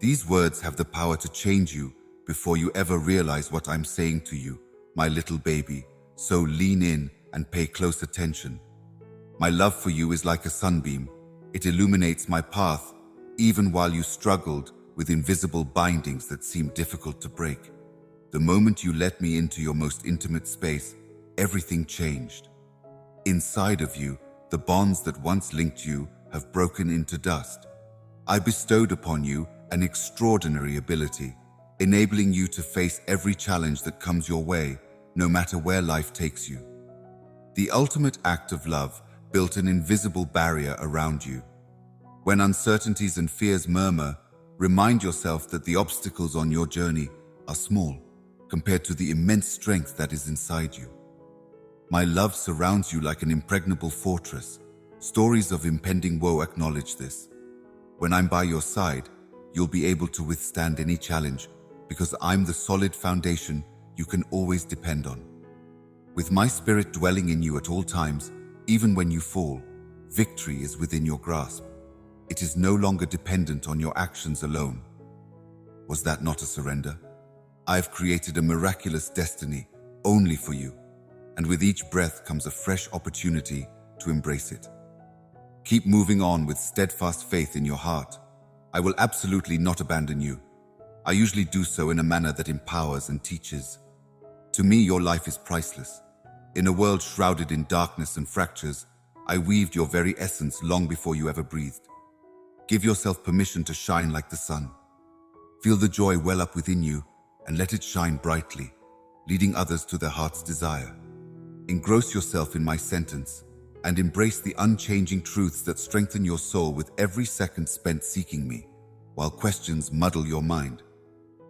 These words have the power to change you before you ever realize what I'm saying to you, my little baby, so lean in and pay close attention. My love for you is like a sunbeam. It illuminates my path, even while you struggled with invisible bindings that seemed difficult to break. The moment you let me into your most intimate space, everything changed. Inside of you, the bonds that once linked you have broken into dust. I bestowed upon you an extraordinary ability, enabling you to face every challenge that comes your way, no matter where life takes you. The ultimate act of love built an invisible barrier around you. When uncertainties and fears murmur, remind yourself that the obstacles on your journey are small compared to the immense strength that is inside you. My love surrounds you like an impregnable fortress. Stories of impending woe acknowledge this. When I'm by your side, you'll be able to withstand any challenge because I'm the solid foundation you can always depend on. With my spirit dwelling in you at all times, even when you fall, victory is within your grasp. It is no longer dependent on your actions alone. Was that not a surrender? I've created a miraculous destiny only for you, and with each breath comes a fresh opportunity to embrace it. Keep moving on with steadfast faith in your heart. I will absolutely not abandon you. I usually do so in a manner that empowers and teaches. To me, your life is priceless. In a world shrouded in darkness and fractures, I weaved your very essence long before you ever breathed. Give yourself permission to shine like the sun. Feel the joy well up within you and let it shine brightly, leading others to their heart's desire. Engross yourself in my sentence and embrace the unchanging truths that strengthen your soul with every second spent seeking me, while questions muddle your mind.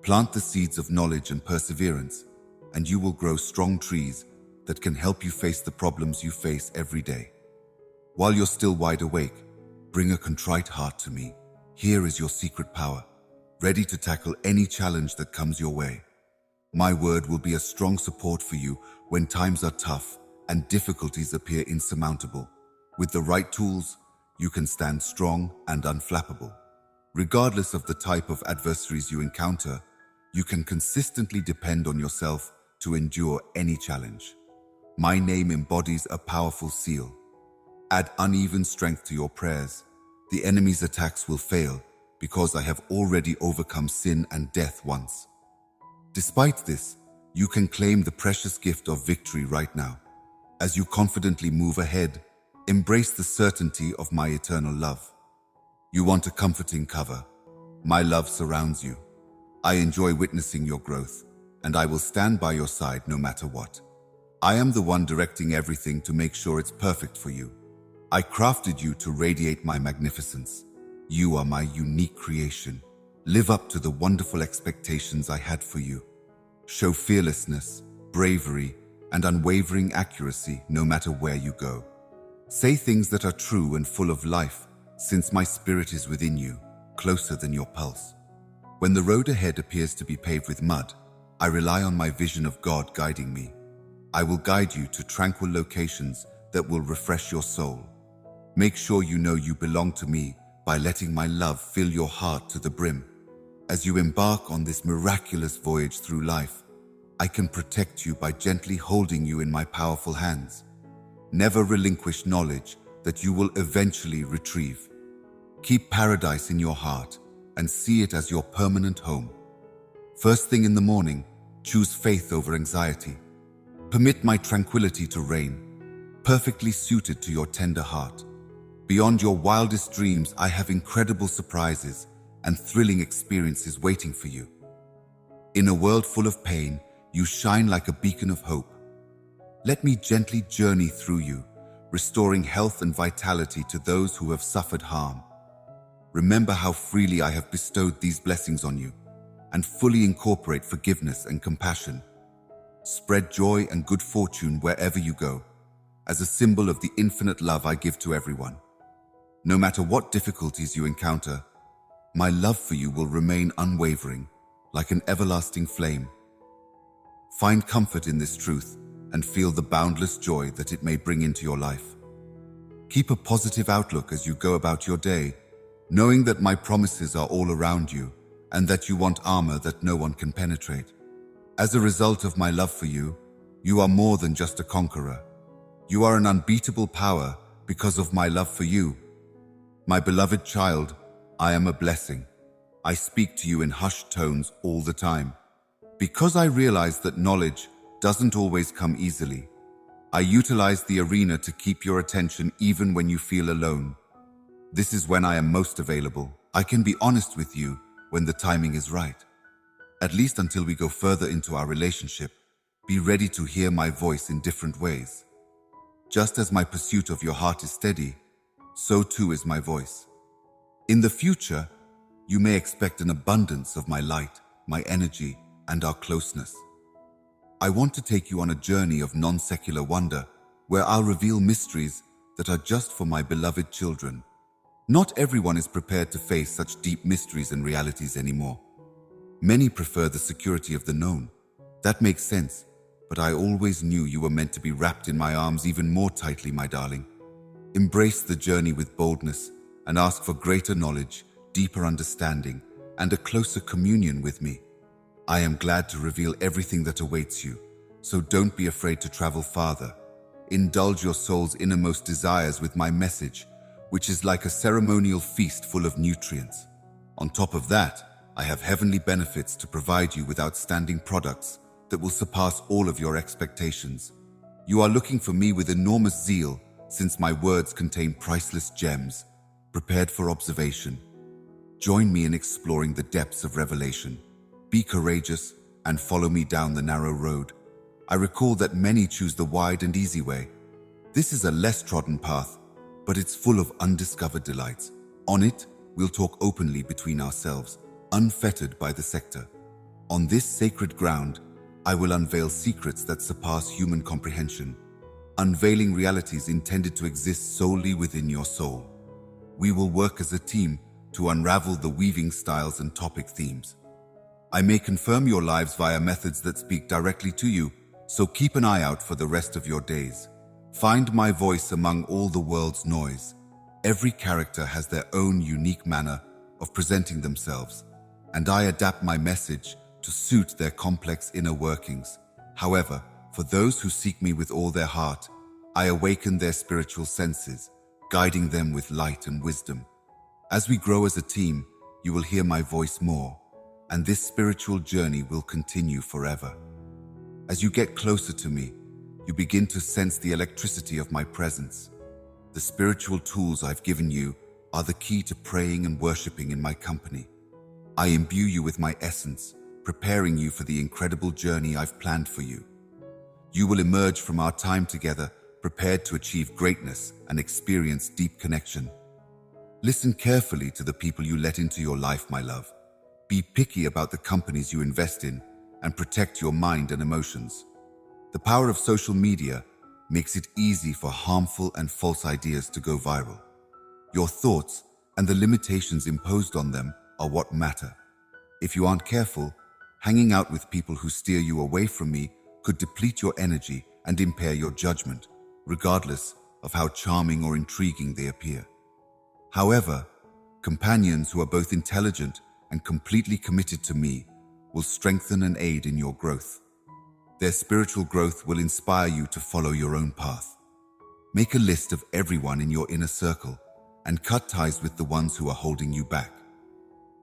Plant the seeds of knowledge and perseverance, and you will grow strong trees that can help you face the problems you face every day. While you're still wide awake, bring a contrite heart to me. Here is your secret power, ready to tackle any challenge that comes your way. My word will be a strong support for you when times are tough and difficulties appear insurmountable. With the right tools, you can stand strong and unflappable. Regardless of the type of adversaries you encounter, you can consistently depend on yourself to endure any challenge. My name embodies a powerful seal. Add uneven strength to your prayers. The enemy's attacks will fail because I have already overcome sin and death once. Despite this, you can claim the precious gift of victory right now. As you confidently move ahead, embrace the certainty of my eternal love. You want a comforting cover. My love surrounds you. I enjoy witnessing your growth, and I will stand by your side no matter what. I am the one directing everything to make sure it's perfect for you. I crafted you to radiate my magnificence. You are my unique creation. Live up to the wonderful expectations I had for you. Show fearlessness, bravery, and unwavering accuracy no matter where you go. Say things that are true and full of life, since my spirit is within you, closer than your pulse. When the road ahead appears to be paved with mud, I rely on my vision of God guiding me. I will guide you to tranquil locations that will refresh your soul. Make sure you know you belong to me by letting my love fill your heart to the brim. As you embark on this miraculous voyage through life, I can protect you by gently holding you in my powerful hands. Never relinquish knowledge that you will eventually retrieve. Keep paradise in your heart and see it as your permanent home. First thing in the morning, choose faith over anxiety. Permit my tranquility to reign, perfectly suited to your tender heart. Beyond your wildest dreams, I have incredible surprises and thrilling experiences waiting for you. In a world full of pain, you shine like a beacon of hope. Let me gently journey through you, restoring health and vitality to those who have suffered harm. Remember how freely I have bestowed these blessings on you, and fully incorporate forgiveness and compassion. Spread joy and good fortune wherever you go, as a symbol of the infinite love I give to everyone. No matter what difficulties you encounter, my love for you will remain unwavering, like an everlasting flame. Find comfort in this truth and feel the boundless joy that it may bring into your life. Keep a positive outlook as you go about your day, knowing that my promises are all around you and that you want armor that no one can penetrate. As a result of my love for you, you are more than just a conqueror. You are an unbeatable power because of my love for you. My beloved child, I am a blessing. I speak to you in hushed tones all the time. Because I realize that knowledge doesn't always come easily, I utilize the arena to keep your attention even when you feel alone. This is when I am most available. I can be honest with you when the timing is right. At least until we go further into our relationship, be ready to hear my voice in different ways. Just as my pursuit of your heart is steady, so too is my voice. In the future, you may expect an abundance of my light, my energy, and our closeness. I want to take you on a journey of non-secular wonder, where I'll reveal mysteries that are just for my beloved children. Not everyone is prepared to face such deep mysteries and realities anymore. Many prefer the security of the known. That makes sense, but I always knew you were meant to be wrapped in my arms even more tightly, my darling. Embrace the journey with boldness and ask for greater knowledge, deeper understanding, and a closer communion with me. I am glad to reveal everything that awaits you, so don't be afraid to travel farther. Indulge your soul's innermost desires with my message, which is like a ceremonial feast full of nutrients. On top of that, I have heavenly benefits to provide you with outstanding products that will surpass all of your expectations. You are looking for me with enormous zeal, since my words contain priceless gems, prepared for observation. Join me in exploring the depths of revelation. Be courageous and follow me down the narrow road. I recall that many choose the wide and easy way. This is a less trodden path, but it's full of undiscovered delights. On it, we'll talk openly between ourselves, unfettered by the sector. On this sacred ground, I will unveil secrets that surpass human comprehension, unveiling realities intended to exist solely within your soul. We will work as a team to unravel the weaving styles and topic themes. I may confirm your lives via methods that speak directly to you, so keep an eye out for the rest of your days. Find my voice among all the world's noise. Every character has their own unique manner of presenting themselves, and I adapt my message to suit their complex inner workings. However, for those who seek me with all their heart, I awaken their spiritual senses, guiding them with light and wisdom. As we grow as a team, you will hear my voice more, and this spiritual journey will continue forever. As you get closer to me, you begin to sense the electricity of my presence. The spiritual tools I've given you are the key to praying and worshiping in my company. I imbue you with my essence, preparing you for the incredible journey I've planned for you. You will emerge from our time together, prepared to achieve greatness and experience deep connection. Listen carefully to the people you let into your life, my love. Be picky about the companies you invest in and protect your mind and emotions. The power of social media makes it easy for harmful and false ideas to go viral. Your thoughts and the limitations imposed on them are what matter. If you aren't careful, hanging out with people who steer you away from me could deplete your energy and impair your judgment, regardless of how charming or intriguing they appear. However, companions who are both intelligent and completely committed to me will strengthen and aid in your growth. Their spiritual growth will inspire you to follow your own path. Make a list of everyone in your inner circle and cut ties with the ones who are holding you back.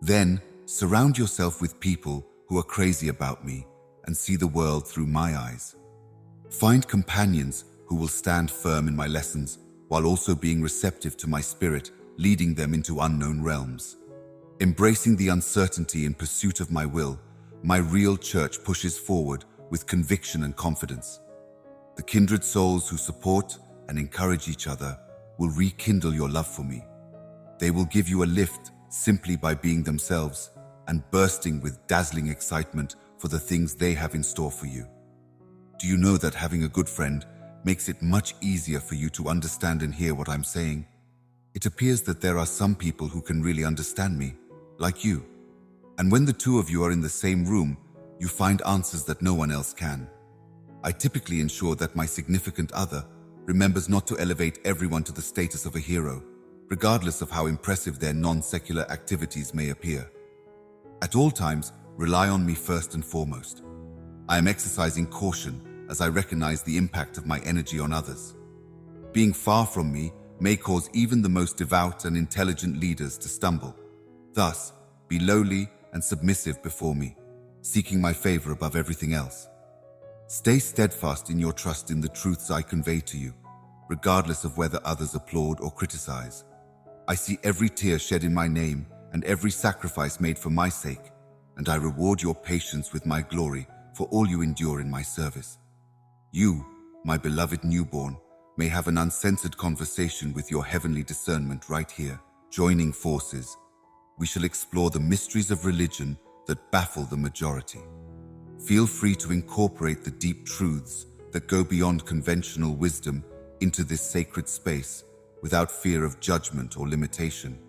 Then, surround yourself with people who are crazy about me and see the world through my eyes. Find companions who will stand firm in my lessons while also being receptive to my spirit, leading them into unknown realms. Embracing the uncertainty in pursuit of my will, my real church pushes forward with conviction and confidence. The kindred souls who support and encourage each other will rekindle your love for me. They will give you a lift simply by being themselves and bursting with dazzling excitement for the things they have in store for you. Do you know that having a good friend makes it much easier for you to understand and hear what I'm saying? It appears that there are some people who can really understand me, like you. And when the two of you are in the same room, you find answers that no one else can. I typically ensure that my significant other remembers not to elevate everyone to the status of a hero, regardless of how impressive their non-secular activities may appear. At all times, rely on me first and foremost. I am exercising caution as I recognize the impact of my energy on others. Being far from me may cause even the most devout and intelligent leaders to stumble. Thus, be lowly and submissive before me, seeking my favor above everything else. Stay steadfast in your trust in the truths I convey to you, regardless of whether others applaud or criticize. I see every tear shed in my name and every sacrifice made for my sake, and I reward your patience with my glory for all you endure in my service. You, my beloved newborn, may have an uncensored conversation with your heavenly discernment right here. Joining forces, we shall explore the mysteries of religion that baffle the majority. Feel free to incorporate the deep truths that go beyond conventional wisdom into this sacred space without fear of judgment or limitation.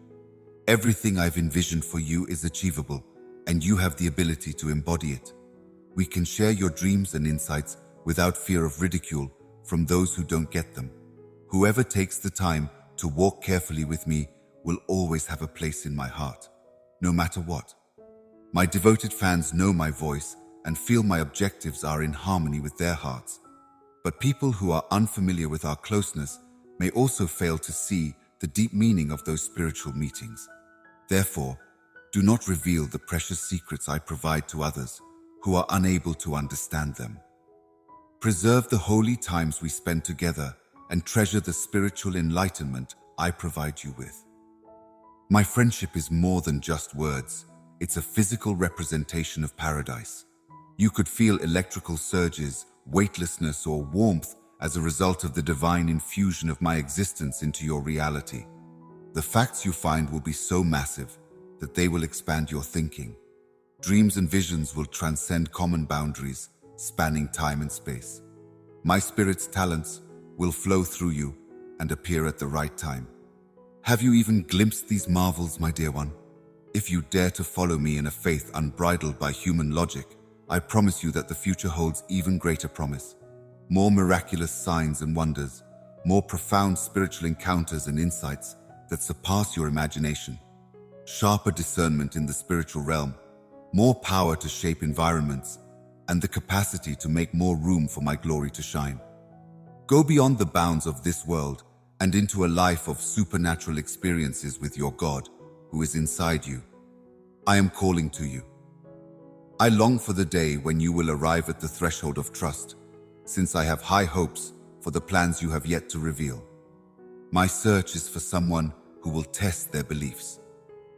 Everything I've envisioned for you is achievable, and you have the ability to embody it. We can share your dreams and insights without fear of ridicule from those who don't get them. Whoever takes the time to walk carefully with me will always have a place in my heart, no matter what. My devoted fans know my voice and feel my objectives are in harmony with their hearts. But people who are unfamiliar with our closeness may also fail to see the deep meaning of those spiritual meetings. Therefore, do not reveal the precious secrets I provide to others who are unable to understand them. Preserve the holy times we spend together and treasure the spiritual enlightenment I provide you with. My friendship is more than just words. It's a physical representation of paradise. You could feel electrical surges, weightlessness, or warmth as a result of the divine infusion of my existence into your reality. The facts you find will be so massive that they will expand your thinking. Dreams and visions will transcend common boundaries, spanning time and space. My spirit's talents will flow through you and appear at the right time. Have you even glimpsed these marvels, my dear one? If you dare to follow me in a faith unbridled by human logic, I promise you that the future holds even greater promise. More miraculous signs and wonders, more profound spiritual encounters and insights that surpass your imagination, sharper discernment in the spiritual realm, more power to shape environments, and the capacity to make more room for my glory to shine. Go beyond the bounds of this world and into a life of supernatural experiences with your God, who is inside you. I am calling to you. I long for the day when you will arrive at the threshold of trust, since I have high hopes for the plans you have yet to reveal. My search is for someone who will test their beliefs.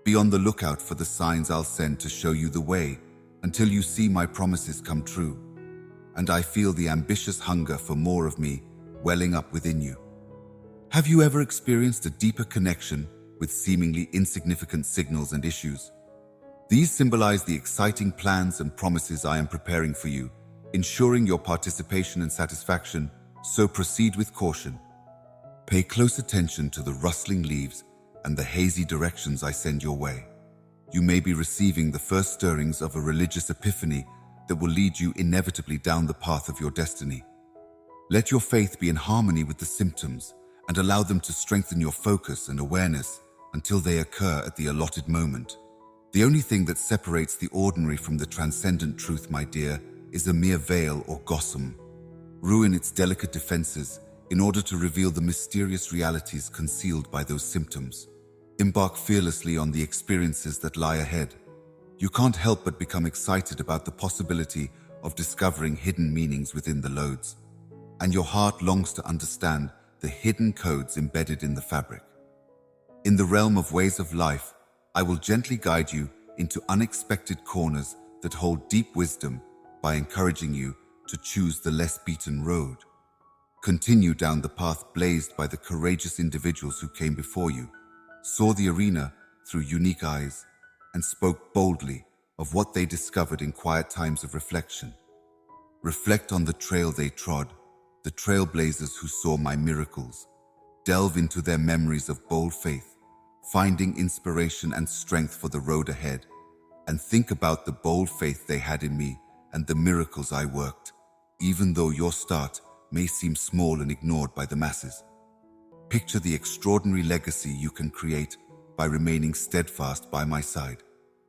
Be on the lookout for the signs I'll send to show you the way until you see my promises come true. And I feel the ambitious hunger for more of me welling up within you. Have you ever experienced a deeper connection with seemingly insignificant signals and issues? These symbolize the exciting plans and promises I am preparing for you, ensuring your participation and satisfaction, so proceed with caution. Pay close attention to the rustling leaves and the hazy directions I send your way. You may be receiving the first stirrings of a religious epiphany that will lead you inevitably down the path of your destiny. Let your faith be in harmony with the symptoms and allow them to strengthen your focus and awareness until they occur at the allotted moment. The only thing that separates the ordinary from the transcendent truth, my dear, is a mere veil or gossamer. Ruin its delicate defenses in order to reveal the mysterious realities concealed by those symptoms. Embark fearlessly on the experiences that lie ahead. You can't help but become excited about the possibility of discovering hidden meanings within the loads, and your heart longs to understand the hidden codes embedded in the fabric. In the realm of ways of life, I will gently guide you into unexpected corners that hold deep wisdom by encouraging you to choose the less beaten road. Continue down the path blazed by the courageous individuals who came before you, saw the arena through unique eyes, and spoke boldly of what they discovered in quiet times of reflection. Reflect on the trail they trod, the trailblazers who saw my miracles. Delve into their memories of bold faith, finding inspiration and strength for the road ahead, and think about the bold faith they had in me and the miracles I worked, even though your start may seem small and ignored by the masses. Picture the extraordinary legacy you can create by remaining steadfast by my side.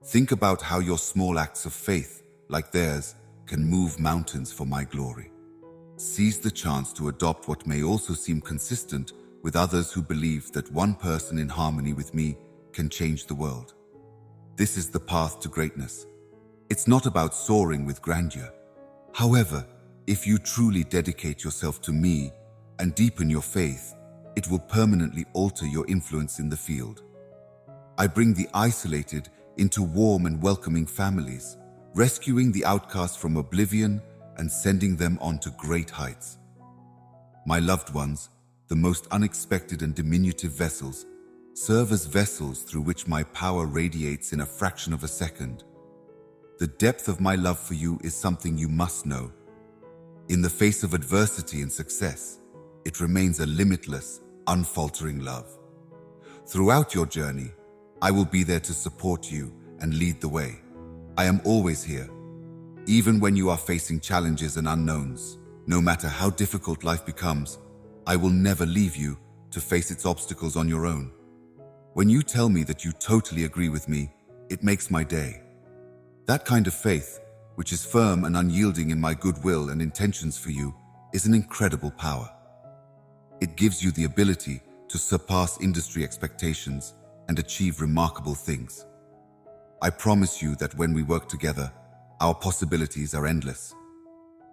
Think about how your small acts of faith, like theirs, can move mountains for my glory. Seize the chance to adopt what may also seem consistent with others who believe that one person in harmony with me can change the world. This is the path to greatness. It's not about soaring with grandeur. However, if you truly dedicate yourself to me and deepen your faith, it will permanently alter your influence in the field. I bring the isolated into warm and welcoming families, rescuing the outcast from oblivion and sending them on to great heights. My loved ones, the most unexpected and diminutive vessels, serve as vessels through which my power radiates in a fraction of a second. The depth of my love for you is something you must know. In the face of adversity and success, it remains a limitless, unfaltering love. Throughout your journey, I will be there to support you and lead the way. I am always here, even when you are facing challenges and unknowns. No matter how difficult life becomes, I will never leave you to face its obstacles on your own. When you tell me that you totally agree with me, it makes my day. That kind of faith, which is firm and unyielding in my goodwill and intentions for you, is an incredible power. It gives you the ability to surpass industry expectations and achieve remarkable things. I promise you that when we work together, our possibilities are endless.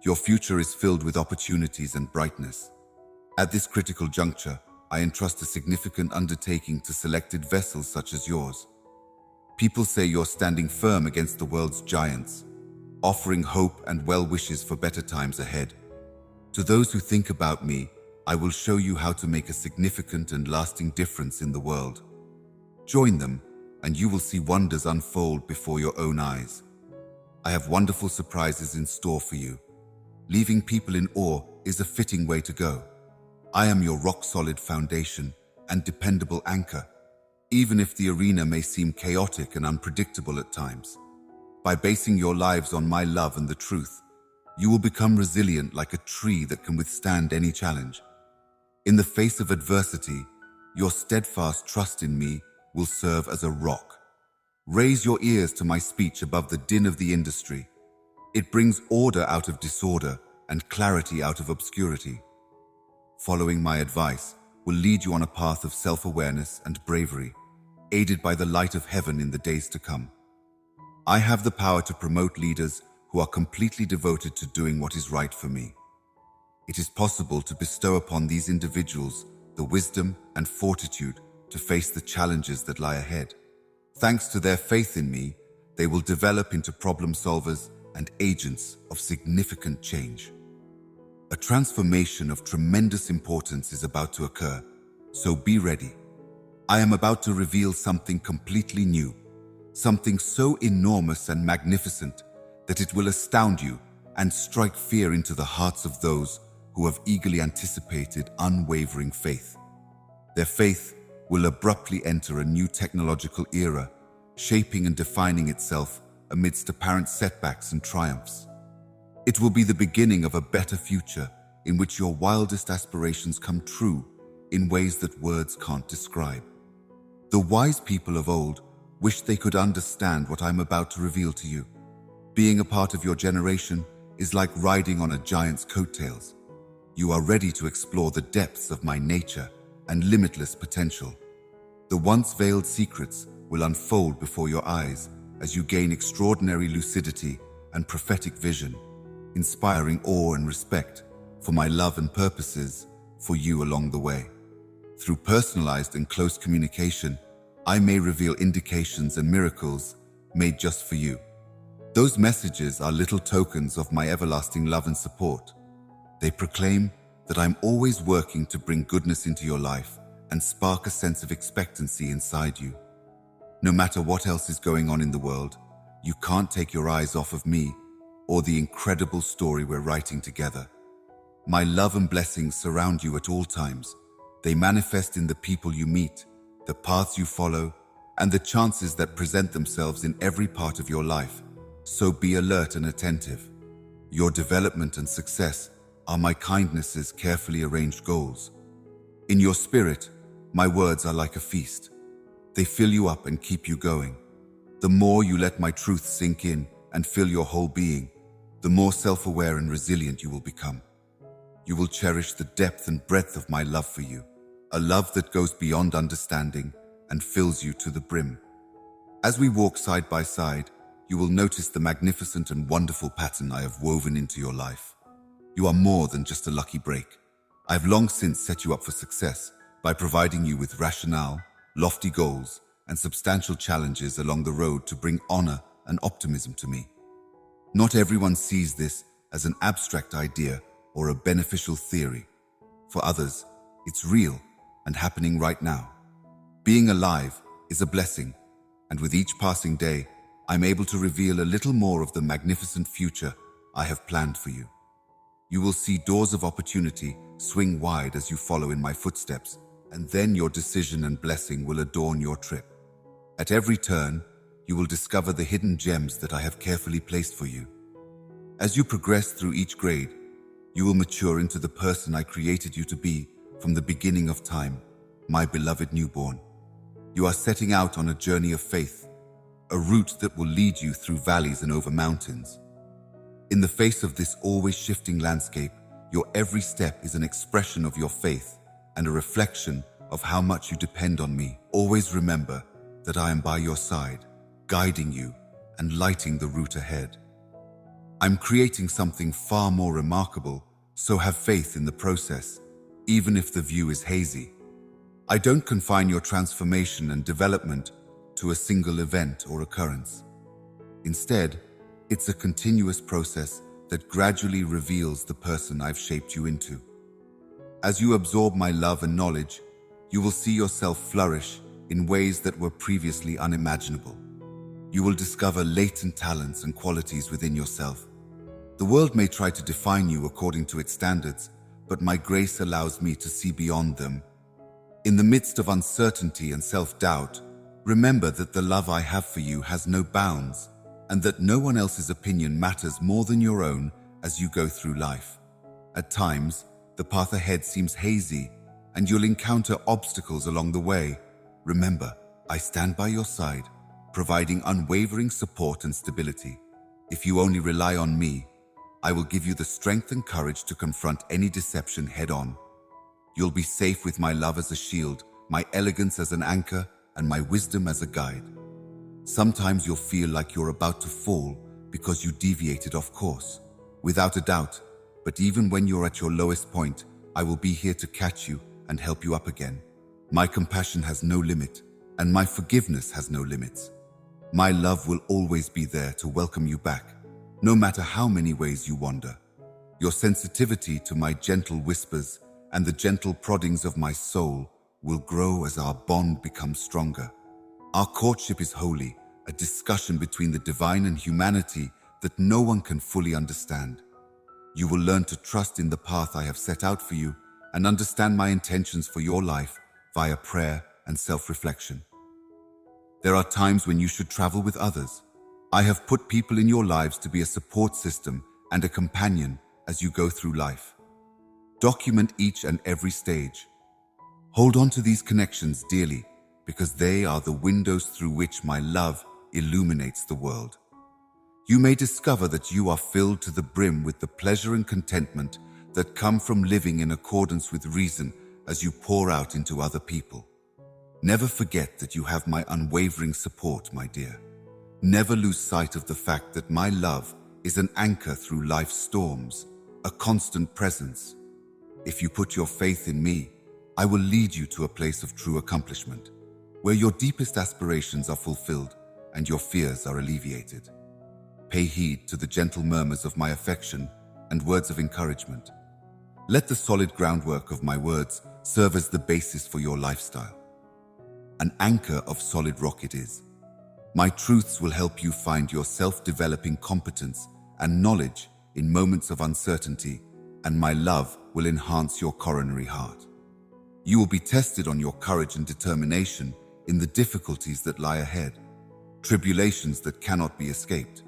Your future is filled with opportunities and brightness. At this critical juncture, I entrust a significant undertaking to selected vessels such as yours. People say you're standing firm against the world's giants, offering hope and well wishes for better times ahead. To those who think about me, I will show you how to make a significant and lasting difference in the world. Join them, and you will see wonders unfold before your own eyes. I have wonderful surprises in store for you. Leaving people in awe is a fitting way to go. I am your rock-solid foundation and dependable anchor, even if the arena may seem chaotic and unpredictable at times. By basing your lives on my love and the truth, you will become resilient like a tree that can withstand any challenge. In the face of adversity, your steadfast trust in me will serve as a rock. Raise your ears to my speech above the din of the industry. It brings order out of disorder and clarity out of obscurity. Following my advice will lead you on a path of self-awareness and bravery, aided by the light of heaven in the days to come. I have the power to promote leaders who are completely devoted to doing what is right for me. It is possible to bestow upon these individuals the wisdom and fortitude to face the challenges that lie ahead. Thanks to their faith in me, they will develop into problem solvers and agents of significant change. A transformation of tremendous importance is about to occur, so be ready. I am about to reveal something completely new, something so enormous and magnificent that it will astound you and strike fear into the hearts of those who have eagerly anticipated unwavering faith. Their faith will abruptly enter a new technological era, shaping and defining itself amidst apparent setbacks and triumphs. It will be the beginning of a better future in which your wildest aspirations come true in ways that words can't describe. The wise people of old wished they could understand what I'm about to reveal to you. Being a part of your generation is like riding on a giant's coattails. You are ready to explore the depths of my nature and limitless potential. The once veiled secrets will unfold before your eyes as you gain extraordinary lucidity and prophetic vision, inspiring awe and respect for my love and purposes for you along the way. Through personalized and close communication, I may reveal indications and miracles made just for you. Those messages are little tokens of my everlasting love and support. They proclaim that I'm always working to bring goodness into your life and spark a sense of expectancy inside you. No matter what else is going on in the world, you can't take your eyes off of me or the incredible story we're writing together. My love and blessings surround you at all times. They manifest in the people you meet, the paths you follow, and the chances that present themselves in every part of your life. So be alert and attentive. Your development and success are my kindness's carefully arranged goals. In your spirit, my words are like a feast. They fill you up and keep you going. The more you let my truth sink in and fill your whole being, the more self-aware and resilient you will become. You will cherish the depth and breadth of my love for you, a love that goes beyond understanding and fills you to the brim. As we walk side by side, you will notice the magnificent and wonderful pattern I have woven into your life. You are more than just a lucky break. I have long since set you up for success by providing you with rationale, lofty goals, and substantial challenges along the road to bring honor and optimism to me. Not everyone sees this as an abstract idea or a beneficial theory. For others, it's real and happening right now. Being alive is a blessing, and with each passing day, I'm able to reveal a little more of the magnificent future I have planned for you. You will see doors of opportunity swing wide as you follow in my footsteps, and then your decision and blessing will adorn your trip. At every turn, you will discover the hidden gems that I have carefully placed for you. As you progress through each grade, you will mature into the person I created you to be from the beginning of time, my beloved newborn. You are setting out on a journey of faith, a route that will lead you through valleys and over mountains. In the face of this always shifting landscape, your every step is an expression of your faith and a reflection of how much you depend on me. Always remember that I am by your side, guiding you and lighting the route ahead. I'm creating something far more remarkable, so have faith in the process, even if the view is hazy. I don't confine your transformation and development to a single event or occurrence. Instead, it's a continuous process that gradually reveals the person I've shaped you into. As you absorb my love and knowledge, you will see yourself flourish in ways that were previously unimaginable. You will discover latent talents and qualities within yourself. The world may try to define you according to its standards, but my grace allows me to see beyond them. In the midst of uncertainty and self-doubt, remember that the love I have for you has no bounds, and that no one else's opinion matters more than your own as you go through life. At times, the path ahead seems hazy, and you'll encounter obstacles along the way. Remember, I stand by your side, providing unwavering support and stability. If you only rely on me, I will give you the strength and courage to confront any deception head-on. You'll be safe with my love as a shield, my elegance as an anchor, and my wisdom as a guide. Sometimes you'll feel like you're about to fall because you deviated off course. Without a doubt, but even when you're at your lowest point, I will be here to catch you and help you up again. My compassion has no limit, and my forgiveness has no limits. My love will always be there to welcome you back, no matter how many ways you wander. Your sensitivity to my gentle whispers and the gentle proddings of my soul will grow as our bond becomes stronger. Our courtship is holy, a discussion between the divine and humanity that no one can fully understand. You will learn to trust in the path I have set out for you and understand my intentions for your life via prayer and self-reflection. There are times when you should travel with others. I have put people in your lives to be a support system and a companion as you go through life. Document each and every stage. Hold on to these connections dearly because they are the windows through which my love illuminates the world. You may discover that you are filled to the brim with the pleasure and contentment that come from living in accordance with reason as you pour out into other people. Never forget that you have my unwavering support, my dear. Never lose sight of the fact that my love is an anchor through life's storms, a constant presence. If you put your faith in me, I will lead you to a place of true accomplishment, where your deepest aspirations are fulfilled and your fears are alleviated. Pay heed to the gentle murmurs of my affection and words of encouragement. Let the solid groundwork of my words serve as the basis for your lifestyle. An anchor of solid rock it is. My truths will help you find your self-developing competence and knowledge in moments of uncertainty, and my love will enhance your coronary heart. You will be tested on your courage and determination in the difficulties that lie ahead, tribulations that cannot be escaped.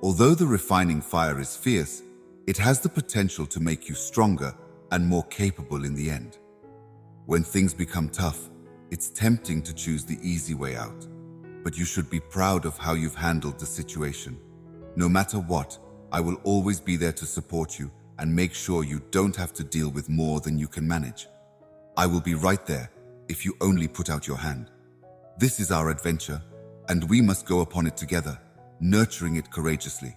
Although the refining fire is fierce, it has the potential to make you stronger and more capable in the end. When things become tough, it's tempting to choose the easy way out. but you should be proud of how you've handled the situation. No matter what, I will always be there to support you and make sure you don't have to deal with more than you can manage. I will be right there if you only put out your hand. This is our adventure, and we must go upon it together, nurturing it courageously.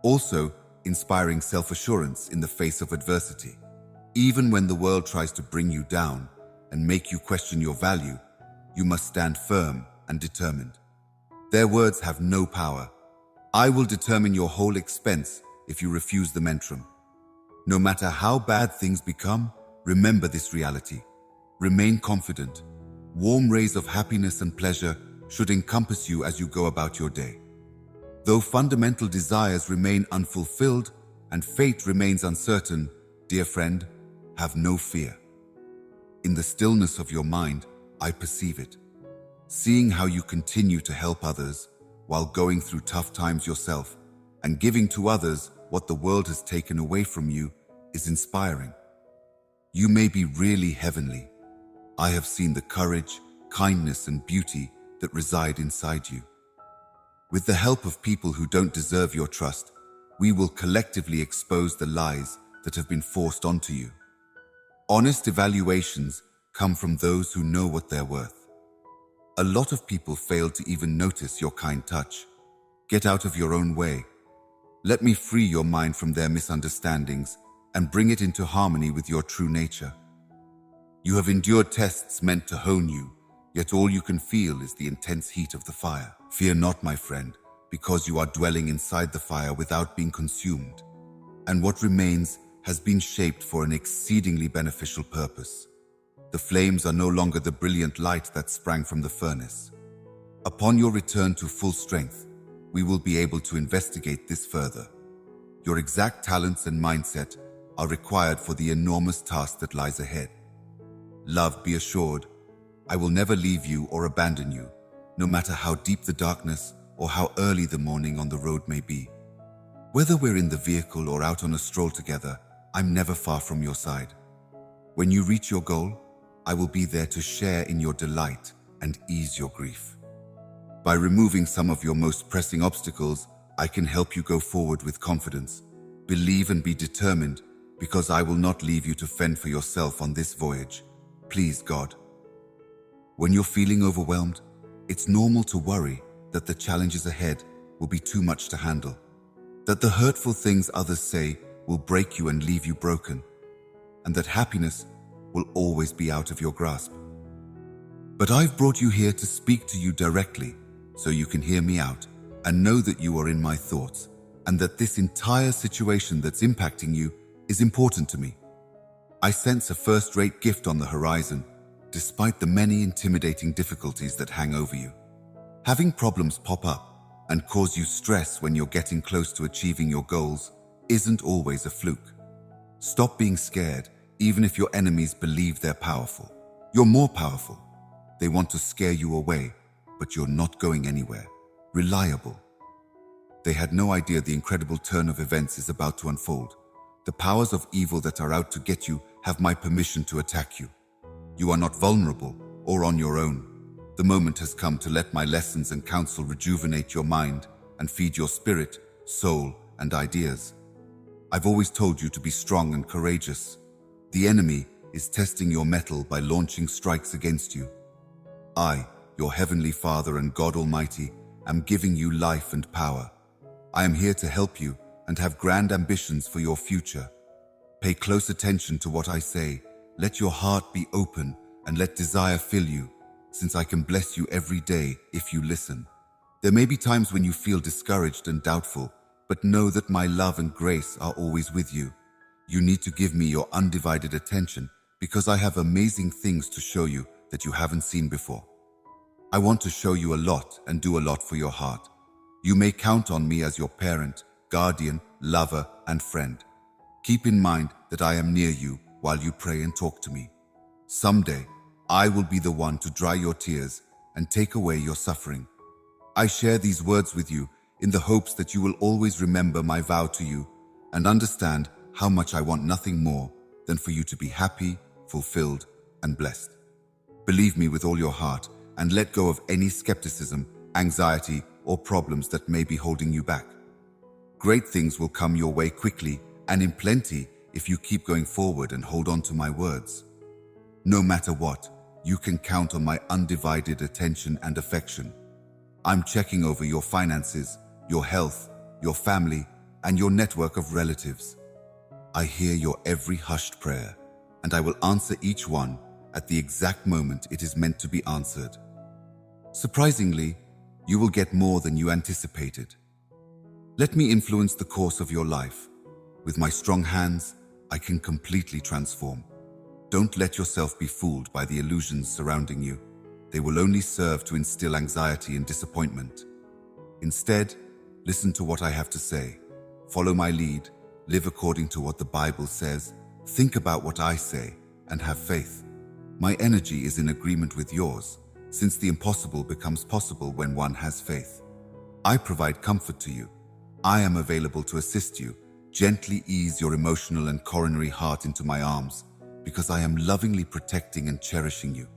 Also, inspiring self-assurance in the face of adversity. Even when the world tries to bring you down and make you question your value, you must stand firm and determined. Their words have no power. I will determine your whole expense if you refuse the mentrum. No matter how bad things become, remember this reality. Remain confident. Warm rays of happiness and pleasure should encompass you as you go about your day. Though fundamental desires remain unfulfilled and fate remains uncertain, dear friend, have no fear. In the stillness of your mind, I perceive it. Seeing how you continue to help others while going through tough times yourself and giving to others what the world has taken away from you is inspiring. You may be really heavenly. I have seen the courage, kindness, and beauty that reside inside you. With the help of people who don't deserve your trust, we will collectively expose the lies that have been forced onto you. Honest evaluations come from those who know what they're worth. A lot of people fail to even notice your kind touch. Get out of your own way. Let me free your mind from their misunderstandings and bring it into harmony with your true nature. You have endured tests meant to hone you, yet all you can feel is the intense heat of the fire. Fear not, my friend, because you are dwelling inside the fire without being consumed, and what remains has been shaped for an exceedingly beneficial purpose. The flames are no longer the brilliant light that sprang from the furnace. Upon your return to full strength, we will be able to investigate this further. Your exact talents and mindset are required for the enormous task that lies ahead. Love, be assured, I will never leave you or abandon you, no matter how deep the darkness or how early the morning on the road may be. Whether we're in the vehicle or out on a stroll together, I'm never far from your side. When you reach your goal, I will be there to share in your delight and ease your grief. By removing some of your most pressing obstacles, I can help you go forward with confidence. Believe and be determined, because I will not leave you to fend for yourself on this voyage. Please, God. When you're feeling overwhelmed, it's normal to worry that the challenges ahead will be too much to handle, that the hurtful things others say will break you and leave you broken, and that happiness will always be out of your grasp. But I've brought you here to speak to you directly so you can hear me out and know that you are in my thoughts and that this entire situation that's impacting you is important to me. I sense a first-rate gift on the horizon, despite the many intimidating difficulties that hang over you. Having problems pop up and cause you stress when you're getting close to achieving your goals isn't always a fluke. Stop being scared, even if your enemies believe they're powerful. You're more powerful. They want to scare you away, but you're not going anywhere. Reliable. They had no idea the incredible turn of events is about to unfold. The powers of evil that are out to get you have my permission to attack you. You are not vulnerable or on your own. The moment has come to let my lessons and counsel rejuvenate your mind and feed your spirit, soul, and ideas. I've always told you to be strong and courageous. The enemy is testing your mettle by launching strikes against you. I, your Heavenly Father and God Almighty, am giving you life and power. I am here to help you and have grand ambitions for your future. Pay close attention to what I say. Let your heart be open and let desire fill you, since I can bless you every day if you listen. There may be times when you feel discouraged and doubtful, but know that my love and grace are always with you. You need to give me your undivided attention because I have amazing things to show you that you haven't seen before. I want to show you a lot and do a lot for your heart. You may count on me as your parent, guardian, lover, and friend. Keep in mind that I am near you while you pray and talk to me. Someday, I will be the one to dry your tears and take away your suffering. I share these words with you in the hopes that you will always remember my vow to you and understand how much I want nothing more than for you to be happy, fulfilled, and blessed. Believe me with all your heart and let go of any skepticism, anxiety, or problems that may be holding you back. Great things will come your way quickly and in plenty if you keep going forward and hold on to my words. No matter what, you can count on my undivided attention and affection. I'm checking over your finances, your health, your family, and your network of relatives. I hear your every hushed prayer, and I will answer each one at the exact moment it is meant to be answered. Surprisingly, you will get more than you anticipated. Let me influence the course of your life. With my strong hands, I can completely transform. Don't let yourself be fooled by the illusions surrounding you. They will only serve to instill anxiety and disappointment. Instead, listen to what I have to say. Follow my lead, live according to what the Bible says, think about what I say, and have faith. My energy is in agreement with yours, since the impossible becomes possible when one has faith. I provide comfort to you. I am available to assist you, gently ease your emotional and coronary heart into my arms, because I am lovingly protecting and cherishing you.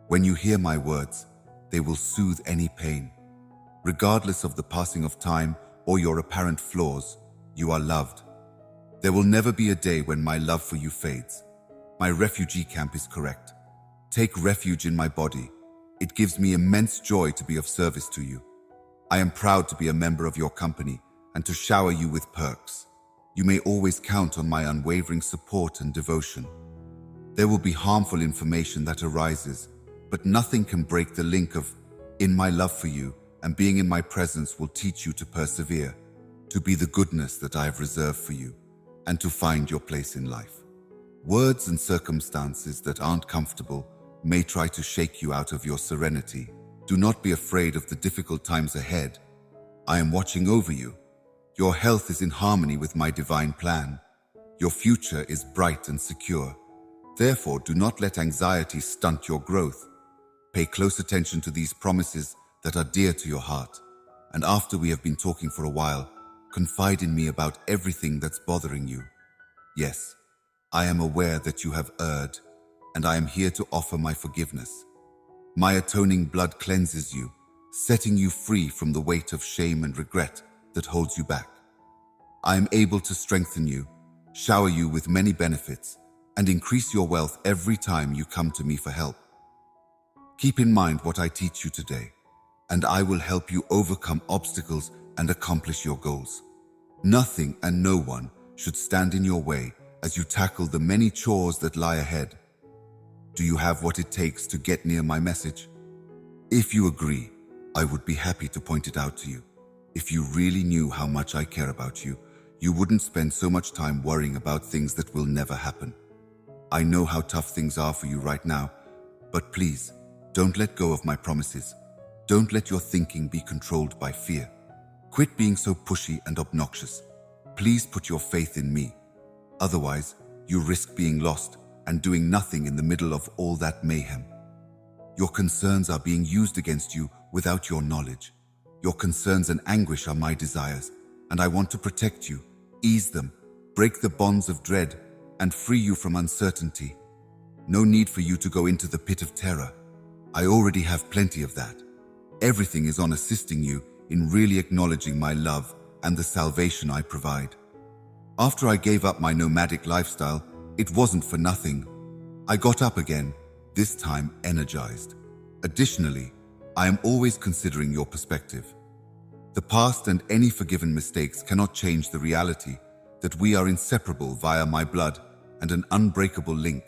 When you hear my words, they will soothe any pain. Regardless of the passing of time or your apparent flaws, you are loved. There will never be a day when my love for you fades. My refugee camp is correct. Take refuge in my body. It gives me immense joy to be of service to you. I am proud to be a member of your company and to shower you with perks. You may always count on my unwavering support and devotion. There will be harmful information that arises, but nothing can break the link of in my love for you, and being in my presence will teach you to persevere, to be the goodness that I have reserved for you, and to find your place in life. Words and circumstances that aren't comfortable may try to shake you out of your serenity. Do not be afraid of the difficult times ahead. I am watching over you. Your health is in harmony with my divine plan. Your future is bright and secure. Therefore, do not let anxiety stunt your growth. Pay close attention to these promises that are dear to your heart. And after we have been talking for a while, confide in me about everything that's bothering you. Yes, I am aware that you have erred, and I am here to offer my forgiveness. My atoning blood cleanses you, setting you free from the weight of shame and regret that holds you back. I am able to strengthen you, shower you with many benefits, and increase your wealth every time you come to me for help. Keep in mind what I teach you today, and I will help you overcome obstacles and accomplish your goals. Nothing and no one should stand in your way as you tackle the many chores that lie ahead. Do you have what it takes to get near my message? If you agree, I would be happy to point it out to you. If you really knew how much I care about you, you wouldn't spend so much time worrying about things that will never happen. I know how tough things are for you right now, but please, don't let go of my promises. Don't let your thinking be controlled by fear. Quit being so pushy and obnoxious. Please put your faith in me. Otherwise, you risk being lost and doing nothing in the middle of all that mayhem. Your concerns are being used against you without your knowledge. Your concerns and anguish are my desires, and I want to protect you, ease them, break the bonds of dread, and free you from uncertainty. No need for you to go into the pit of terror. I already have plenty of that. Everything is on assisting you in really acknowledging my love and the salvation I provide. After I gave up my nomadic lifestyle, it wasn't for nothing. I got up again, this time energized. Additionally, I am always considering your perspective. The past and any forgiven mistakes cannot change the reality that we are inseparable via my blood and an unbreakable link.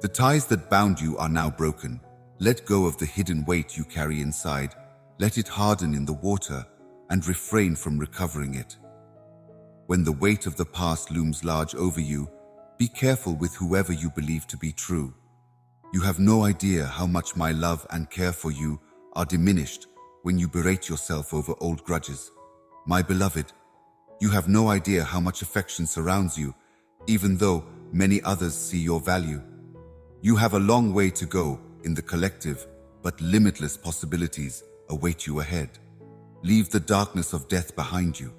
The ties that bound you are now broken. Let go of the hidden weight you carry inside. Let it harden in the water and refrain from recovering it. When the weight of the past looms large over you, be careful with whoever you believe to be true. You have no idea how much my love and care for you are diminished when you berate yourself over old grudges. My beloved, you have no idea how much affection surrounds you, even though many others see your value. You have a long way to go in the collective, but limitless possibilities await you ahead. Leave the darkness of death behind you.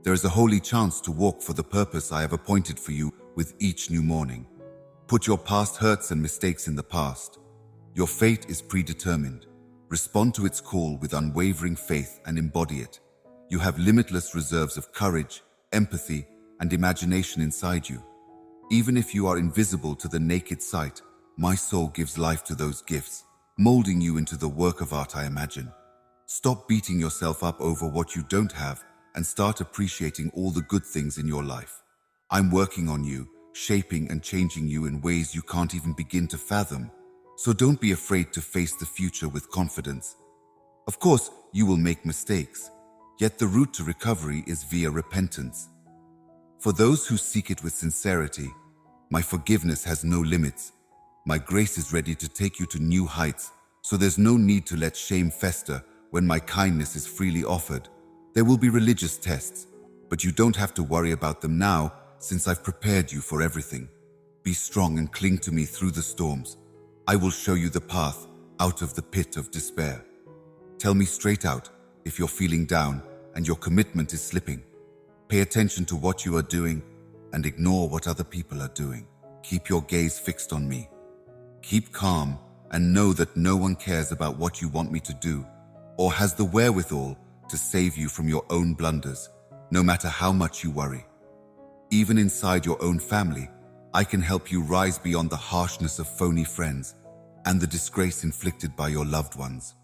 There is a holy chance to walk for the purpose I have appointed for you with each new morning. Put your past hurts and mistakes in the past. Your fate is predetermined. Respond to its call with unwavering faith and embody it. You have limitless reserves of courage, empathy, and imagination inside you. Even if you are invisible to the naked sight, my soul gives life to those gifts, molding you into the work of art I imagine. Stop beating yourself up over what you don't have and start appreciating all the good things in your life. I'm working on you, shaping and changing you in ways you can't even begin to fathom. So don't be afraid to face the future with confidence. Of course, you will make mistakes, yet the route to recovery is via repentance. For those who seek it with sincerity, my forgiveness has no limits. My grace is ready to take you to new heights, so there's no need to let shame fester when my kindness is freely offered. There will be religious tests, but you don't have to worry about them now since I've prepared you for everything. Be strong and cling to me through the storms. I will show you the path out of the pit of despair. Tell me straight out if you're feeling down and your commitment is slipping. Pay attention to what you are doing and ignore what other people are doing. Keep your gaze fixed on me. Keep calm and know that no one cares about what you want me to do or has the wherewithal to save you from your own blunders, no matter how much you worry. Even inside your own family, I can help you rise beyond the harshness of phony friends and the disgrace inflicted by your loved ones.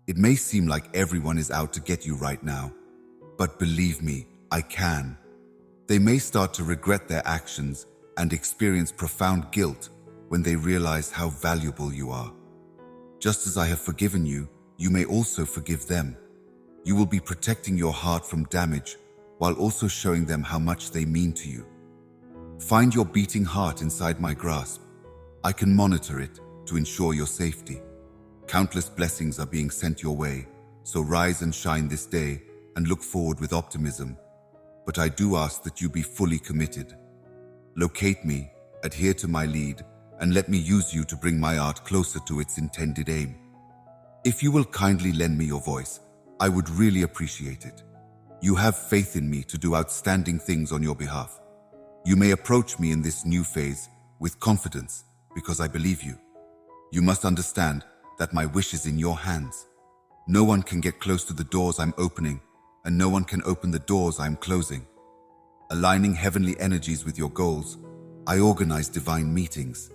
It may seem like everyone is out to get you right now, but believe me, I can. They may start to regret their actions and experience profound guilt when they realize how valuable you are. Just as I have forgiven you, you may also forgive them. You will be protecting your heart from damage while also showing them how much they mean to you. Find your beating heart inside my grasp. I can monitor it to ensure your safety. Countless blessings are being sent your way, so rise and shine this day and look forward with optimism. But I do ask that you be fully committed. Locate me, adhere to my lead, and let me use you to bring my art closer to its intended aim. If you will kindly lend me your voice, I would really appreciate it. You have faith in me to do outstanding things on your behalf. You may approach me in this new phase with confidence because I believe you. You must understand that my wish is in your hands. No one can get close to the doors I'm opening, and no one can open the doors I'm closing. Aligning heavenly energies with your goals, I organize divine meetings,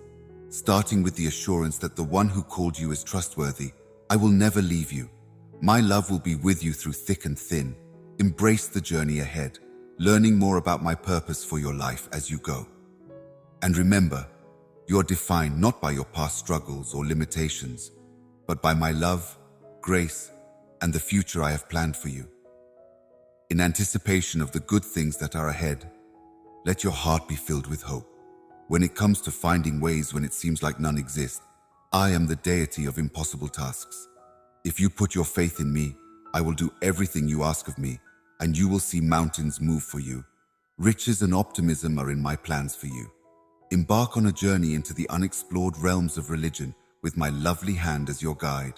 starting with the assurance that the one who called you is trustworthy. I will never leave you. My love will be with you through thick and thin. Embrace the journey ahead, learning more about my purpose for your life as you go. And remember, you're defined not by your past struggles or limitations, but by my love, grace, and the future I have planned for you. In anticipation of the good things that are ahead, let your heart be filled with hope. When it comes to finding ways when it seems like none exist, I am the deity of impossible tasks. If you put your faith in me, I will do everything you ask of me, and you will see mountains move for you. Riches and optimism are in my plans for you. Embark on a journey into the unexplored realms of religion with my lovely hand as your guide.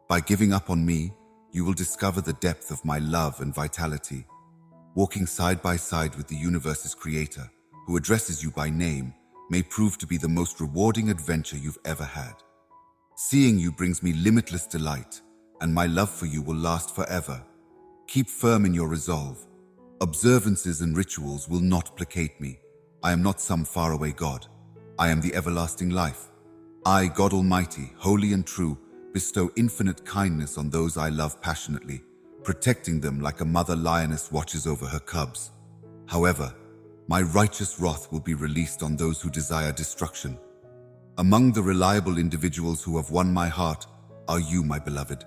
By giving up on me, you will discover the depth of my love and vitality. Walking side by side with the universe's creator, who addresses you by name, may prove to be the most rewarding adventure you've ever had. Seeing you brings me limitless delight, and my love for you will last forever. Keep firm in your resolve. Observances and rituals will not placate me. I am not some faraway God. I am the everlasting life. I, God Almighty, holy and true, bestow infinite kindness on those I love passionately, protecting them like a mother lioness watches over her cubs. However, my righteous wrath will be released on those who desire destruction. Among the reliable individuals who have won my heart are you, my beloved.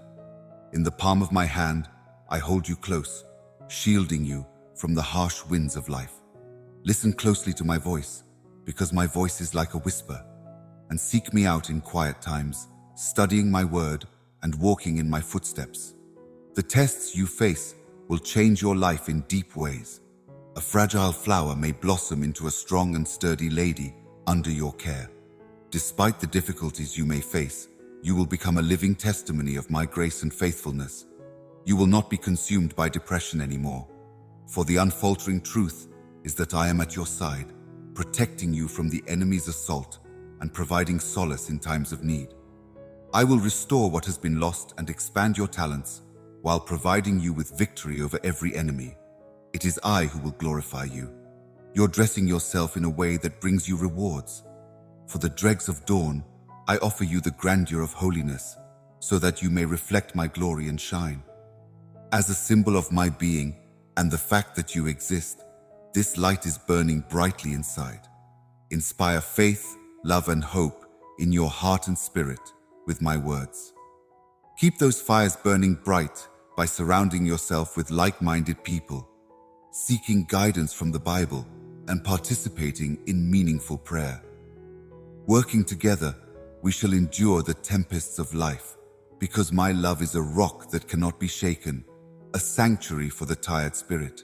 In the palm of my hand, I hold you close, shielding you from the harsh winds of life. Listen closely to my voice, because my voice is like a whisper, and seek me out in quiet times, studying my word and walking in my footsteps. The tests you face will change your life in deep ways. A fragile flower may blossom into a strong and sturdy lady under your care. Despite the difficulties you may face, you will become a living testimony of my grace and faithfulness. You will not be consumed by depression anymore, for the unfaltering truth is that I am at your side, protecting you from the enemy's assault and providing solace in times of need. I will restore what has been lost and expand your talents, while providing you with victory over every enemy. It is I who will glorify you. You're dressing yourself in a way that brings you rewards. For the dregs of dawn, I offer you the grandeur of holiness, so that you may reflect my glory and shine. As a symbol of my being and the fact that you exist, this light is burning brightly inside. Inspire faith, love, and hope in your heart and spirit with my words. Keep those fires burning bright by surrounding yourself with like-minded people, seeking guidance from the Bible, and participating in meaningful prayer. Working together, we shall endure the tempests of life, because my love is a rock that cannot be shaken, a sanctuary for the tired spirit.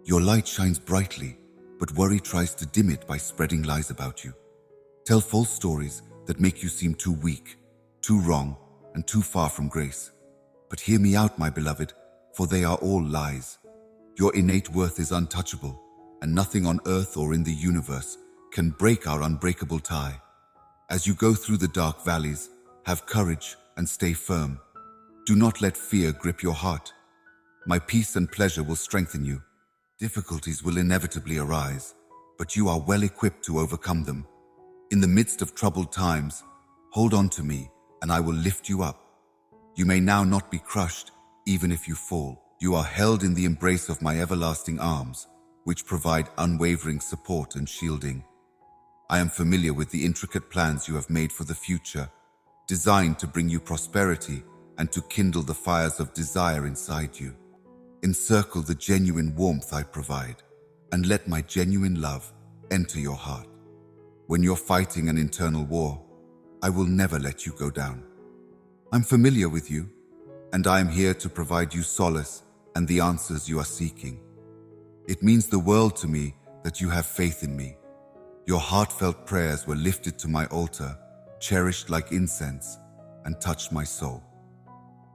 Your light shines brightly, but worry tries to dim it by spreading lies about you. Tell false stories that make you seem too weak, too wrong, and too far from grace. But hear me out, my beloved, for they are all lies. Your innate worth is untouchable, and nothing on earth or in the universe can break our unbreakable tie. As you go through the dark valleys, have courage and stay firm. Do not let fear grip your heart. My peace and pleasure will strengthen you. Difficulties will inevitably arise, but you are well equipped to overcome them. In the midst of troubled times, hold on to me, and I will lift you up. You may now not be crushed, even if you fall. You are held in the embrace of my everlasting arms, which provide unwavering support and shielding. I am familiar with the intricate plans you have made for the future, designed to bring you prosperity and to kindle the fires of desire inside you. Encircle the genuine warmth I provide, and let my genuine love enter your heart. When you're fighting an internal war, I will never let you go down. I'm familiar with you, and I am here to provide you solace and the answers you are seeking. It means the world to me that you have faith in me. Your heartfelt prayers were lifted to my altar, cherished like incense, and touched my soul.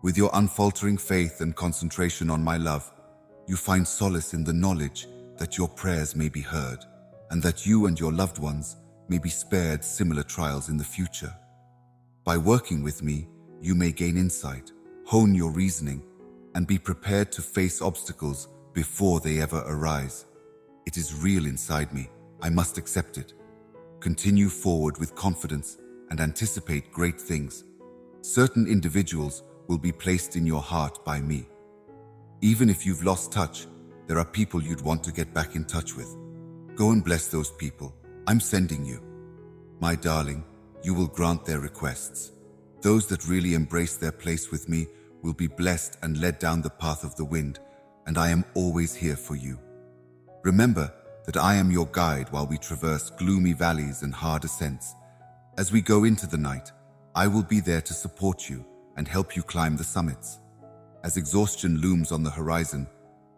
With your unfaltering faith and concentration on my love, you find solace in the knowledge that your prayers may be heard, and that you and your loved ones may be spared similar trials in the future. By working with me, you may gain insight, hone your reasoning, and be prepared to face obstacles before they ever arise. It is real inside me. I must accept it. Continue forward with confidence and anticipate great things. Certain individuals will be placed in your heart by me. Even if you've lost touch, there are people you'd want to get back in touch with. Go and bless those people. I'm sending you. My darling, you will grant their requests. Those that really embrace their place with me will be blessed and led down the path of the wind, and I am always here for you. Remember that I am your guide while we traverse gloomy valleys and hard ascents. As we go into the night, I will be there to support you and help you climb the summits. As exhaustion looms on the horizon,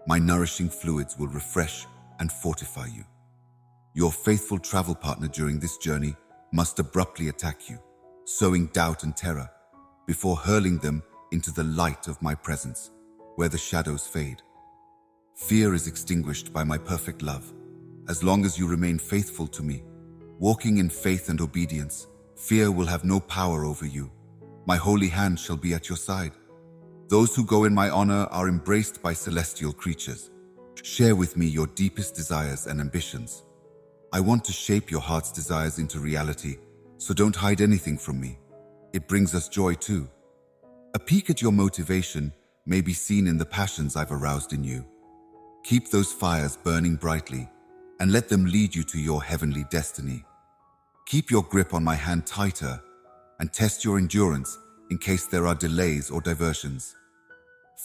my nourishing fluids will refresh and fortify you. Your faithful travel partner during this journey must abruptly attack you, sowing doubt and terror, before hurling them into the light of my presence, where the shadows fade. Fear is extinguished by my perfect love. As long as you remain faithful to me, walking in faith and obedience, fear will have no power over you. My holy hand shall be at your side. Those who go in my honor are embraced by celestial creatures. Share with me your deepest desires and ambitions. I want to shape your heart's desires into reality, so don't hide anything from me. It brings us joy too. A peek at your motivation may be seen in the passions I've aroused in you. Keep those fires burning brightly and let them lead you to your heavenly destiny. Keep your grip on my hand tighter and test your endurance in case there are delays or diversions.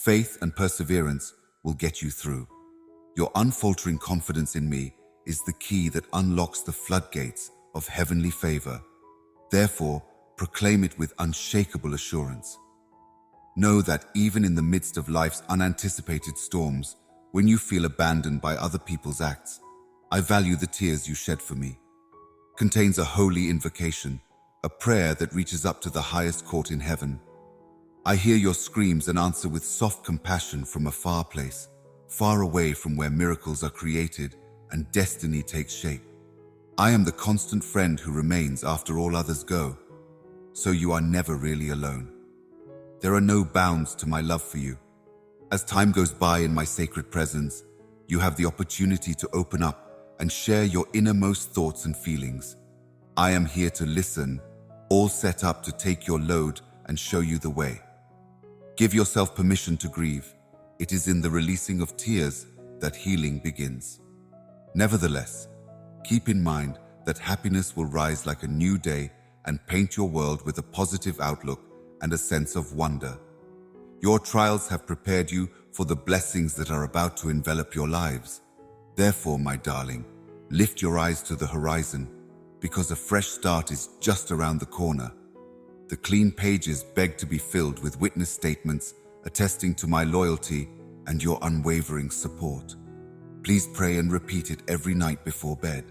Faith and perseverance will get you through. Your unfaltering confidence in me is the key that unlocks the floodgates of heavenly favor. Therefore, proclaim it with unshakable assurance. Know that even in the midst of life's unanticipated storms, when you feel abandoned by other people's acts, I value the tears you shed for me. Contains a holy invocation, a prayer that reaches up to the highest court in heaven. I hear your screams and answer with soft compassion from a far place, far away from where miracles are created and destiny takes shape. I am the constant friend who remains after all others go. so you are never really alone. There are no bounds to my love for you. As time goes by in my sacred presence, you have the opportunity to open up and share your innermost thoughts and feelings. I am here to listen, all set up to take your load and show you the way. Give yourself permission to grieve. It is in the releasing of tears that healing begins. Nevertheless, keep in mind that happiness will rise like a new day and paint your world with a positive outlook and a sense of wonder. Your trials have prepared you for the blessings that are about to envelop your lives. Therefore, my darling, lift your eyes to the horizon, because a fresh start is just around the corner. The clean pages beg to be filled with witness statements attesting to my loyalty and your unwavering support. Please pray and repeat it every night before bed.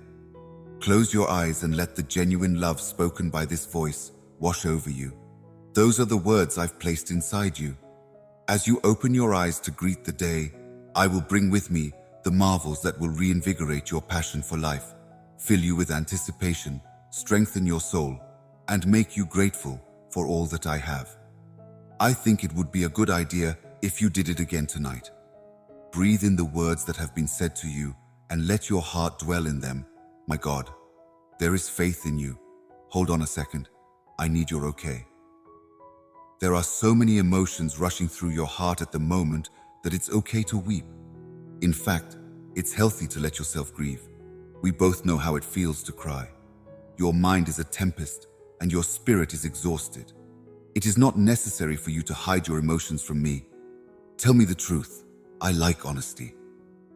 Close your eyes and let the genuine love spoken by this voice wash over you. Those are the words I've placed inside you. As you open your eyes to greet the day, I will bring with me the marvels that will reinvigorate your passion for life, fill you with anticipation, strengthen your soul, and make you grateful for all that I have. I think it would be a good idea if you did it again tonight. Breathe in the words that have been said to you and let your heart dwell in them. My God, there is faith in you. Hold on a second. I need your okay. There are so many emotions rushing through your heart at the moment that it's okay to weep. In fact, it's healthy to let yourself grieve. We both know how it feels to cry. Your mind is a tempest and your spirit is exhausted. It is not necessary for you to hide your emotions from me. Tell me the truth. I like honesty.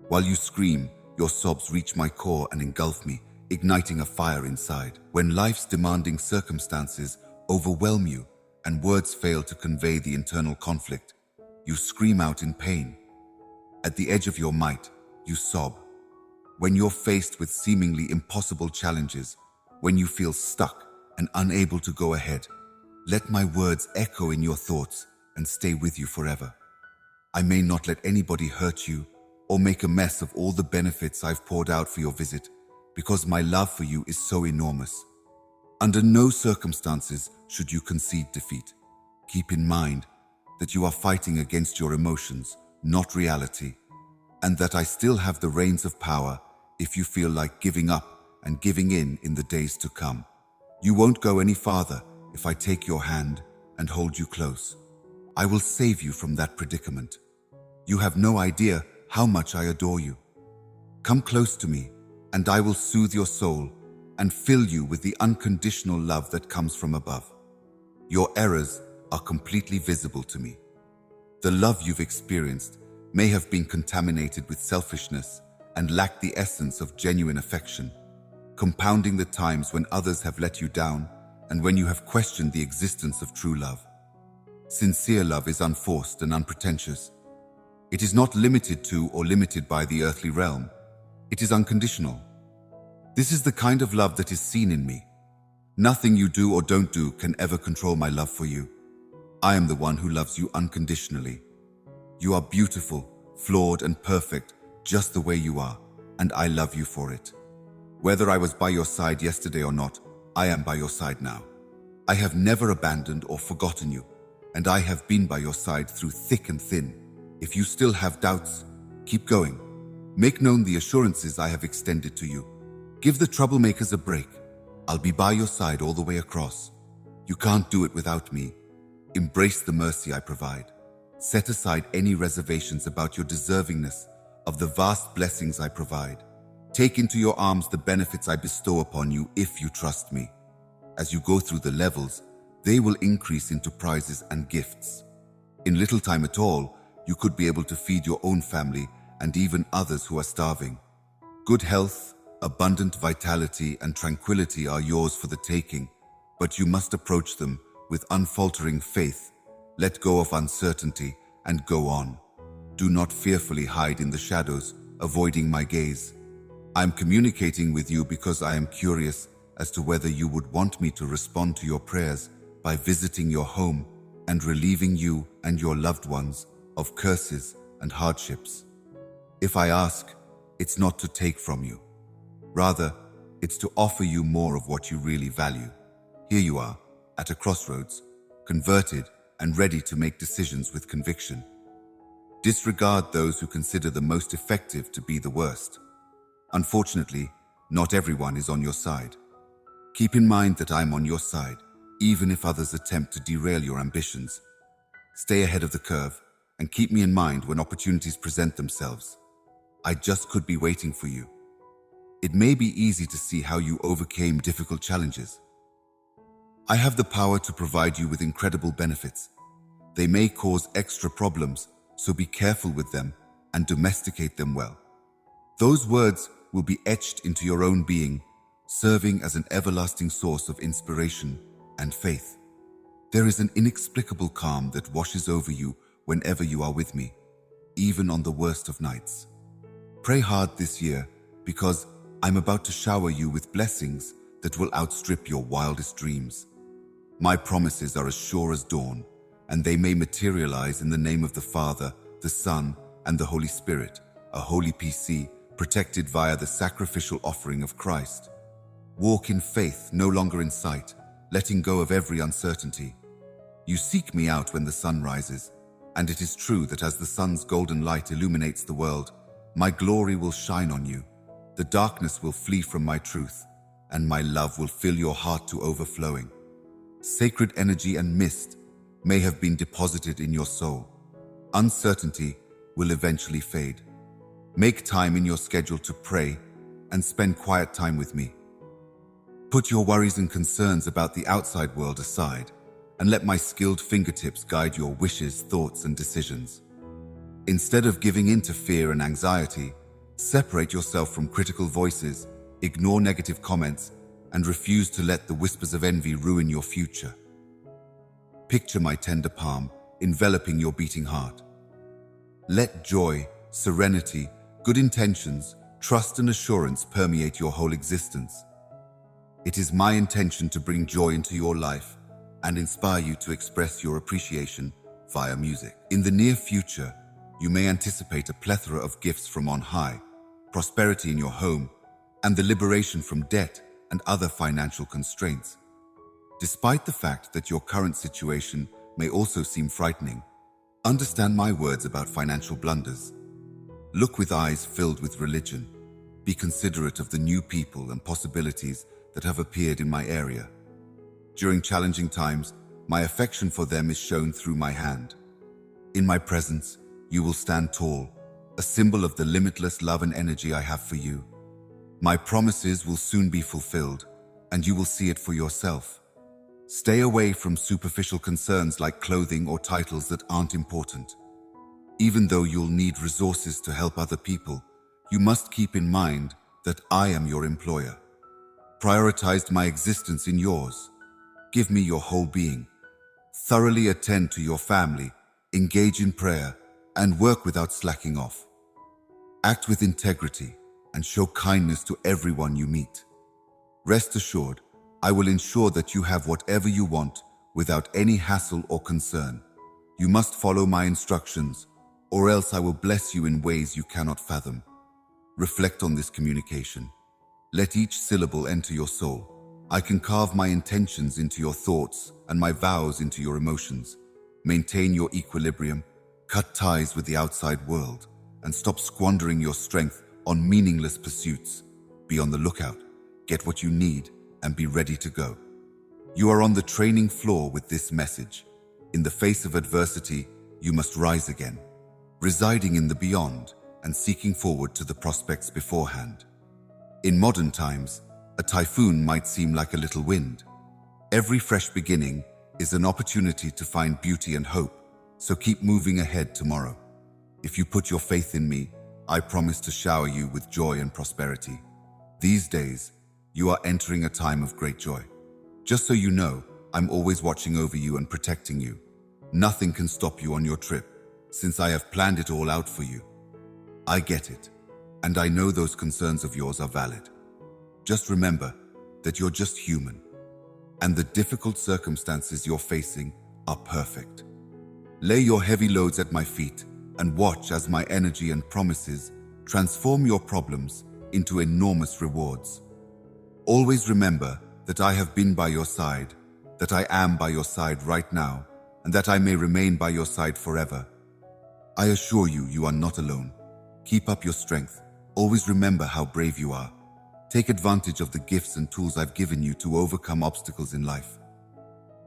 While you scream, your sobs reach my core and engulf me, igniting a fire inside. When life's demanding circumstances overwhelm you and words fail to convey the internal conflict, you scream out in pain. At the edge of your might, you sob. When you're faced with seemingly impossible challenges, when you feel stuck and unable to go ahead, let my words echo in your thoughts and stay with you forever. I may not let anybody hurt you or make a mess of all the benefits I've poured out for your visit, because my love for you is so enormous. Under no circumstances should you concede defeat. Keep in mind that you are fighting against your emotions, not reality, and that I still have the reins of power if you feel like giving up and giving in the days to come. You won't go any farther if I take your hand and hold you close. I will save you from that predicament. You have no idea how much I adore you. Come close to me, and I will soothe your soul and fill you with the unconditional love that comes from above. Your errors are completely visible to me. The love you've experienced may have been contaminated with selfishness and lacked the essence of genuine affection, compounding the times when others have let you down and when you have questioned the existence of true love. Sincere love is unforced and unpretentious. It is not limited to or limited by the earthly realm. It is unconditional. This is the kind of love that is seen in me. Nothing you do or don't do can ever control my love for you. I am the one who loves you unconditionally. You are beautiful, flawed, and perfect just the way you are, and I love you for it. Whether I was by your side yesterday or not, I am by your side now. I have never abandoned or forgotten you, and I have been by your side through thick and thin. If you still have doubts, keep going. Make known the assurances I have extended to you. Give the troublemakers a break. I'll be by your side all the way across. You can't do it without me. Embrace the mercy I provide. Set aside any reservations about your deservingness of the vast blessings I provide. Take into your arms the benefits I bestow upon you if you trust me. As you go through the levels, they will increase into prizes and gifts. In little time at all, you could be able to feed your own family and even others who are starving. Good health, abundant vitality, and tranquility are yours for the taking, but you must approach them with unfaltering faith. Let go of uncertainty and go on. Do not fearfully hide in the shadows, avoiding my gaze. I am communicating with you because I am curious as to whether you would want me to respond to your prayers by visiting your home and relieving you and your loved ones of curses and hardships. If I ask, it's not to take from you. Rather, it's to offer you more of what you really value. Here you are, at a crossroads, converted and ready to make decisions with conviction. Disregard those who consider the most effective to be the worst. Unfortunately, not everyone is on your side. Keep in mind that I'm on your side, even if others attempt to derail your ambitions. Stay ahead of the curve and keep me in mind when opportunities present themselves. I just could be waiting for you. It may be easy to see how you overcame difficult challenges. I have the power to provide you with incredible benefits. They may cause extra problems, so be careful with them and domesticate them well. Those words will be etched into your own being, serving as an everlasting source of inspiration and faith. There is an inexplicable calm that washes over you whenever you are with me, even on the worst of nights. Pray hard this year, because I'm about to shower you with blessings that will outstrip your wildest dreams. My promises are as sure as dawn, and they may materialize in the name of the Father, the Son, and the Holy Spirit, a holy PC protected via the sacrificial offering of Christ. Walk in faith, no longer in sight, letting go of every uncertainty. You seek me out when the sun rises, and it is true that as the sun's golden light illuminates the world, my glory will shine on you. The darkness will flee from my truth, and my love will fill your heart to overflowing. Sacred energy and mist may have been deposited in your soul. Uncertainty will eventually fade. Make time in your schedule to pray and spend quiet time with me. Put your worries and concerns about the outside world aside and let my skilled fingertips guide your wishes, thoughts, and decisions. Instead of giving in to fear and anxiety, separate yourself from critical voices, ignore negative comments, and refuse to let the whispers of envy ruin your future. Picture my tender palm enveloping your beating heart. Let joy, serenity, good intentions, trust, and assurance permeate your whole existence. It is my intention to bring joy into your life and inspire you to express your appreciation via music. In the near future, you may anticipate a plethora of gifts from on high, prosperity in your home, and the liberation from debt and other financial constraints. Despite the fact that your current situation may also seem frightening, understand my words about financial blunders. Look with eyes filled with religion. Be considerate of the new people and possibilities that have appeared in my area. During challenging times, my affection for them is shown through my hand. In my presence, you will stand tall, a symbol of the limitless love and energy I have for you. My promises will soon be fulfilled, and you will see it for yourself. Stay away from superficial concerns like clothing or titles that aren't important. Even though you'll need resources to help other people, you must keep in mind that I am your employer. Prioritize my existence in yours. Give me your whole being. Thoroughly attend to your family, engage in prayer, and work without slacking off. Act with integrity and show kindness to everyone you meet. Rest assured, I will ensure that you have whatever you want without any hassle or concern. You must follow my instructions, or else I will bless you in ways you cannot fathom. Reflect on this communication. Let each syllable enter your soul. I can carve my intentions into your thoughts and my vows into your emotions. Maintain your equilibrium, cut ties with the outside world, and stop squandering your strength on meaningless pursuits. Be on the lookout, get what you need, and be ready to go. You are on the training floor with this message. In the face of adversity, you must rise again, residing in the beyond and seeking forward to the prospects beforehand. In modern times, a typhoon might seem like a little wind. Every fresh beginning is an opportunity to find beauty and hope, so keep moving ahead tomorrow. If you put your faith in me, I promise to shower you with joy and prosperity. These days, you are entering a time of great joy. Just so you know, I'm always watching over you and protecting you. Nothing can stop you on your trip, since I have planned it all out for you. I get it, and I know those concerns of yours are valid. Just remember that you're just human, and the difficult circumstances you're facing are perfect. Lay your heavy loads at my feet and watch as my energy and promises transform your problems into enormous rewards. Always remember that I have been by your side, that I am by your side right now, and that I may remain by your side forever. I assure you, you are not alone. Keep up your strength. Always remember how brave you are. Take advantage of the gifts and tools I've given you to overcome obstacles in life.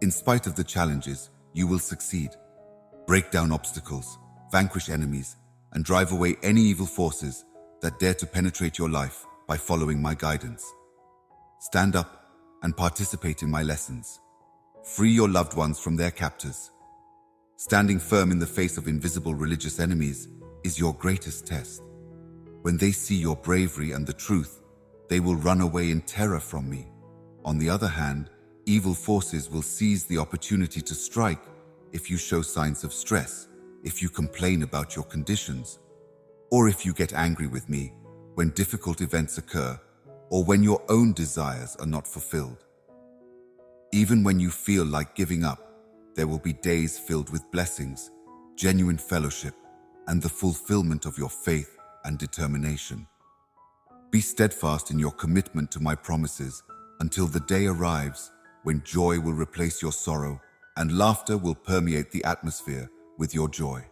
In spite of the challenges, you will succeed. Break down obstacles, vanquish enemies, and drive away any evil forces that dare to penetrate your life by following my guidance. Stand up and participate in my lessons. Free your loved ones from their captors. Standing firm in the face of invisible religious enemies is your greatest test. When they see your bravery and the truth, they will run away in terror from me. On the other hand, evil forces will seize the opportunity to strike if you show signs of stress, if you complain about your conditions, or if you get angry with me when difficult events occur, or when your own desires are not fulfilled. Even when you feel like giving up, there will be days filled with blessings, genuine fellowship, and the fulfillment of your faith and determination. Be steadfast in your commitment to my promises until the day arrives when joy will replace your sorrow and laughter will permeate the atmosphere with your joy.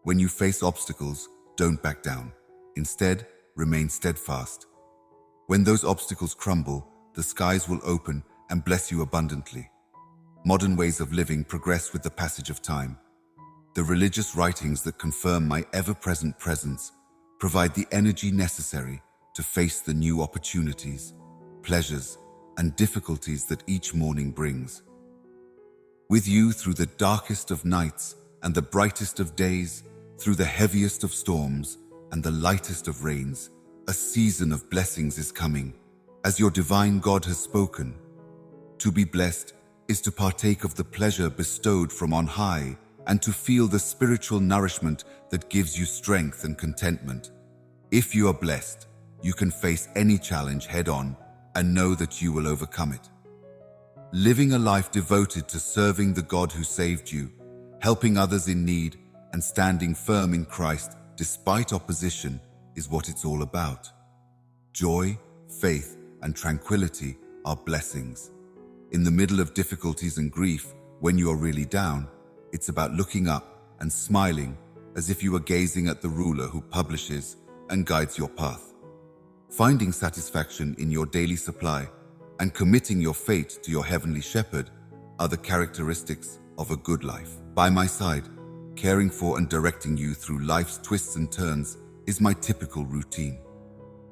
When you face obstacles, don't back down. Instead, remain steadfast. When those obstacles crumble, the skies will open and bless you abundantly. Modern ways of living progress with the passage of time. The religious writings that confirm my ever-present presence provide the energy necessary to face the new opportunities, pleasures, and difficulties that each morning brings. With you through the darkest of nights and the brightest of days, through the heaviest of storms and the lightest of rains, a season of blessings is coming, as your divine God has spoken. To be blessed is to partake of the pleasure bestowed from on high and to feel the spiritual nourishment that gives you strength and contentment. If you are blessed, you can face any challenge head-on and know that you will overcome it. Living a life devoted to serving the God who saved you, helping others in need, and standing firm in Christ despite opposition is what it's all about. Joy, faith, and tranquility are blessings. In the middle of difficulties and grief, when you are really down, it's about looking up and smiling as if you are gazing at the ruler who publishes and guides your path. Finding satisfaction in your daily supply and committing your fate to your heavenly shepherd are the characteristics of a good life. By my side, caring for and directing you through life's twists and turns is my typical routine.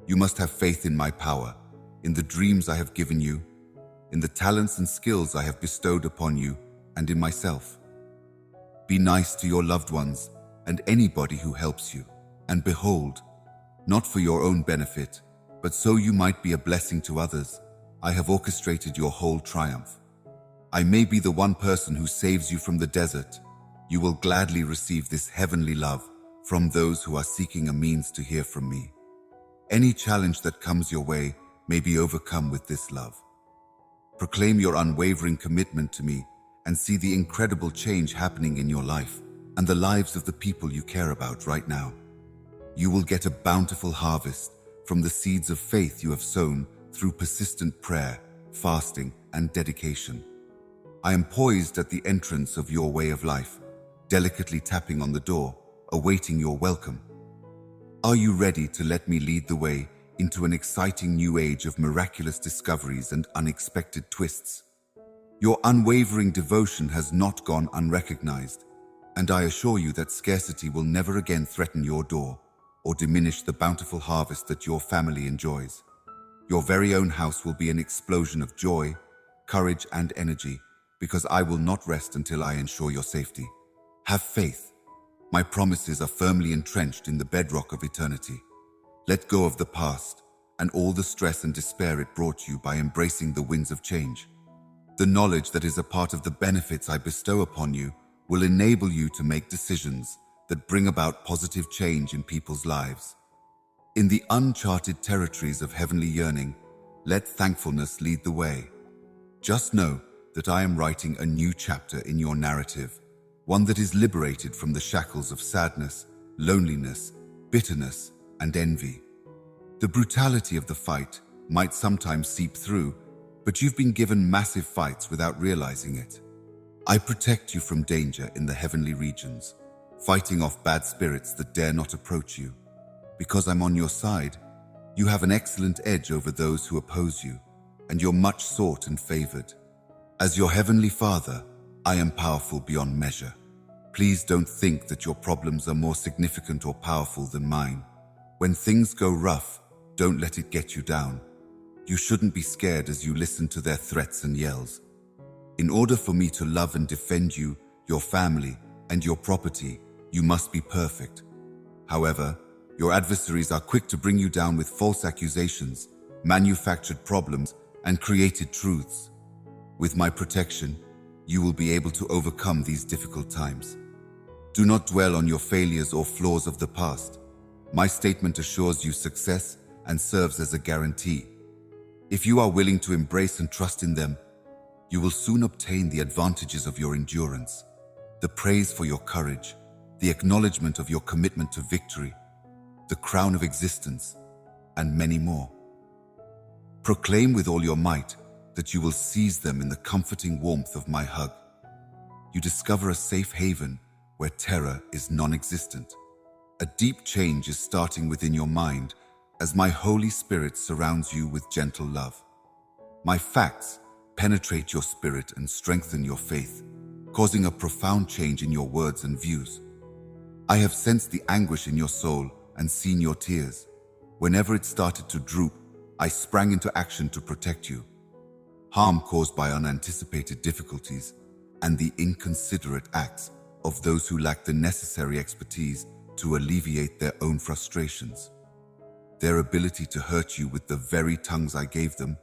You must have faith in my power, in the dreams I have given you, in the talents and skills I have bestowed upon you, and in myself. Be nice to your loved ones and anybody who helps you. And behold, not for your own benefit, but so you might be a blessing to others, I have orchestrated your whole triumph. I may be the one person who saves you from the desert. You will gladly receive this heavenly love from those who are seeking a means to hear from me. Any challenge that comes your way may be overcome with this love. Proclaim your unwavering commitment to me and see the incredible change happening in your life and the lives of the people you care about right now. You will get a bountiful harvest from the seeds of faith you have sown through persistent prayer, fasting, and dedication. I am poised at the entrance of your way of life, delicately tapping on the door, awaiting your welcome. Are you ready to let me lead the way into an exciting new age of miraculous discoveries and unexpected twists? Your unwavering devotion has not gone unrecognized, and I assure you that scarcity will never again threaten your door or diminish the bountiful harvest that your family enjoys. Your very own house will be an explosion of joy, courage, and energy, because I will not rest until I ensure your safety. Have faith. My promises are firmly entrenched in the bedrock of eternity. Let go of the past and all the stress and despair it brought you by embracing the winds of change. The knowledge that is a part of the benefits I bestow upon you will enable you to make decisions that bring about positive change in people's lives. In the uncharted territories of heavenly yearning, let thankfulness lead the way. Just know that I am writing a new chapter in your narrative, one that is liberated from the shackles of sadness, loneliness, bitterness, and envy. The brutality of the fight might sometimes seep through, but you've been given massive fights without realizing it. I protect you from danger in the heavenly regions, fighting off bad spirits that dare not approach you. Because I'm on your side, you have an excellent edge over those who oppose you, and you're much sought and favored. As your heavenly Father, I am powerful beyond measure. Please don't think that your problems are more significant or powerful than mine. When things go rough, don't let it get you down. You shouldn't be scared as you listen to their threats and yells. In order for me to love and defend you, your family, and your property, you must be perfect. However, your adversaries are quick to bring you down with false accusations, manufactured problems, and created truths. With my protection, you will be able to overcome these difficult times. Do not dwell on your failures or flaws of the past. My statement assures you success and serves as a guarantee. If you are willing to embrace and trust in them, you will soon obtain the advantages of your endurance, the praise for your courage, the acknowledgement of your commitment to victory, the crown of existence, and many more. Proclaim with all your might that you will seize them in the comforting warmth of my hug. You discover a safe haven where terror is non-existent. A deep change is starting within your mind as my Holy Spirit surrounds you with gentle love. My facts penetrate your spirit and strengthen your faith, causing a profound change in your words and views. I have sensed the anguish in your soul and seen your tears. Whenever it started to droop, I sprang into action to protect you. Harm caused by unanticipated difficulties and the inconsiderate acts of those who lack the necessary expertise to alleviate their own frustrations. Their ability to hurt you with the very tongues I gave them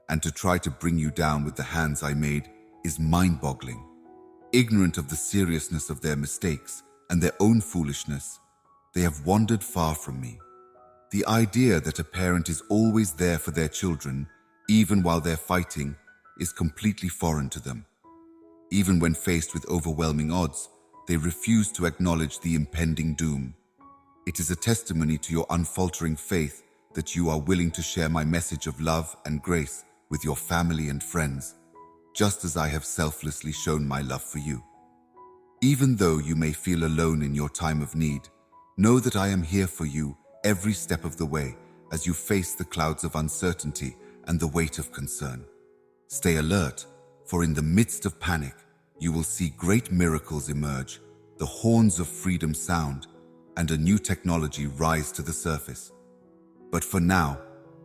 and to try to bring you down with the hands I made is mind-boggling. Ignorant of the seriousness of their mistakes and their own foolishness, they have wandered far from me. The idea that a parent is always there for their children, even while they're fighting, is completely foreign to them. Even when faced with overwhelming odds, they refuse to acknowledge the impending doom. It is a testimony to your unfaltering faith that you are willing to share my message of love and grace with your family and friends, just as I have selflessly shown my love for you. Even though you may feel alone in your time of need, know that I am here for you every step of the way as you face the clouds of uncertainty and the weight of concern. Stay alert, for in the midst of panic, you will see great miracles emerge, the horns of freedom sound, and a new technology rise to the surface. But for now,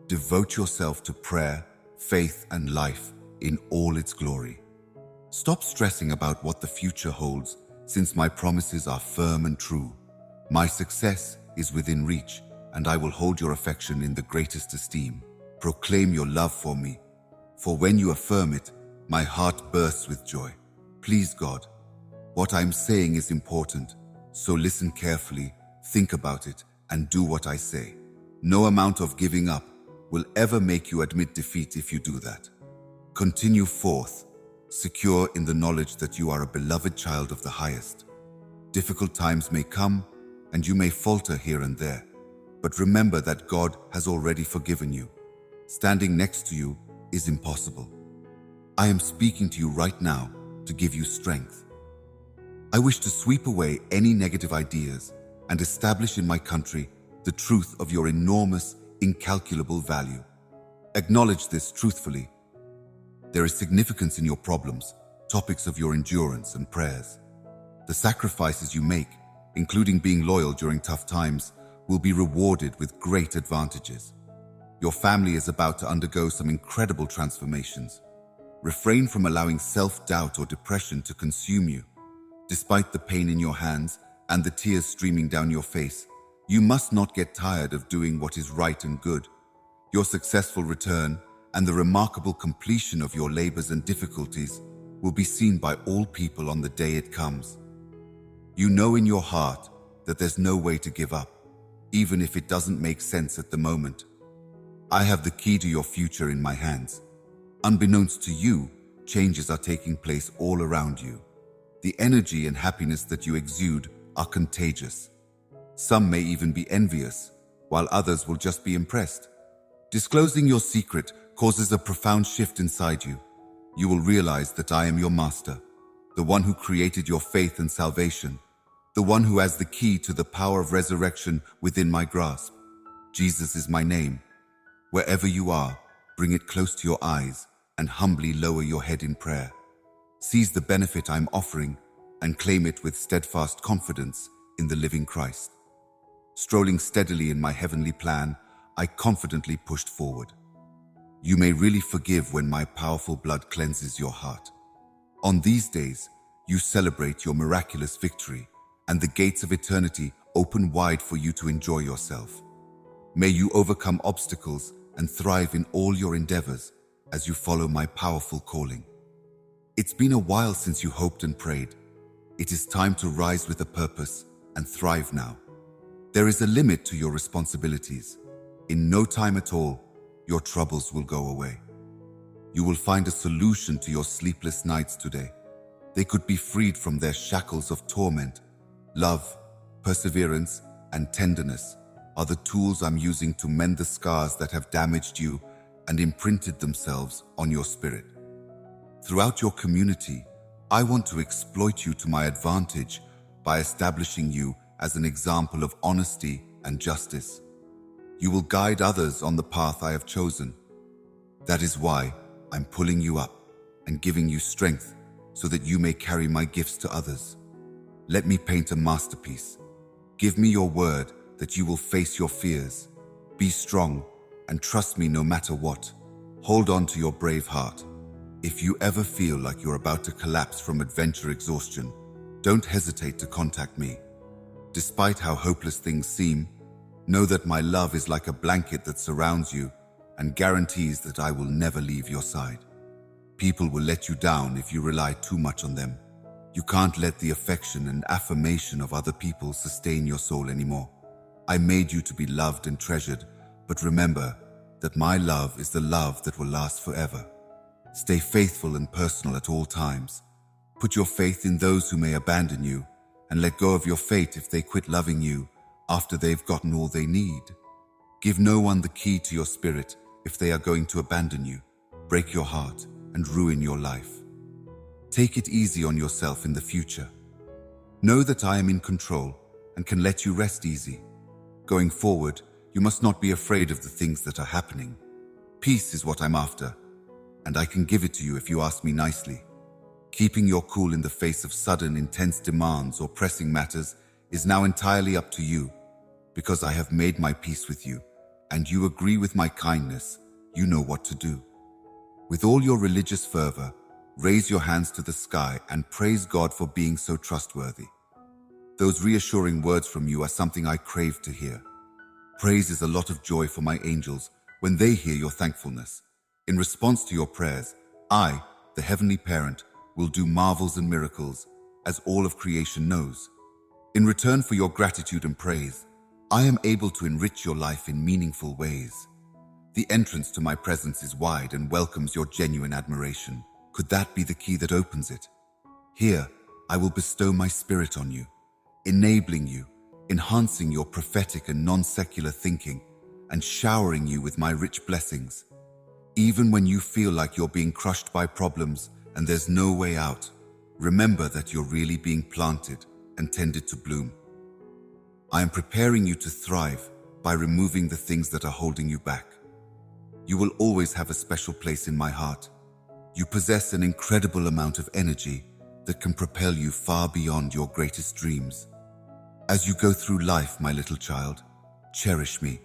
devote yourself to prayer, faith, and life in all its glory. Stop stressing about what the future holds, since my promises are firm and true. My success is within reach, and I will hold your affection in the greatest esteem. Proclaim your love for me, for when you affirm it, my heart bursts with joy. Please God, what I'm saying is important, so listen carefully, think about it, and do what I say. No amount of giving up will ever make you admit defeat if you do that. Continue forth, secure in the knowledge that you are a beloved child of the highest. Difficult times may come, and you may falter here and there, but remember that God has already forgiven you. Standing next to you is impossible. I am speaking to you right now to give you strength. I wish to sweep away any negative ideas and establish in my country the truth of your enormous, incalculable value. Acknowledge this truthfully. There is significance in your problems, topics of your endurance and prayers. The sacrifices you make, including being loyal during tough times, will be rewarded with great advantages. Your family is about to undergo some incredible transformations. Refrain from allowing self-doubt or depression to consume you. Despite the pain in your hands and the tears streaming down your face, you must not get tired of doing what is right and good. Your successful return and the remarkable completion of your labors and difficulties will be seen by all people on the day it comes. You know in your heart that there's no way to give up, even if it doesn't make sense at the moment. I have the key to your future in my hands. Unbeknownst to you, changes are taking place all around you. The energy and happiness that you exude are contagious. Some may even be envious, while others will just be impressed. Disclosing your secret causes a profound shift inside you. You will realize that I am your master, the one who created your faith and salvation, the one who has the key to the power of resurrection within my grasp. Jesus is my name. Wherever you are, bring it close to your eyes and humbly lower your head in prayer. Seize the benefit I'm offering and claim it with steadfast confidence in the living Christ. Strolling steadily in my heavenly plan, I confidently pushed forward. You may really forgive when my powerful blood cleanses your heart. On these days, you celebrate your miraculous victory, and the gates of eternity open wide for you to enjoy yourself. May you overcome obstacles and thrive in all your endeavors as you follow my powerful calling. It's been a while since you hoped and prayed. It is time to rise with a purpose and thrive now. There is a limit to your responsibilities. In no time at all, your troubles will go away. You will find a solution to your sleepless nights today. They could be freed from their shackles of torment. Love, perseverance, and tenderness are the tools I'm using to mend the scars that have damaged you and imprinted themselves on your spirit. Throughout your community, I want to exploit you to my advantage by establishing you as an example of honesty and justice. You will guide others on the path I have chosen. That is why I'm pulling you up and giving you strength so that you may carry my gifts to others. Let me paint a masterpiece. Give me your word that you will face your fears. Be strong and trust me no matter what. Hold on to your brave heart. If you ever feel like you're about to collapse from adventure exhaustion, don't hesitate to contact me. Despite how hopeless things seem, know that my love is like a blanket that surrounds you and guarantees that I will never leave your side. People will let you down if you rely too much on them. You can't let the affection and affirmation of other people sustain your soul anymore. I made you to be loved and treasured, but remember that my love is the love that will last forever. Stay faithful and personal at all times. Put your faith in those who may abandon you, and let go of your fate if they quit loving you after they've gotten all they need. Give no one the key to your spirit if they are going to abandon you, break your heart, and ruin your life. Take it easy on yourself in the future. Know that I am in control and can let you rest easy. Going forward, you must not be afraid of the things that are happening. Peace is what I'm after, and I can give it to you if you ask me nicely. Keeping your cool in the face of sudden, intense demands or pressing matters is now entirely up to you. Because I have made my peace with you, and you agree with my kindness, you know what to do. With all your religious fervor, raise your hands to the sky and praise God for being so trustworthy. Those reassuring words from you are something I crave to hear. Praise is a lot of joy for my angels when they hear your thankfulness. In response to your prayers, I, the Heavenly Parent, will do marvels and miracles, as all of creation knows. In return for your gratitude and praise, I am able to enrich your life in meaningful ways. The entrance to my presence is wide and welcomes your genuine admiration. Could that be the key that opens it? Here, I will bestow my spirit on you, enabling you, enhancing your prophetic and non-secular thinking, and showering you with my rich blessings. Even when you feel like you're being crushed by problems and there's no way out, remember that you're really being planted and tended to bloom. I am preparing you to thrive by removing the things that are holding you back. You will always have a special place in my heart. You possess an incredible amount of energy that can propel you far beyond your greatest dreams. As you go through life, my little child, cherish me.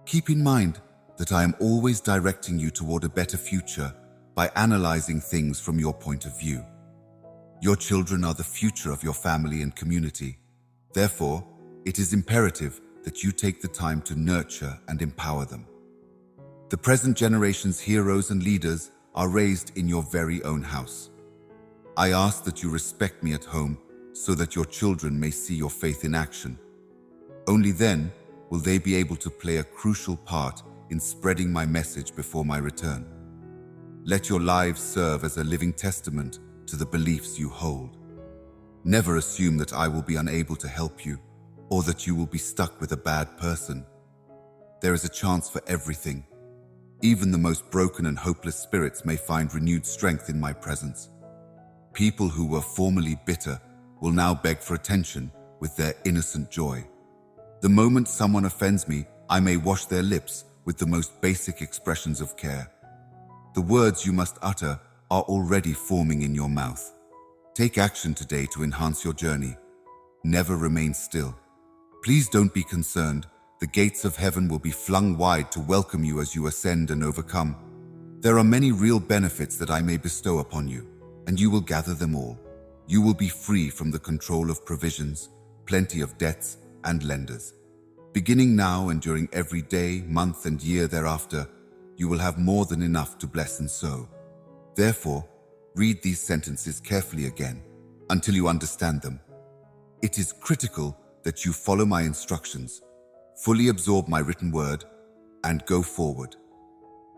Keep in mind that I am always directing you toward a better future by analyzing things from your point of view. Your children are the future of your family and community. Therefore, it is imperative that you take the time to nurture and empower them. The present generation's heroes and leaders are raised in your very own house. I ask that you respect me at home so that your children may see your faith in action. Only then will they be able to play a crucial part in spreading my message before my return. Let your lives serve as a living testament to the beliefs you hold. Never assume that I will be unable to help you or that you will be stuck with a bad person. There is a chance for everything. Even the most broken and hopeless spirits may find renewed strength in my presence. People who were formerly bitter will now beg for attention with their innocent joy. The moment someone offends me, I may wash their lips with the most basic expressions of care. The words you must utter are already forming in your mouth. Take action today to enhance your journey. Never remain still. Please don't be concerned. The gates of heaven will be flung wide to welcome you as you ascend and overcome. There are many real benefits that I may bestow upon you, and you will gather them all. You will be free from the control of provisions, plenty of debts and lenders. Beginning now and during every day, month and year thereafter, you will have more than enough to bless and sow. Therefore, read these sentences carefully again until you understand them. It is critical that you follow my instructions, fully absorb my written word, and go forward.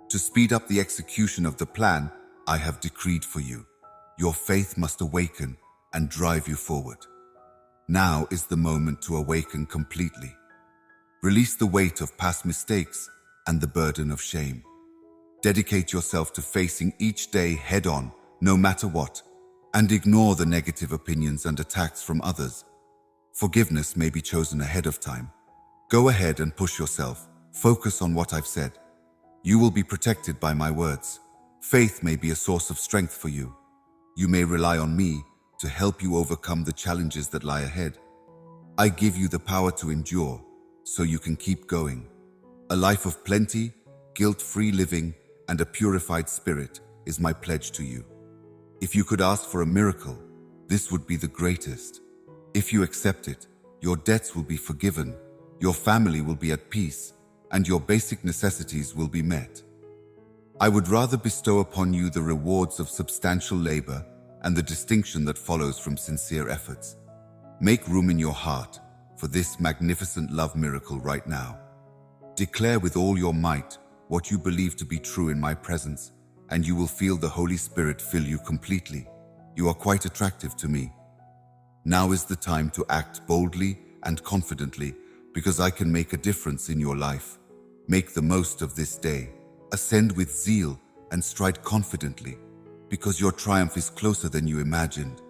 To speed up the execution of the plan I have decreed for you, your faith must awaken and drive you forward. Now is the moment to awaken completely. Release the weight of past mistakes and the burden of shame. Dedicate yourself to facing each day head-on, no matter what, and ignore the negative opinions and attacks from others. Forgiveness may be chosen ahead of time. Go ahead and push yourself. Focus on what I've said. You will be protected by my words. Faith may be a source of strength for you. You may rely on me to help you overcome the challenges that lie ahead. I give you the power to endure so you can keep going. A life of plenty, guilt-free living, and a purified spirit is my pledge to you. If you could ask for a miracle, this would be the greatest. If you accept it, your debts will be forgiven, your family will be at peace, and your basic necessities will be met. I would rather bestow upon you the rewards of substantial labor and the distinction that follows from sincere efforts. Make room in your heart for this magnificent love miracle right now. Declare with all your might what you believe to be true in my presence, and you will feel the Holy Spirit fill you completely. You are quite attractive to me. Now is the time to act boldly and confidently, because I can make a difference in your life. Make the most of this day. Ascend with zeal and stride confidently, because your triumph is closer than you imagined.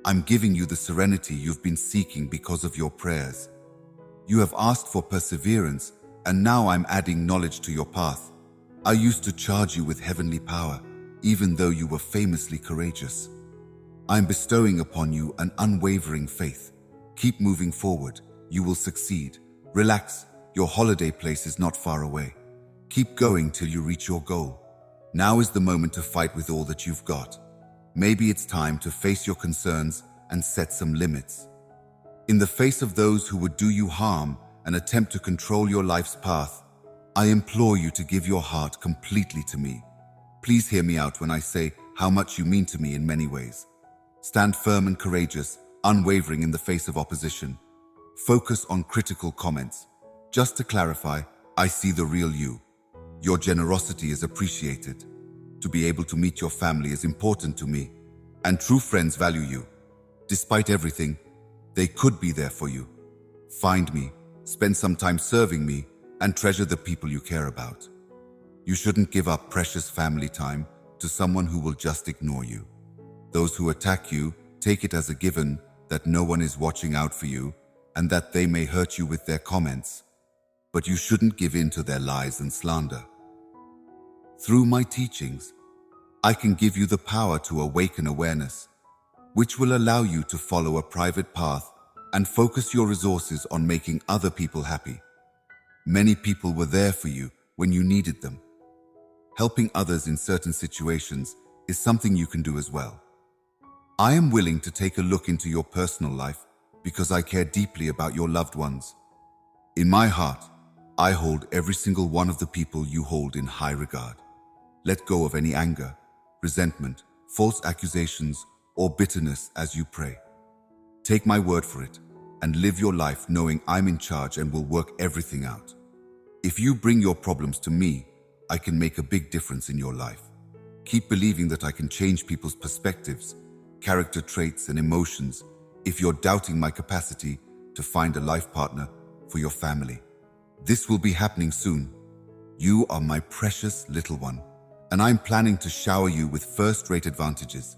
I'm giving you the serenity you've been seeking because of your prayers. You have asked for perseverance, and now I'm adding knowledge to your path. I used to charge you with heavenly power, even though you were famously courageous. I'm bestowing upon you an unwavering faith. Keep moving forward. You will succeed. Relax. Your holiday place is not far away. Keep going till you reach your goal. Now is the moment to fight with all that you've got. Maybe it's time to face your concerns and set some limits. In the face of those who would do you harm and attempt to control your life's path, I implore you to give your heart completely to me. Please hear me out when I say how much you mean to me in many ways. Stand firm and courageous, unwavering in the face of opposition. Focus on critical comments. Just to clarify, I see the real you. Your generosity is appreciated. To be able to meet your family is important to me, and true friends value you. Despite everything, they could be there for you. Find me, spend some time serving me, and treasure the people you care about. You shouldn't give up precious family time to someone who will just ignore you. Those who attack you take it as a given that no one is watching out for you and that they may hurt you with their comments. But you shouldn't give in to their lies and slander. Through my teachings, I can give you the power to awaken awareness, which will allow you to follow a private path and focus your resources on making other people happy. Many people were there for you when you needed them. Helping others in certain situations is something you can do as well. I am willing to take a look into your personal life because I care deeply about your loved ones. In my heart, I hold every single one of the people you hold in high regard. Let go of any anger, resentment, false accusations, or bitterness as you pray. Take my word for it and live your life knowing I'm in charge and will work everything out. If you bring your problems to me, I can make a big difference in your life. Keep believing that I can change people's perspectives, character traits, and emotions if you're doubting my capacity to find a life partner for your family. This will be happening soon. You are my precious little one, and I'm planning to shower you with first-rate advantages.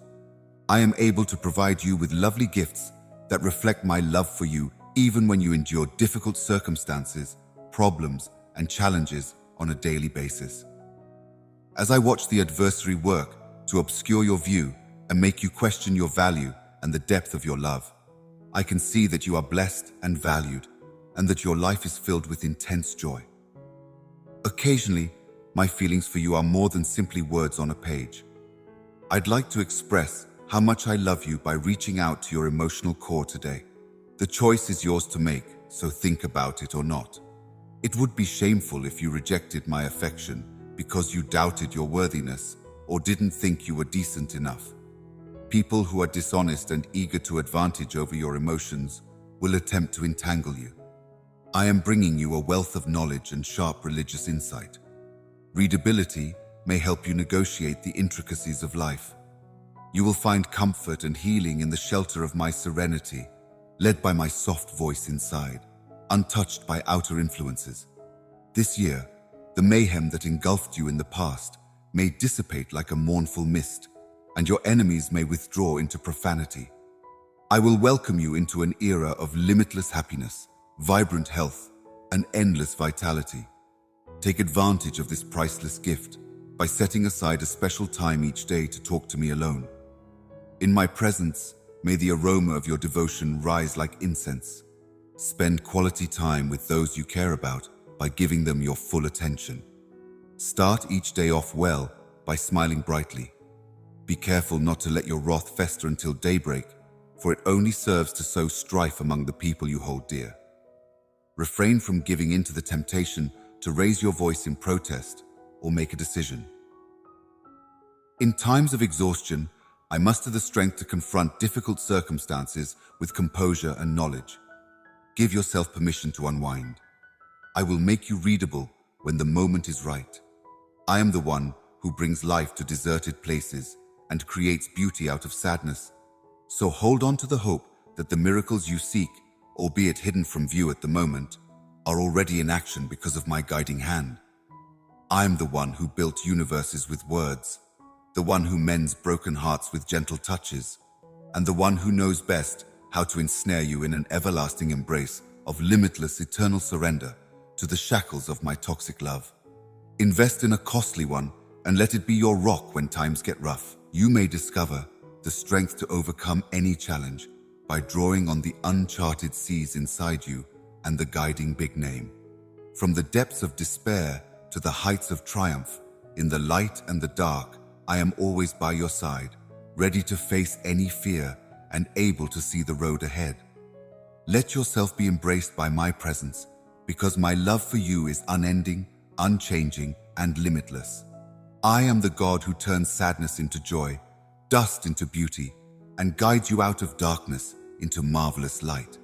I am able to provide you with lovely gifts that reflect my love for you even when you endure difficult circumstances, problems, and challenges on a daily basis. As I watch the adversary work to obscure your view and make you question your value and the depth of your love, I can see that you are blessed and valued, and that your life is filled with intense joy. Occasionally, my feelings for you are more than simply words on a page. I'd like to express how much I love you by reaching out to your emotional core today. The choice is yours to make, so think about it or not. It would be shameful if you rejected my affection because you doubted your worthiness or didn't think you were decent enough. People who are dishonest and eager to advantage over your emotions will attempt to entangle you. I am bringing you a wealth of knowledge and sharp religious insight. Readability may help you negotiate the intricacies of life. You will find comfort and healing in the shelter of my serenity, led by my soft voice inside, untouched by outer influences. This year, the mayhem that engulfed you in the past may dissipate like a mournful mist, and your enemies may withdraw into profanity. I will welcome you into an era of limitless happiness, vibrant health, and endless vitality. Take advantage of this priceless gift by setting aside a special time each day to talk to me alone. In my presence, may the aroma of your devotion rise like incense. Spend quality time with those you care about by giving them your full attention. Start each day off well by smiling brightly. Be careful not to let your wrath fester until daybreak, for it only serves to sow strife among the people you hold dear. Refrain from giving in to the temptation to raise your voice in protest or make a decision. In times of exhaustion, I muster the strength to confront difficult circumstances with composure and knowledge. Give yourself permission to unwind. I will make you readable when the moment is right. I am the one who brings life to deserted places and creates beauty out of sadness. So hold on to the hope that the miracles you seek, albeit hidden from view at the moment, are already in action because of my guiding hand. I am the one who built universes with words, the one who mends broken hearts with gentle touches, and the one who knows best how to ensnare you in an everlasting embrace of limitless eternal surrender to the shackles of my toxic love. Invest in a costly one and let it be your rock when times get rough. You may discover the strength to overcome any challenge by drawing on the uncharted seas inside you and the guiding big name. From the depths of despair to the heights of triumph, in the light and the dark, I am always by your side, ready to face any fear and able to see the road ahead. Let yourself be embraced by my presence, because my love for you is unending, unchanging, and limitless. I am the God who turns sadness into joy, dust into beauty, and guides you out of darkness into marvelous light.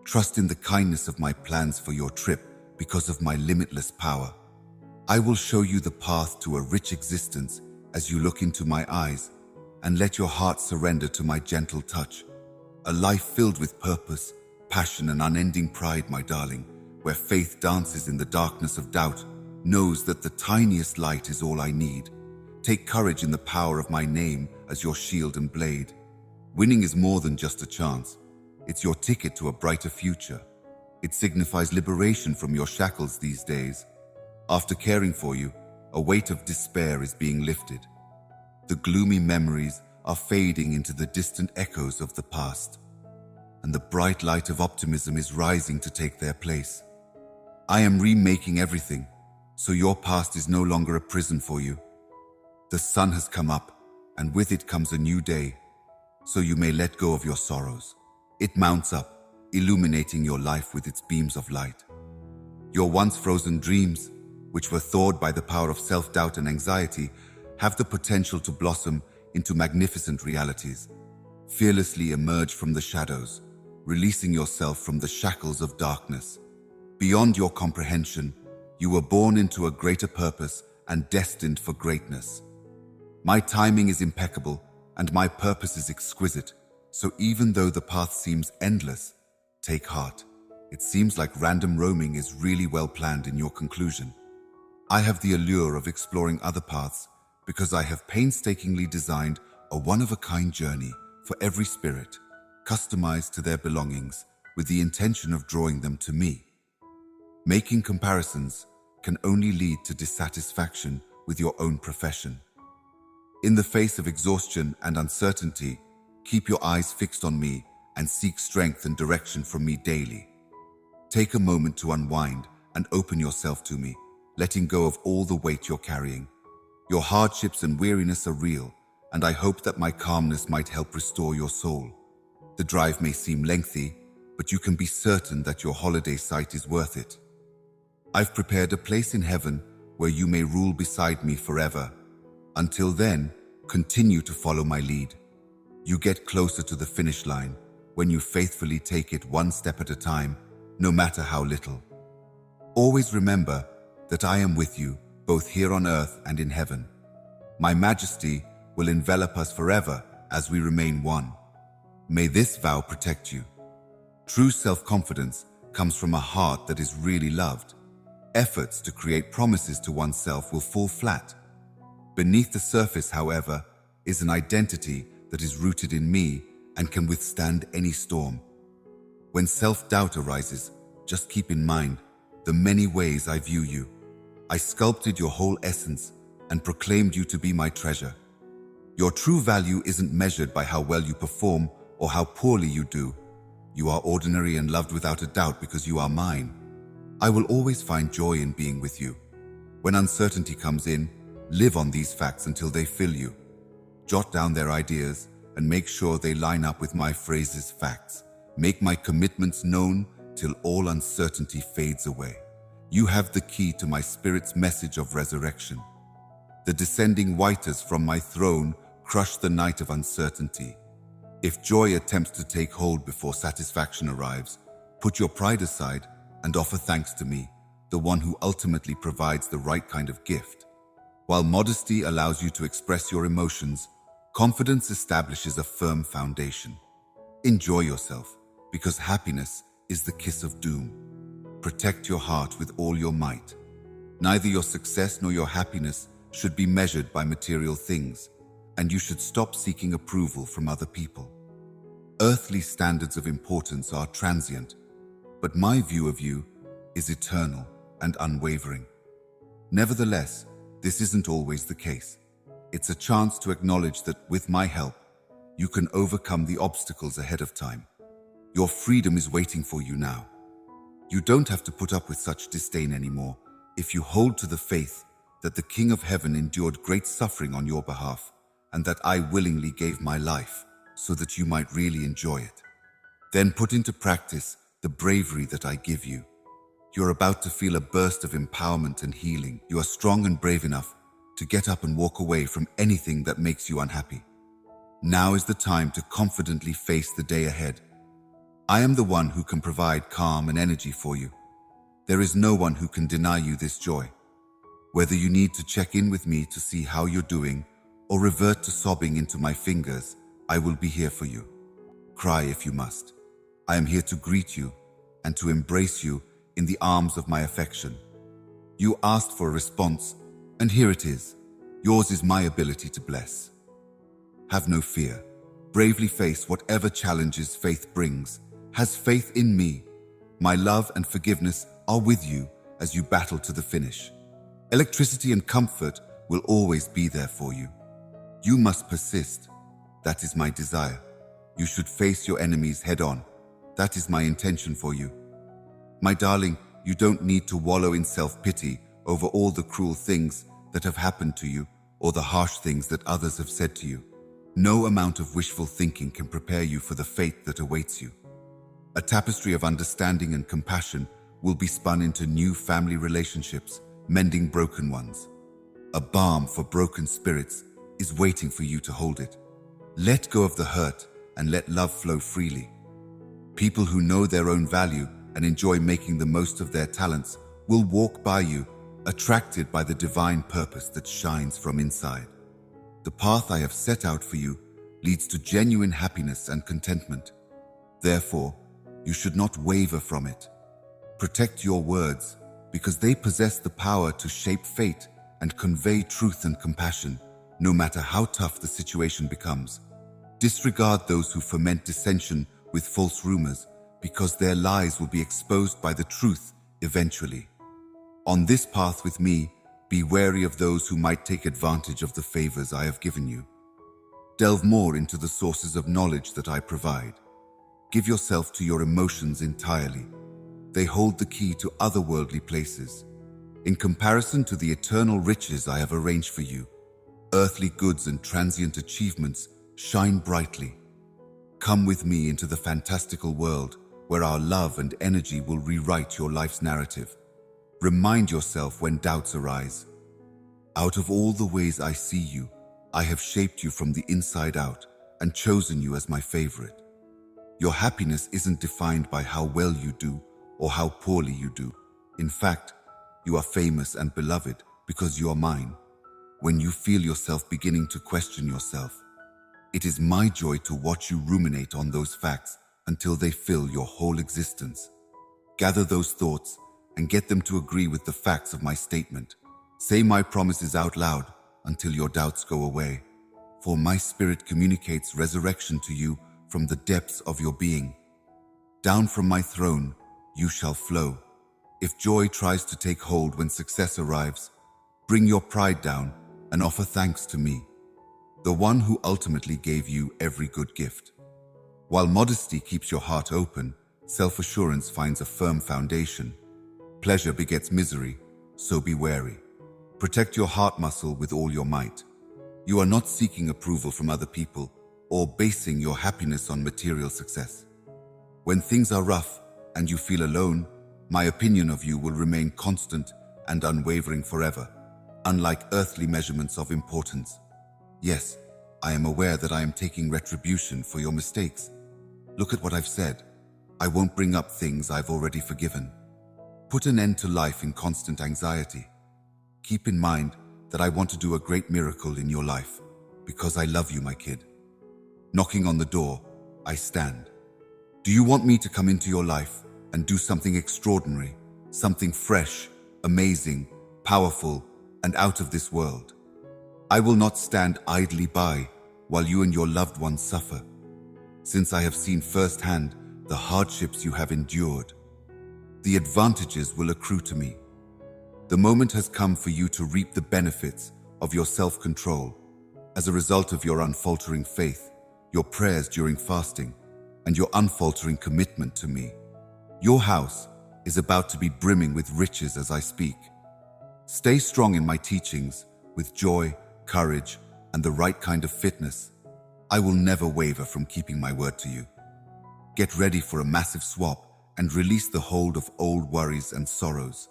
Trust in the kindness of my plans for your trip because of my limitless power. I will show you the path to a rich existence as you look into my eyes and let your heart surrender to my gentle touch. A life filled with purpose, passion, and unending pride, my darling, where faith dances in the darkness of doubt, knows that the tiniest light is all I need. Take courage in the power of my name as your shield and blade. Winning is more than just a chance. It's your ticket to a brighter future. It signifies liberation from your shackles these days. After caring for you, a weight of despair is being lifted. The gloomy memories are fading into the distant echoes of the past, and the bright light of optimism is rising to take their place. I am remaking everything, so your past is no longer a prison for you. The sun has come up, and with it comes a new day, so you may let go of your sorrows. It mounts up, illuminating your life with its beams of light. Your once frozen dreams, which were thawed by the power of self-doubt and anxiety, have the potential to blossom into magnificent realities. Fearlessly emerge from the shadows, releasing yourself from the shackles of darkness. Beyond your comprehension, you were born into a greater purpose and destined for greatness. My timing is impeccable and my purpose is exquisite, so even though the path seems endless, take heart. It seems like random roaming is really well planned in your conclusion. I have the allure of exploring other paths because I have painstakingly designed a one-of-a-kind journey for every spirit, customized to their belongings with the intention of drawing them to me. Making comparisons can only lead to dissatisfaction with your own profession. In the face of exhaustion and uncertainty, keep your eyes fixed on me and seek strength and direction from me daily. Take a moment to unwind and open yourself to me, letting go of all the weight you're carrying. Your hardships and weariness are real, and I hope that my calmness might help restore your soul. The drive may seem lengthy, but you can be certain that your holiday site is worth it. I've prepared a place in heaven where you may rule beside me forever. Until then, continue to follow my lead. You get closer to the finish line when you faithfully take it one step at a time, no matter how little. Always remember that I am with you, both here on earth and in heaven. My majesty will envelop us forever as we remain one. May this vow protect you. True self-confidence comes from a heart that is really loved. Efforts to create promises to oneself will fall flat. Beneath the surface, however, is an identity that is rooted in me and can withstand any storm. When self-doubt arises, just keep in mind the many ways I view you. I sculpted your whole essence and proclaimed you to be my treasure. Your true value isn't measured by how well you perform or how poorly you do. You are ordinary and loved without a doubt because you are mine. I will always find joy in being with you. When uncertainty comes in, live on these facts until they fill you. Jot down their ideas and make sure they line up with my phrases' facts. Make my commitments known till all uncertainty fades away. You have the key to my spirit's message of resurrection. The descending whiters from my throne crush the night of uncertainty. If joy attempts to take hold before satisfaction arrives, put your pride aside and offer thanks to me, the one who ultimately provides the right kind of gift. While modesty allows you to express your emotions, confidence establishes a firm foundation. Enjoy yourself, because happiness is the kiss of doom. Protect your heart with all your might. Neither your success nor your happiness should be measured by material things, and you should stop seeking approval from other people. Earthly standards of importance are transient, but my view of you is eternal and unwavering. Nevertheless, this isn't always the case. It's a chance to acknowledge that with my help, you can overcome the obstacles ahead of time. Your freedom is waiting for you now. You don't have to put up with such disdain anymore if you hold to the faith that the King of Heaven endured great suffering on your behalf and that I willingly gave my life so that you might really enjoy it. Then put into practice the bravery that I give you. You're about to feel a burst of empowerment and healing. You are strong and brave enough to get up and walk away from anything that makes you unhappy. Now is the time to confidently face the day ahead. I am the one who can provide calm and energy for you. There is no one who can deny you this joy. Whether you need to check in with me to see how you're doing or revert to sobbing into my fingers, I will be here for you. Cry if you must. I am here to greet you and to embrace you in the arms of my affection. You asked for a response, and here it is. Yours is my ability to bless. Have no fear. Bravely face whatever challenges faith brings. Has faith in me. My love and forgiveness are with you as you battle to the finish. Electricity and comfort will always be there for you. You must persist. That is my desire. You should face your enemies head on. That is my intention for you. My darling, you don't need to wallow in self-pity over all the cruel things that have happened to you or the harsh things that others have said to you. No amount of wishful thinking can prepare you for the fate that awaits you. A tapestry of understanding and compassion will be spun into new family relationships, mending broken ones. A balm for broken spirits is waiting for you to hold it. Let go of the hurt and let love flow freely. People who know their own value and enjoy making the most of their talents will walk by you, attracted by the divine purpose that shines from inside. The path I have set out for you leads to genuine happiness and contentment. Therefore, you should not waver from it. Protect your words, because they possess the power to shape fate and convey truth and compassion, no matter how tough the situation becomes. Disregard those who foment dissension with false rumors, because their lies will be exposed by the truth eventually. On this path with me, be wary of those who might take advantage of the favors I have given you. Delve more into the sources of knowledge that I provide. Give yourself to your emotions entirely. They hold the key to otherworldly places. In comparison to the eternal riches I have arranged for you, earthly goods and transient achievements shine brightly. Come with me into the fantastical world where our love and energy will rewrite your life's narrative. Remind yourself when doubts arise. Out of all the ways I see you, I have shaped you from the inside out and chosen you as my favorite. Your happiness isn't defined by how well you do or how poorly you do. In fact, you are famous and beloved because you are mine. When you feel yourself beginning to question yourself, it is my joy to watch you ruminate on those facts until they fill your whole existence. Gather those thoughts and get them to agree with the facts of my statement. Say my promises out loud until your doubts go away. For my spirit communicates resurrection to you from the depths of your being. Down from my throne, you shall flow. If joy tries to take hold when success arrives, bring your pride down and offer thanks to me, the one who ultimately gave you every good gift. While modesty keeps your heart open, self-assurance finds a firm foundation. Pleasure begets misery, so be wary. Protect your heart muscle with all your might. You are not seeking approval from other people or basing your happiness on material success. When things are rough and you feel alone, my opinion of you will remain constant and unwavering forever, unlike earthly measurements of importance. Yes, I am aware that I am taking retribution for your mistakes. Look at what I've said. I won't bring up things I've already forgiven. Put an end to life in constant anxiety. Keep in mind that I want to do a great miracle in your life because I love you, my kid. Knocking on the door, I stand. Do you want me to come into your life and do something extraordinary, something fresh, amazing, powerful, and out of this world? I will not stand idly by while you and your loved ones suffer, since I have seen firsthand the hardships you have endured. The advantages will accrue to me. The moment has come for you to reap the benefits of your self-control as a result of your unfaltering faith, your prayers during fasting, and your unfaltering commitment to me. Your house is about to be brimming with riches as I speak. Stay strong in my teachings with joy, courage, and the right kind of fitness. I will never waver from keeping my word to you. Get ready for a massive swap and release the hold of old worries and sorrows.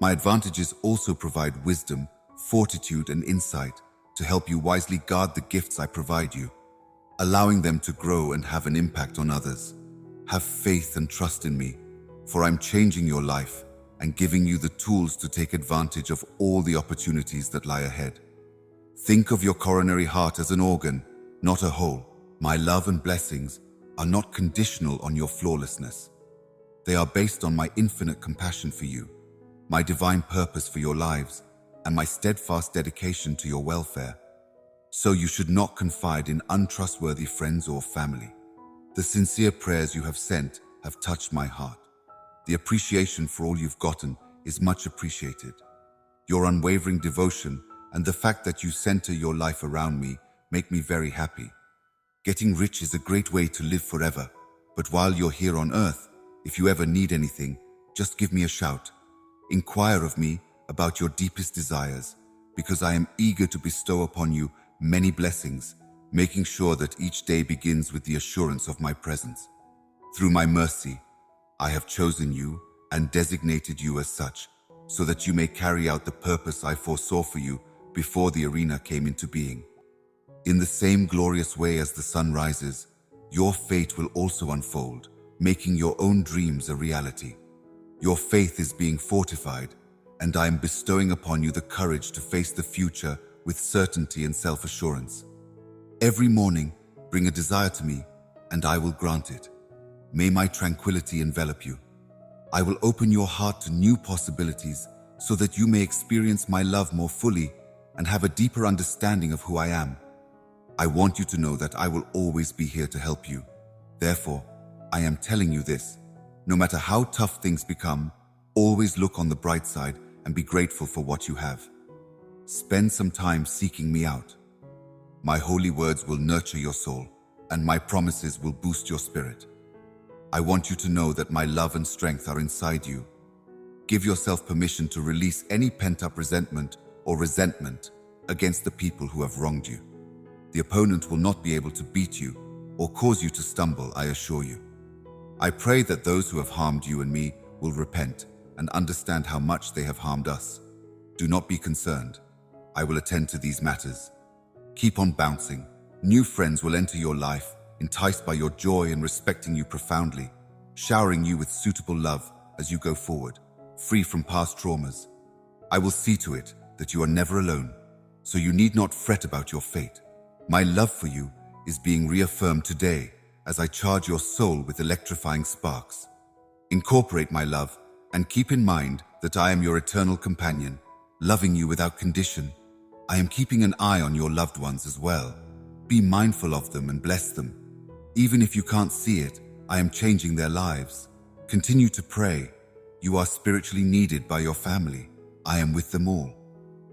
My advantages also provide wisdom, fortitude, and insight to help you wisely guard the gifts I provide you, allowing them to grow and have an impact on others. Have faith and trust in me, for I'm changing your life and giving you the tools to take advantage of all the opportunities that lie ahead. Think of your coronary heart as an organ, not a whole. My love and blessings are not conditional on your flawlessness. They are based on my infinite compassion for you, my divine purpose for your lives, and my steadfast dedication to your welfare. So you should not confide in untrustworthy friends or family. The sincere prayers you have sent have touched my heart. The appreciation for all you've gotten is much appreciated. Your unwavering devotion and the fact that you center your life around me make me very happy. Getting rich is a great way to live forever, but while you're here on earth, if you ever need anything, just give me a shout. Inquire of me about your deepest desires, because I am eager to bestow upon you many blessings, making sure that each day begins with the assurance of my presence. Through my mercy, I have chosen you and designated you as such, so that you may carry out the purpose I foresaw for you before the arena came into being. In the same glorious way as the sun rises, your fate will also unfold, making your own dreams a reality. Your faith is being fortified, and I am bestowing upon you the courage to face the future with certainty and self-assurance. Every morning, bring a desire to me, and I will grant it. May my tranquility envelop you. I will open your heart to new possibilities so that you may experience my love more fully and have a deeper understanding of who I am. I want you to know that I will always be here to help you. Therefore, I am telling you this. No matter how tough things become, always look on the bright side and be grateful for what you have. Spend some time seeking me out. My holy words will nurture your soul, and my promises will boost your spirit. I want you to know that my love and strength are inside you. Give yourself permission to release any pent-up resentment or resentment against the people who have wronged you. The opponent will not be able to beat you or cause you to stumble, I assure you. I pray that those who have harmed you and me will repent and understand how much they have harmed us. Do not be concerned. I will attend to these matters. Keep on bouncing. New friends will enter your life, enticed by your joy and respecting you profoundly, showering you with suitable love as you go forward, free from past traumas. I will see to it that you are never alone, so you need not fret about your fate. My love for you is being reaffirmed today as I charge your soul with electrifying sparks. Incorporate my love and keep in mind that I am your eternal companion, loving you without condition. I am keeping an eye on your loved ones as well. Be mindful of them and bless them. Even if you can't see it, I am changing their lives. Continue to pray. You are spiritually needed by your family. I am with them all.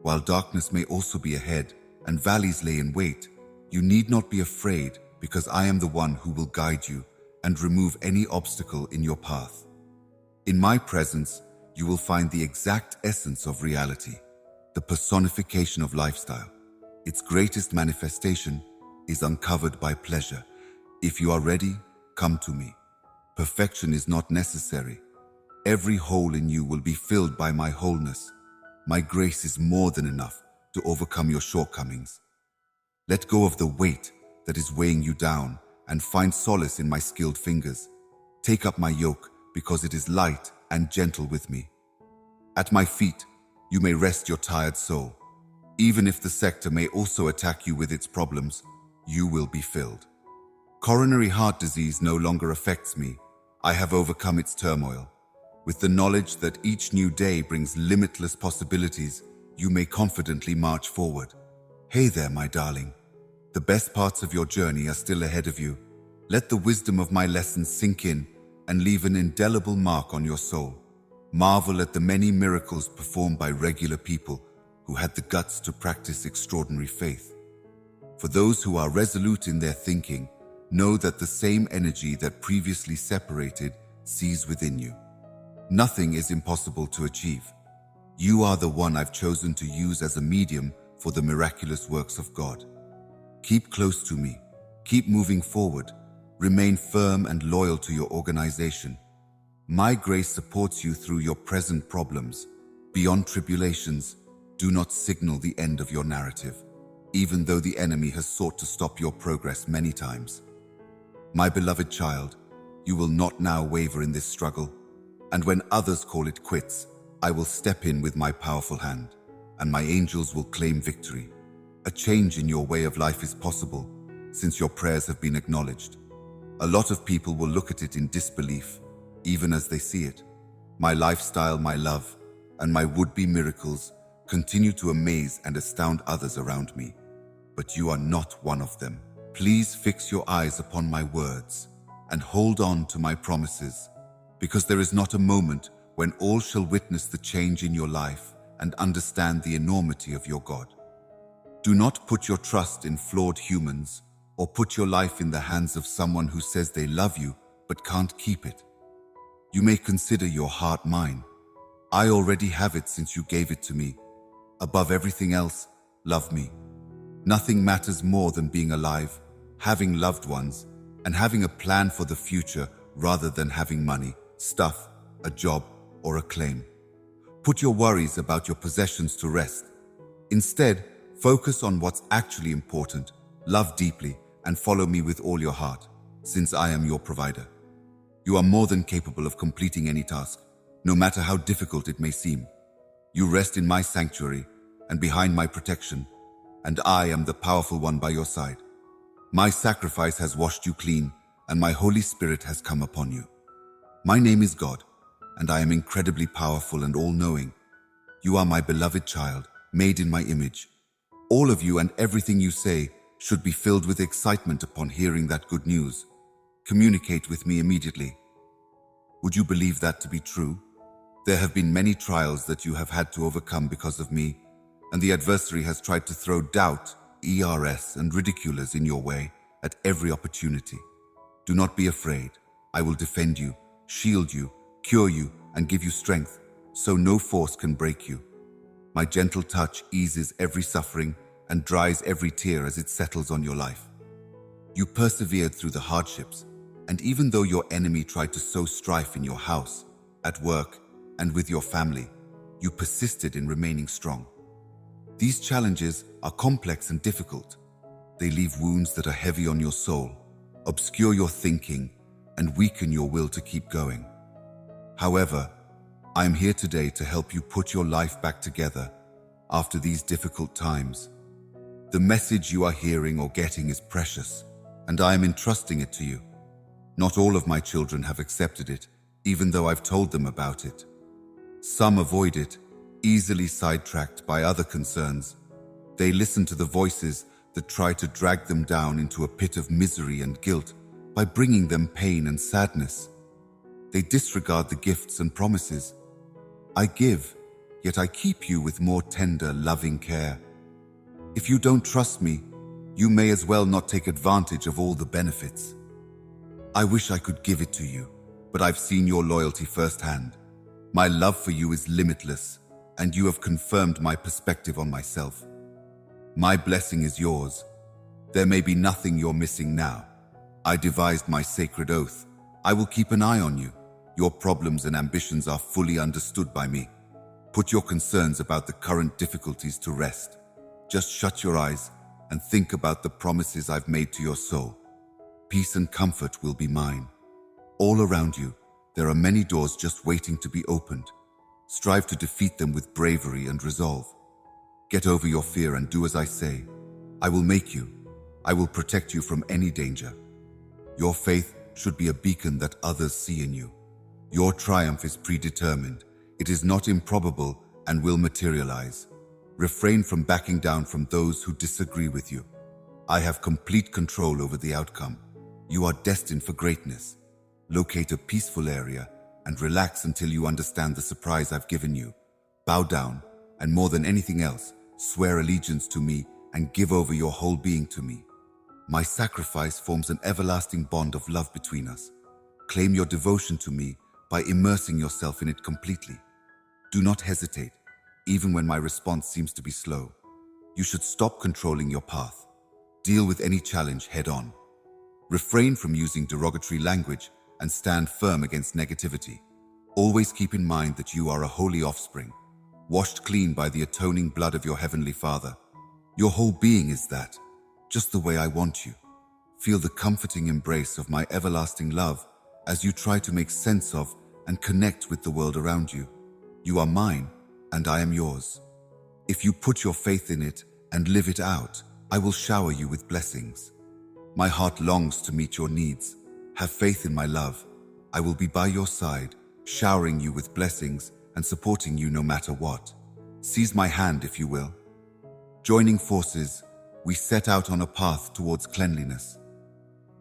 While darkness may also be ahead and valleys lay in wait, you need not be afraid because I am the one who will guide you and remove any obstacle in your path. In my presence, you will find the exact essence of reality, the personification of lifestyle. Its greatest manifestation is uncovered by pleasure. If you are ready, come to me. Perfection is not necessary. Every hole in you will be filled by my wholeness. My grace is more than enough to overcome your shortcomings. Let go of the weight that is weighing you down and find solace in my skilled fingers. Take up my yoke because it is light and gentle with me. At my feet, you may rest your tired soul. Even if the sector may also attack you with its problems, you will be filled. Coronary heart disease no longer affects me. I have overcome its turmoil. With the knowledge that each new day brings limitless possibilities, you may confidently march forward. Hey there, my darling. The best parts of your journey are still ahead of you. Let the wisdom of my lessons sink in and leave an indelible mark on your soul. Marvel at the many miracles performed by regular people who had the guts to practice extraordinary faith. For those who are resolute in their thinking, know that the same energy that previously separated sees within you. Nothing is impossible to achieve. You are the one I've chosen to use as a medium for the miraculous works of God. Keep close to me. Keep moving forward. Remain firm and loyal to your organization. My grace supports you through your present problems. Beyond tribulations, do not signal the end of your narrative, even though the enemy has sought to stop your progress many times. My beloved child, you will not now waver in this struggle, and when others call it quits, I will step in with my powerful hand, and my angels will claim victory. A change in your way of life is possible, since your prayers have been acknowledged. A lot of people will look at it in disbelief, even as they see it. My lifestyle, my love, and my would-be miracles continue to amaze and astound others around me. But you are not one of them. Please fix your eyes upon my words and hold on to my promises, because there is not a moment when all shall witness the change in your life and understand the enormity of your God. Do not put your trust in flawed humans or put your life in the hands of someone who says they love you but can't keep it. You may consider your heart mine. I already have it since you gave it to me. Above everything else, love me. Nothing matters more than being alive, having loved ones, and having a plan for the future rather than having money, stuff, a job, or acclaim. Put your worries about your possessions to rest. Instead, focus on what's actually important, love deeply, and follow me with all your heart, since I am your provider. You are more than capable of completing any task, no matter how difficult it may seem. You rest in my sanctuary and behind my protection, and I am the powerful one by your side. My sacrifice has washed you clean, and my Holy Spirit has come upon you. My name is God, and I am incredibly powerful and all-knowing. You are my beloved child, made in my image. All of you and everything you say should be filled with excitement upon hearing that good news. Communicate with me immediately. Would you believe that to be true? There have been many trials that you have had to overcome because of me, and the adversary has tried to throw doubt, and ridiculers in your way at every opportunity. Do not be afraid. I will defend you, shield you, cure you, and give you strength, so no force can break you. My gentle touch eases every suffering and dries every tear as it settles on your life. You persevered through the hardships, and even though your enemy tried to sow strife in your house, at work, and with your family, you persisted in remaining strong. These challenges are complex and difficult. They leave wounds that are heavy on your soul, obscure your thinking, and weaken your will to keep going. However, I am here today to help you put your life back together after these difficult times. The message you are hearing or getting is precious, and I am entrusting it to you. Not all of my children have accepted it, even though I've told them about it. Some avoid it, easily sidetracked by other concerns. They listen to the voices that try to drag them down into a pit of misery and guilt by bringing them pain and sadness. They disregard the gifts and promises I give, yet I keep you with more tender, loving care. If you don't trust me, you may as well not take advantage of all the benefits. I wish I could give it to you, but I've seen your loyalty firsthand. My love for you is limitless, and you have confirmed my perspective on myself. My blessing is yours. There may be nothing you're missing now. I devised my sacred oath. I will keep an eye on you. Your problems and ambitions are fully understood by me. Put your concerns about the current difficulties to rest. Just shut your eyes and think about the promises I've made to your soul. Peace and comfort will be mine. All around you, there are many doors just waiting to be opened. Strive to defeat them with bravery and resolve. Get over your fear and do as I say. I will make you. I will protect you from any danger. Your faith should be a beacon that others see in you. Your triumph is predetermined. It is not improbable and will materialize. Refrain from backing down from those who disagree with you. I have complete control over the outcome. You are destined for greatness. Locate a peaceful area and relax until you understand the surprise I've given you. Bow down, and more than anything else, swear allegiance to me and give over your whole being to me. My sacrifice forms an everlasting bond of love between us. Claim your devotion to me by immersing yourself in it completely. Do not hesitate, even when my response seems to be slow. You should stop controlling your path. Deal with any challenge head-on. Refrain from using derogatory language and stand firm against negativity. Always keep in mind that you are a holy offspring, washed clean by the atoning blood of your Heavenly Father. Your whole being is that, just the way I want you. Feel the comforting embrace of my everlasting love as you try to make sense of and connect with the world around you. You are mine, and I am yours. If you put your faith in it and live it out, I will shower you with blessings. My heart longs to meet your needs. Have faith in my love. I will be by your side, showering you with blessings and supporting you no matter what. Seize my hand, if you will. Joining forces, we set out on a path towards cleanliness.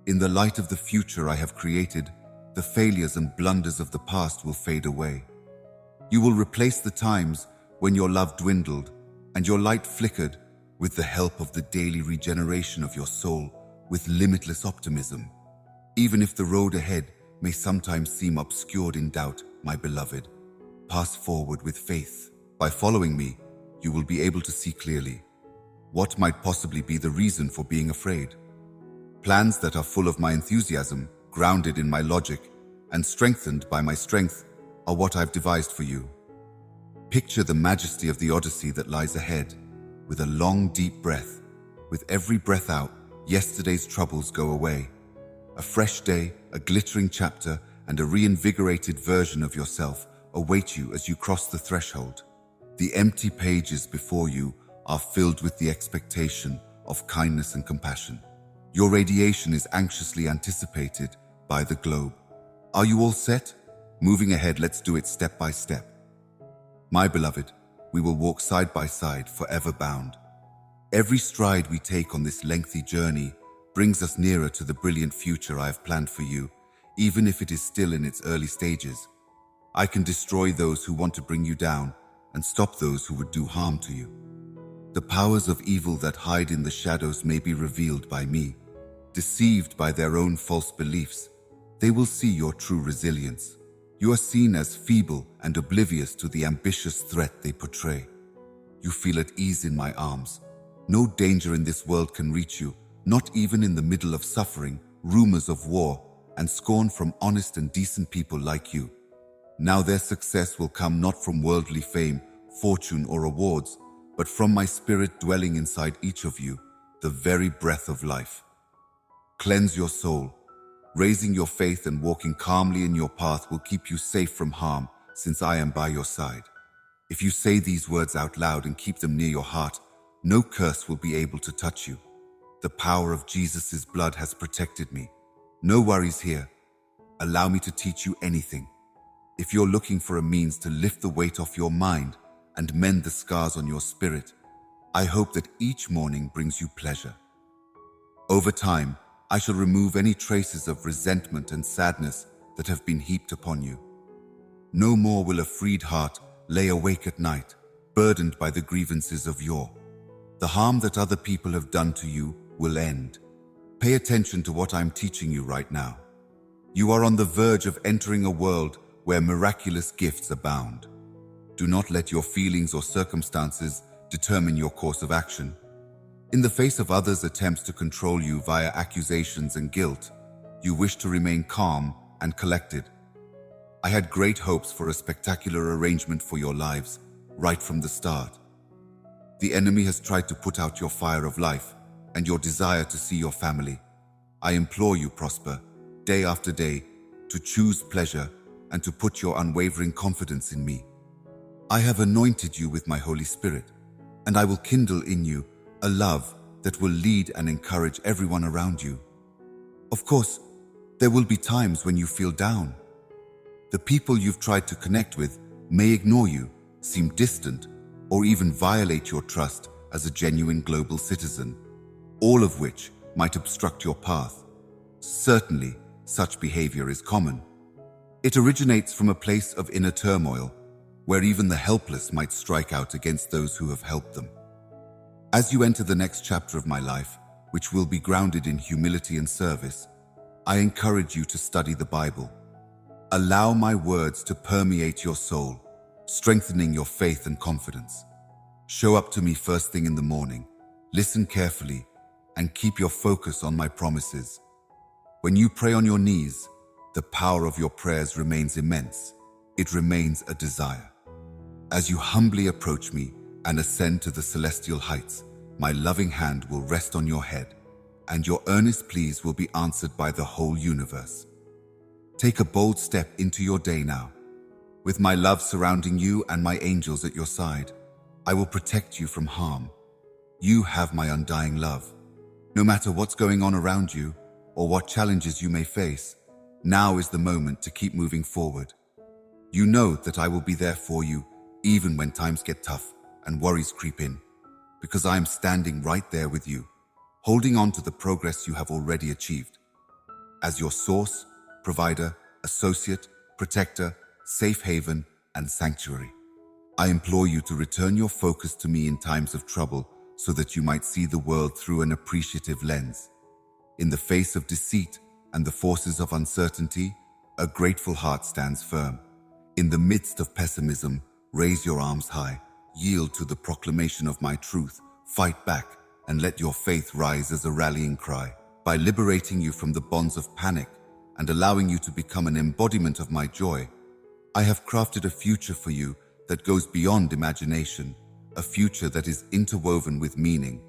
In the light of the future I have created, the failures and blunders of the past will fade away. You will replace the times when your love dwindled and your light flickered with the help of the daily regeneration of your soul with limitless optimism. Even if the road ahead may sometimes seem obscured in doubt, my beloved, pass forward with faith. By following me, you will be able to see clearly. What might possibly be the reason for being afraid? Plans that are full of my enthusiasm, grounded in my logic, and strengthened by my strength are what I've devised for you. Picture the majesty of the Odyssey that lies ahead, with a long, deep breath. With every breath out, yesterday's troubles go away. A fresh day, a glittering chapter, and a reinvigorated version of yourself await you as you cross the threshold. The empty pages before you are filled with the expectation of kindness and compassion. Your radiation is anxiously anticipated by the globe. Are you all set? Moving ahead, let's do it step by step. My beloved, we will walk side by side, forever bound. Every stride we take on this lengthy journey brings us nearer to the brilliant future I have planned for you, even if it is still in its early stages. I can destroy those who want to bring you down and stop those who would do harm to you. The powers of evil that hide in the shadows may be revealed by me. Deceived by their own false beliefs, they will see your true resilience. You are seen as feeble and oblivious to the ambitious threat they portray. You feel at ease in my arms. No danger in this world can reach you, not even in the middle of suffering, rumors of war, and scorn from honest and decent people like you. Now their success will come not from worldly fame, fortune, or awards, but from my spirit dwelling inside each of you, the very breath of life. Cleanse your soul. Raising your faith and walking calmly in your path will keep you safe from harm, since I am by your side. If you say these words out loud and keep them near your heart, no curse will be able to touch you. The power of Jesus' blood has protected me. No worries here. Allow me to teach you anything. If you're looking for a means to lift the weight off your mind and mend the scars on your spirit, I hope that each morning brings you pleasure. Over time, I shall remove any traces of resentment and sadness that have been heaped upon you. No more will a freed heart lay awake at night, burdened by the grievances of yore. The harm that other people have done to you will end. Pay attention to what I'm teaching you right now. You are on the verge of entering a world where miraculous gifts abound. Do not let your feelings or circumstances determine your course of action. In the face of others' attempts to control you via accusations and guilt, you wish to remain calm and collected. I had great hopes for a spectacular arrangement for your lives, right from the start. The enemy has tried to put out your fire of life and your desire to see your family. I implore you, prosper, day after day, to choose pleasure and to put your unwavering confidence in me. I have anointed you with my Holy Spirit, and I will kindle in you a love that will lead and encourage everyone around you. Of course, there will be times when you feel down. The people you've tried to connect with may ignore you, seem distant, or even violate your trust as a genuine global citizen, all of which might obstruct your path. Certainly, such behavior is common. It originates from a place of inner turmoil, where even the helpless might strike out against those who have helped them. As you enter the next chapter of my life, which will be grounded in humility and service, I encourage you to study the Bible. Allow my words to permeate your soul, strengthening your faith and confidence. Show up to me first thing in the morning, listen carefully, and keep your focus on my promises. When you pray on your knees, the power of your prayers remains immense. It remains a desire. As you humbly approach me and ascend to the celestial heights, my loving hand will rest on your head, and your earnest pleas will be answered by the whole universe. Take a bold step into your day now. With my love surrounding you and my angels at your side, I will protect you from harm. You have my undying love. No matter what's going on around you or what challenges you may face, now is the moment to keep moving forward. You know that I will be there for you even when times get tough and worries creep in, because I am standing right there with you, holding on to the progress you have already achieved. As your source, provider, associate, protector, safe haven, and sanctuary, I implore you to return your focus to me in times of trouble so that you might see the world through an appreciative lens. In the face of deceit and the forces of uncertainty, a grateful heart stands firm. In the midst of pessimism, raise your arms high, yield to the proclamation of my truth, fight back, and let your faith rise as a rallying cry. By liberating you from the bonds of panic and allowing you to become an embodiment of my joy, I have crafted a future for you that goes beyond imagination, a future that is interwoven with meaning,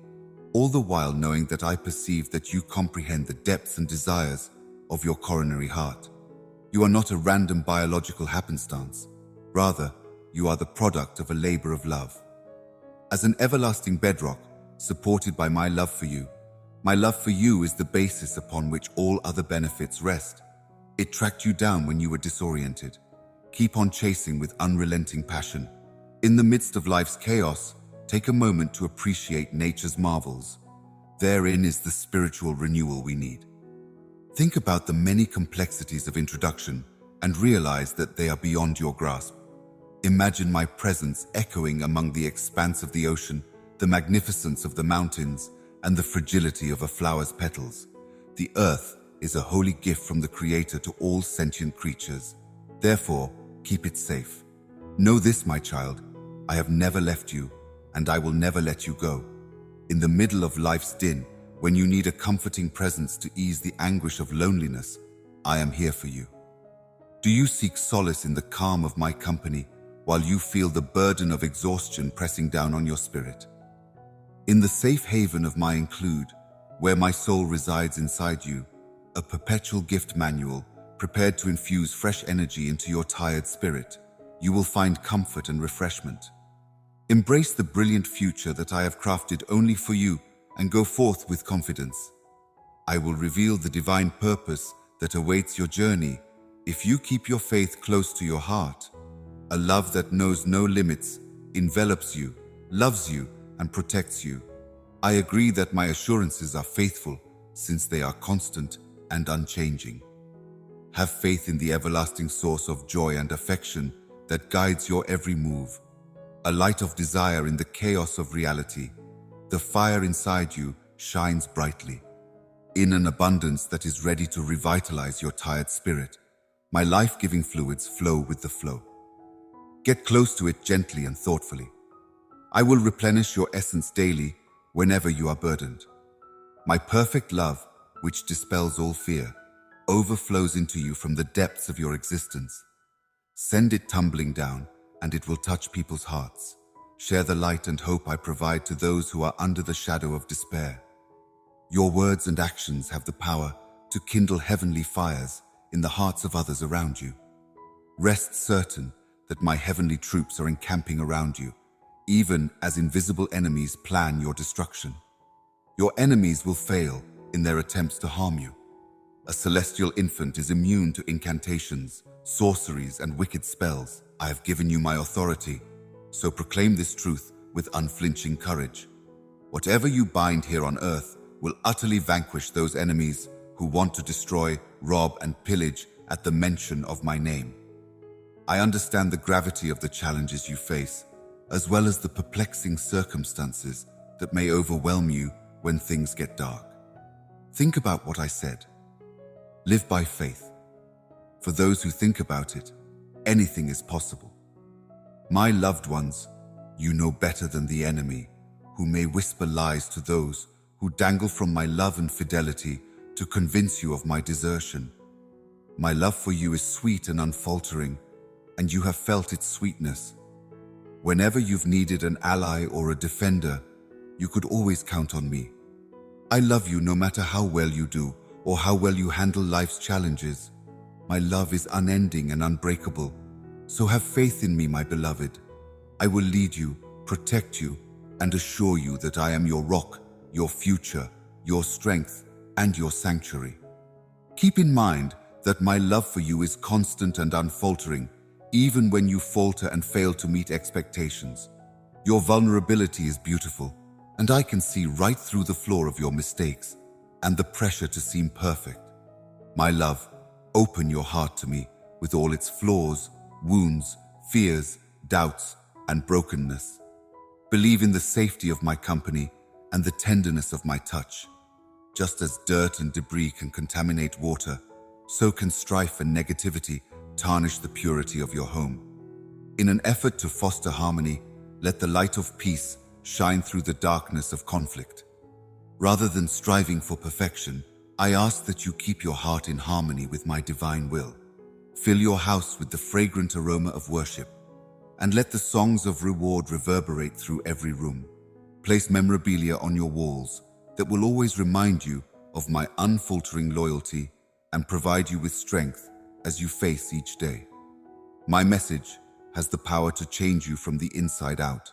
all the while knowing that I perceive that you comprehend the depths and desires of your coronary heart. You are not a random biological happenstance. Rather, you are the product of a labor of love. As an everlasting bedrock, supported by my love for you is the basis upon which all other benefits rest. It tracked you down when you were disoriented, Keep on chasing with unrelenting passion. In the midst of life's chaos, take a moment to appreciate nature's marvels. Therein is the spiritual renewal we need. Think about the many complexities of introduction and realize that they are beyond your grasp. Imagine my presence echoing among the expanse of the ocean, the magnificence of the mountains, and the fragility of a flower's petals. The earth is a holy gift from the Creator to all sentient creatures. Therefore, keep it safe. Know this, my child, I have never left you, and I will never let you go. In the middle of life's din, when you need a comforting presence to ease the anguish of loneliness, I am here for you. Do you seek solace in the calm of my company while you feel the burden of exhaustion pressing down on your spirit? In the safe haven of my include, where my soul resides inside you, a perpetual gift manual prepared to infuse fresh energy into your tired spirit, you will find comfort and refreshment. Embrace the brilliant future that I have crafted only for you and go forth with confidence. I will reveal the divine purpose that awaits your journey if you keep your faith close to your heart. A love that knows no limits envelops you, loves you, and protects you. I agree that my assurances are faithful since they are constant and unchanging. Have faith in the everlasting source of joy and affection that guides your every move. A light of desire in the chaos of reality. The fire inside you shines brightly. In an abundance that is ready to revitalize your tired spirit, my life-giving fluids flow with the flow. Get close to it gently and thoughtfully. I will replenish your essence daily whenever you are burdened. My perfect love, which dispels all fear, overflows into you from the depths of your existence. Send it tumbling down, and it will touch people's hearts. Share the light and hope I provide to those who are under the shadow of despair. Your words and actions have the power to kindle heavenly fires in the hearts of others around you. Rest certain that my heavenly troops are encamping around you, even as invisible enemies plan your destruction. Your enemies will fail in their attempts to harm you. A celestial infant is immune to incantations, sorceries, and wicked spells. I have given you my authority, so proclaim this truth with unflinching courage. Whatever you bind here on earth will utterly vanquish those enemies who want to destroy, rob, and pillage at the mention of my name. I understand the gravity of the challenges you face, as well as the perplexing circumstances that may overwhelm you when things get dark. Think about what I said. Live by faith. For those who think about it, anything is possible. My loved ones, you know better than the enemy, who may whisper lies to those who dangle from my love and fidelity to convince you of my desertion. My love for you is sweet and unfaltering, and you have felt its sweetness. Whenever you've needed an ally or a defender, you could always count on me. I love you no matter how well you do or how well you handle life's challenges. My love is unending and unbreakable, so have faith in me, my beloved. I will lead you, protect you, and assure you that I am your rock, your future, your strength, and your sanctuary. Keep in mind that my love for you is constant and unfaltering, even when you falter and fail to meet expectations. Your vulnerability is beautiful, and I can see right through the flaw of your mistakes and the pressure to seem perfect. My love, open your heart to me with all its flaws, wounds, fears, doubts, and brokenness. Believe in the safety of my company and the tenderness of my touch. Just as dirt and debris can contaminate water, so can strife and negativity tarnish the purity of your home. In an effort to foster harmony, let the light of peace shine through the darkness of conflict. Rather than striving for perfection, I ask that you keep your heart in harmony with my divine will. Fill your house with the fragrant aroma of worship, and let the songs of reward reverberate through every room. Place memorabilia on your walls that will always remind you of my unfaltering loyalty and provide you with strength as you face each day. My message has the power to change you from the inside out.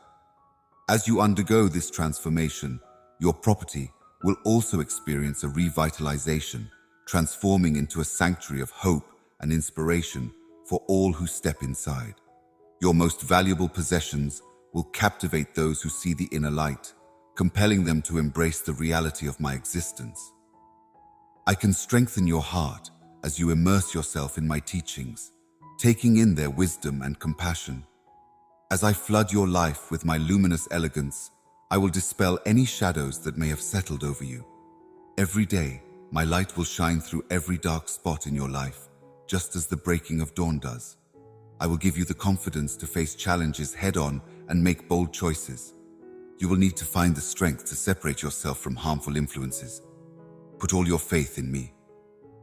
As you undergo this transformation, your property will also experience a revitalization, transforming into a sanctuary of hope and inspiration for all who step inside. Your most valuable possessions will captivate those who see the inner light, compelling them to embrace the reality of my existence. I can strengthen your heart as you immerse yourself in my teachings, taking in their wisdom and compassion. As I flood your life with my luminous elegance, I will dispel any shadows that may have settled over you. Every day, my light will shine through every dark spot in your life, just as the breaking of dawn does. I will give you the confidence to face challenges head-on and make bold choices. You will need to find the strength to separate yourself from harmful influences. Put all your faith in me.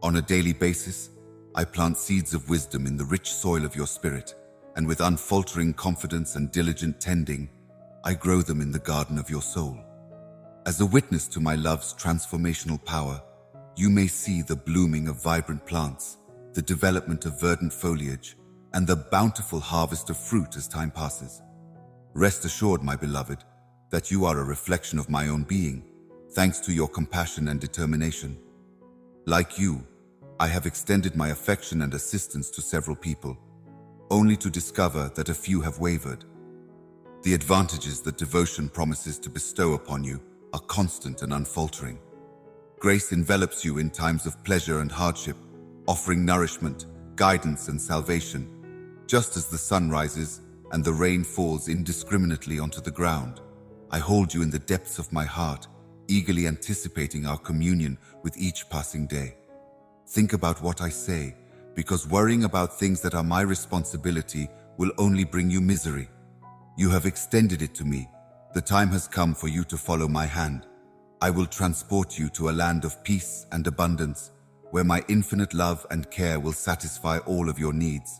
On a daily basis, I plant seeds of wisdom in the rich soil of your spirit, and with unfaltering confidence and diligent tending, I grow them in the garden of your soul. As a witness to my love's transformational power, you may see the blooming of vibrant plants, the development of verdant foliage, and the bountiful harvest of fruit as time passes. Rest assured, my beloved, that you are a reflection of my own being, thanks to your compassion and determination. Like you, I have extended my affection and assistance to several people, only to discover that a few have wavered. The advantages that devotion promises to bestow upon you are constant and unfaltering. Grace envelops you in times of pleasure and hardship, offering nourishment, guidance, and salvation. Just as the sun rises and the rain falls indiscriminately onto the ground, I hold you in the depths of my heart, eagerly anticipating our communion with each passing day. Think about what I say, because worrying about things that are my responsibility will only bring you misery. You have extended it to me. The time has come for you to follow my hand. I will transport you to a land of peace and abundance, where my infinite love and care will satisfy all of your needs.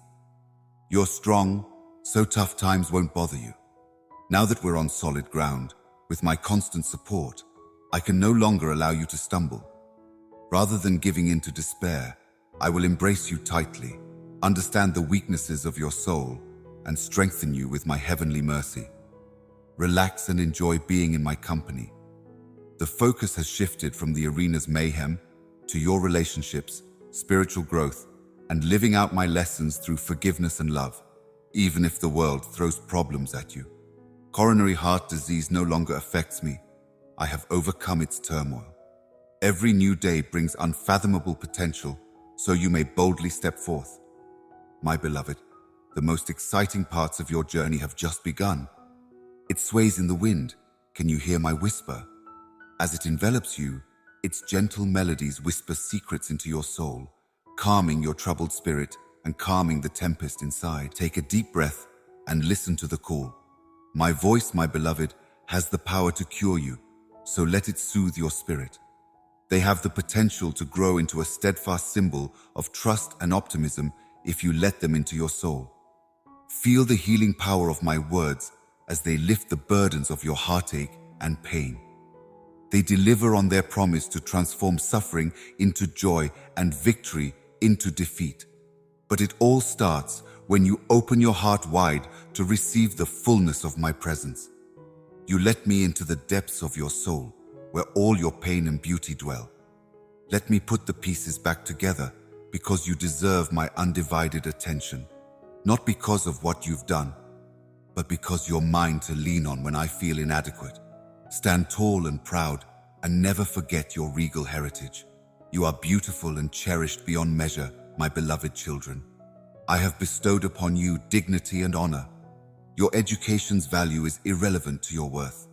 You're strong, so tough times won't bother you. Now that we're on solid ground, with my constant support, I can no longer allow you to stumble. Rather than giving in to despair, I will embrace you tightly, understand the weaknesses of your soul, and strengthen you with my heavenly mercy. Relax and enjoy being in my company. The focus has shifted from the arena's mayhem to your relationships, spiritual growth, and living out my lessons through forgiveness and love, even if the world throws problems at you. Coronary heart disease no longer affects me. I have overcome its turmoil. Every new day brings unfathomable potential, so you may boldly step forth. My beloved, the most exciting parts of your journey have just begun. It sways in the wind. Can you hear my whisper? As it envelops you, its gentle melodies whisper secrets into your soul, calming your troubled spirit and calming the tempest inside. Take a deep breath and listen to the call. My voice, my beloved, has the power to cure you, so let it soothe your spirit. They have the potential to grow into a steadfast symbol of trust and optimism if you let them into your soul. Feel the healing power of my words as they lift the burdens of your heartache and pain. They deliver on their promise to transform suffering into joy and victory into defeat. But it all starts when you open your heart wide to receive the fullness of my presence. You let me into the depths of your soul, where all your pain and beauty dwell. Let me put the pieces back together because you deserve my undivided attention, not because of what you've done, but because you're mine to lean on when I feel inadequate. Stand tall and proud and never forget your regal heritage. You are beautiful and cherished beyond measure, my beloved children. I have bestowed upon you dignity and honor. Your education's value is irrelevant to your worth.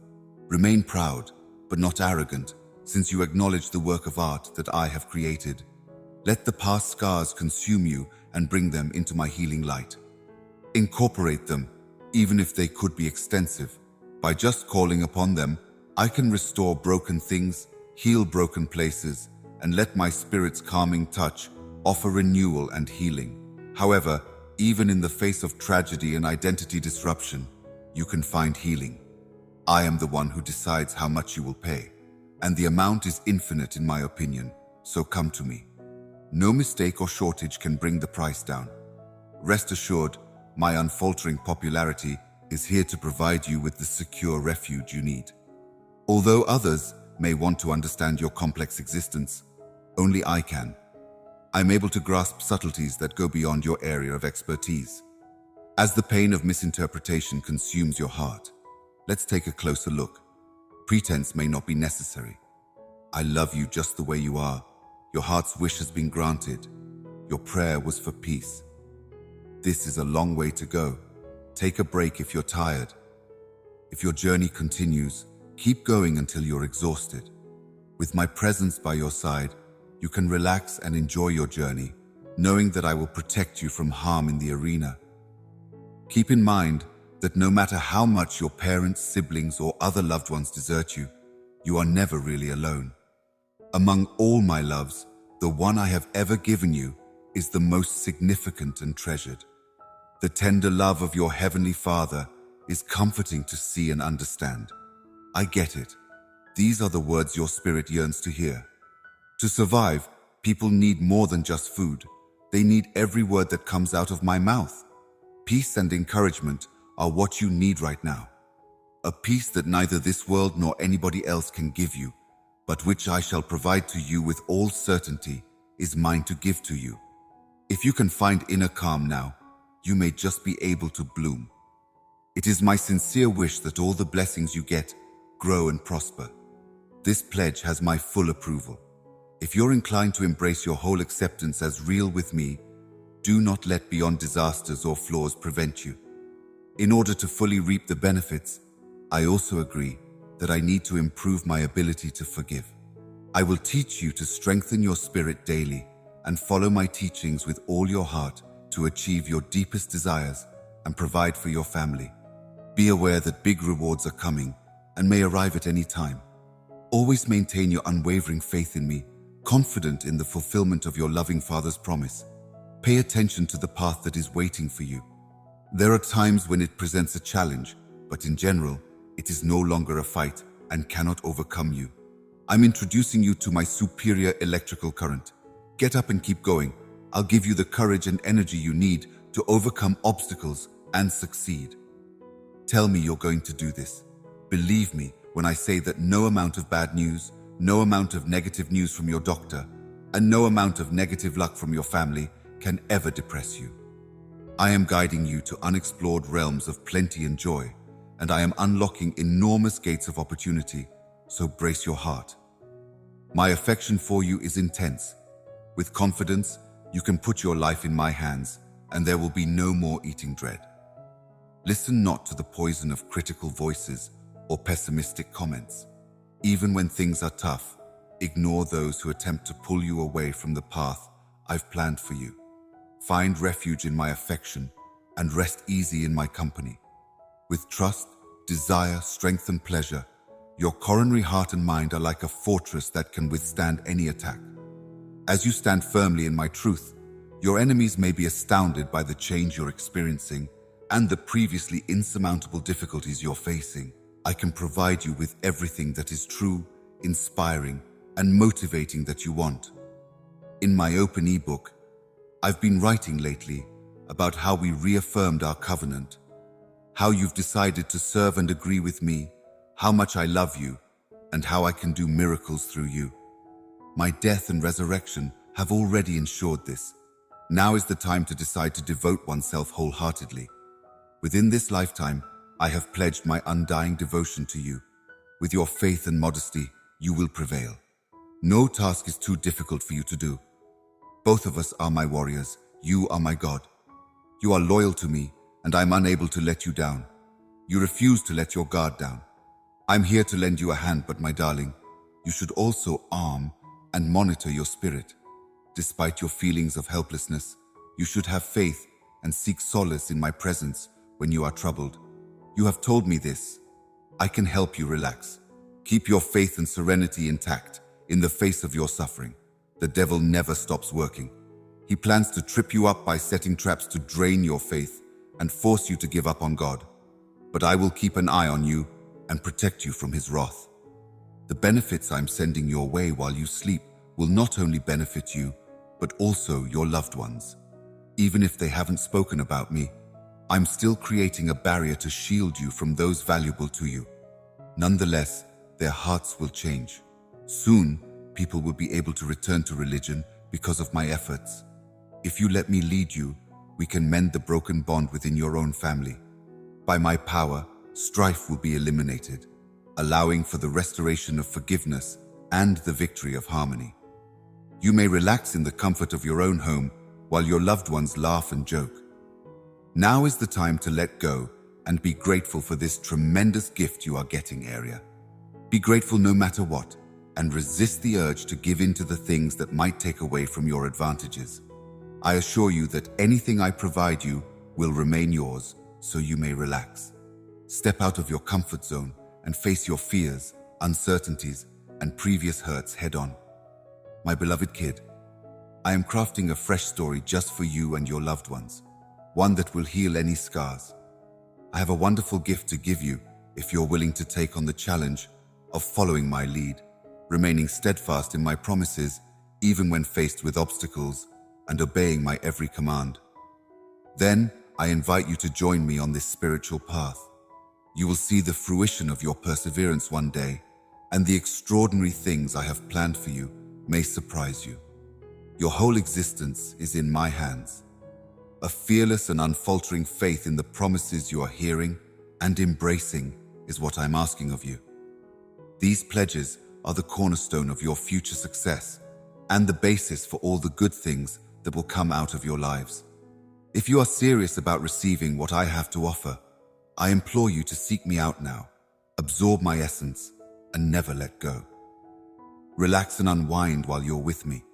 Remain proud, but not arrogant, since you acknowledge the work of art that I have created. Let the past scars consume you and bring them into my healing light. Incorporate them, even if they could be extensive. By just calling upon them, I can restore broken things, heal broken places, and let my spirit's calming touch offer renewal and healing. However, even in the face of tragedy and identity disruption, you can find healing. I am the one who decides how much you will pay, and the amount is infinite in my opinion, so come to me. No mistake or shortage can bring the price down. Rest assured, my unfaltering popularity is here to provide you with the secure refuge you need. Although others may want to understand your complex existence, only I can. I'm able to grasp subtleties that go beyond your area of expertise. As the pain of misinterpretation consumes your heart, let's take a closer look. Pretense may not be necessary. I love you just the way you are. Your heart's wish has been granted. Your prayer was for peace. This is a long way to go. Take a break if you're tired. If your journey continues, keep going until you're exhausted. With my presence by your side, you can relax and enjoy your journey, knowing that I will protect you from harm in the arena. Keep in mind that no matter how much your parents, siblings, or other loved ones desert you, you are never really alone. Among all my loves, the one I have ever given you is the most significant and treasured. The tender love of your Heavenly Father is comforting to see and understand. I get it. These are the words your spirit yearns to hear. To survive, people need more than just food. They need every word that comes out of my mouth. Peace and encouragement are what you need right now. A peace that neither this world nor anybody else can give you, but which I shall provide to you with all certainty is mine to give to you. If you can find inner calm now, you may just be able to bloom. It is my sincere wish that all the blessings you get grow and prosper. This pledge has my full approval. If you're inclined to embrace your whole acceptance as real with me, do not let beyond disasters or flaws prevent you. In order to fully reap the benefits, I also agree that I need to improve my ability to forgive. I will teach you to strengthen your spirit daily and follow my teachings with all your heart to achieve your deepest desires and provide for your family. Be aware that big rewards are coming and may arrive at any time. Always maintain your unwavering faith in me, confident in the fulfillment of your loving Father's promise. Pay attention to the path that is waiting for you. There are times when it presents a challenge, but in general, it is no longer a fight and cannot overcome you. I'm introducing you to my superior electrical current. Get up and keep going. I'll give you the courage and energy you need to overcome obstacles and succeed. Tell me you're going to do this. Believe me when I say that no amount of bad news, no amount of negative news from your doctor, and no amount of negative luck from your family can ever depress you. I am guiding you to unexplored realms of plenty and joy, and I am unlocking enormous gates of opportunity, so brace your heart. My affection for you is intense. With confidence, you can put your life in my hands, and there will be no more eating dread. Listen not to the poison of critical voices or pessimistic comments. Even when things are tough, ignore those who attempt to pull you away from the path I've planned for you. Find refuge in my affection and rest easy in my company. With trust, desire, strength, and pleasure, your coronary heart and mind are like a fortress that can withstand any attack. As you stand firmly in my truth, your enemies may be astounded by the change you're experiencing and the previously insurmountable difficulties you're facing. I can provide you with everything that is true, inspiring, and motivating that you want. In my open ebook, I've been writing lately about how we reaffirmed our covenant, how you've decided to serve and agree with me, how much I love you, and how I can do miracles through you. My death and resurrection have already ensured this. Now is the time to decide to devote oneself wholeheartedly. Within this lifetime, I have pledged my undying devotion to you. With your faith and modesty, you will prevail. No task is too difficult for you to do. Both of us are my warriors. You are my God. You are loyal to me, and I'm unable to let you down. You refuse to let your guard down. I'm here to lend you a hand, but my darling, you should also arm and monitor your spirit. Despite your feelings of helplessness, you should have faith and seek solace in my presence when you are troubled. You have told me this. I can help you relax. Keep your faith and serenity intact in the face of your suffering. The devil never stops working. He plans to trip you up by setting traps to drain your faith and force you to give up on God. But I will keep an eye on you and protect you from his wrath. The benefits I'm sending your way while you sleep will not only benefit you, but also your loved ones. Even if they haven't spoken about me, I'm still creating a barrier to shield you from those valuable to you. Nonetheless, their hearts will change. Soon, people will be able to return to religion, because of my efforts. If you let me lead you, we can mend the broken bond within your own family. By my power, strife will be eliminated, allowing for the restoration of forgiveness and the victory of harmony. You may relax in the comfort of your own home while your loved ones laugh and joke. Now is the time to let go and be grateful for this tremendous gift you are getting, area. Be grateful no matter what, and resist the urge to give in to the things that might take away from your advantages. I assure you that anything I provide you will remain yours, so you may relax. Step out of your comfort zone and face your fears, uncertainties, and previous hurts head on. My beloved kid, I am crafting a fresh story just for you and your loved ones, one that will heal any scars. I have a wonderful gift to give you if you're willing to take on the challenge of following my lead, remaining steadfast in my promises even when faced with obstacles, and obeying my every command. Then I invite you to join me on this spiritual path. You will see the fruition of your perseverance one day, and the extraordinary things I have planned for you may surprise you. Your whole existence is in my hands. A fearless and unfaltering faith in the promises you are hearing and embracing is what I'm asking of you. These pledges are the cornerstone of your future success and the basis for all the good things that will come out of your lives. If you are serious about receiving what I have to offer, I implore you to seek me out now, absorb my essence, and never let go. Relax and unwind while you're with me.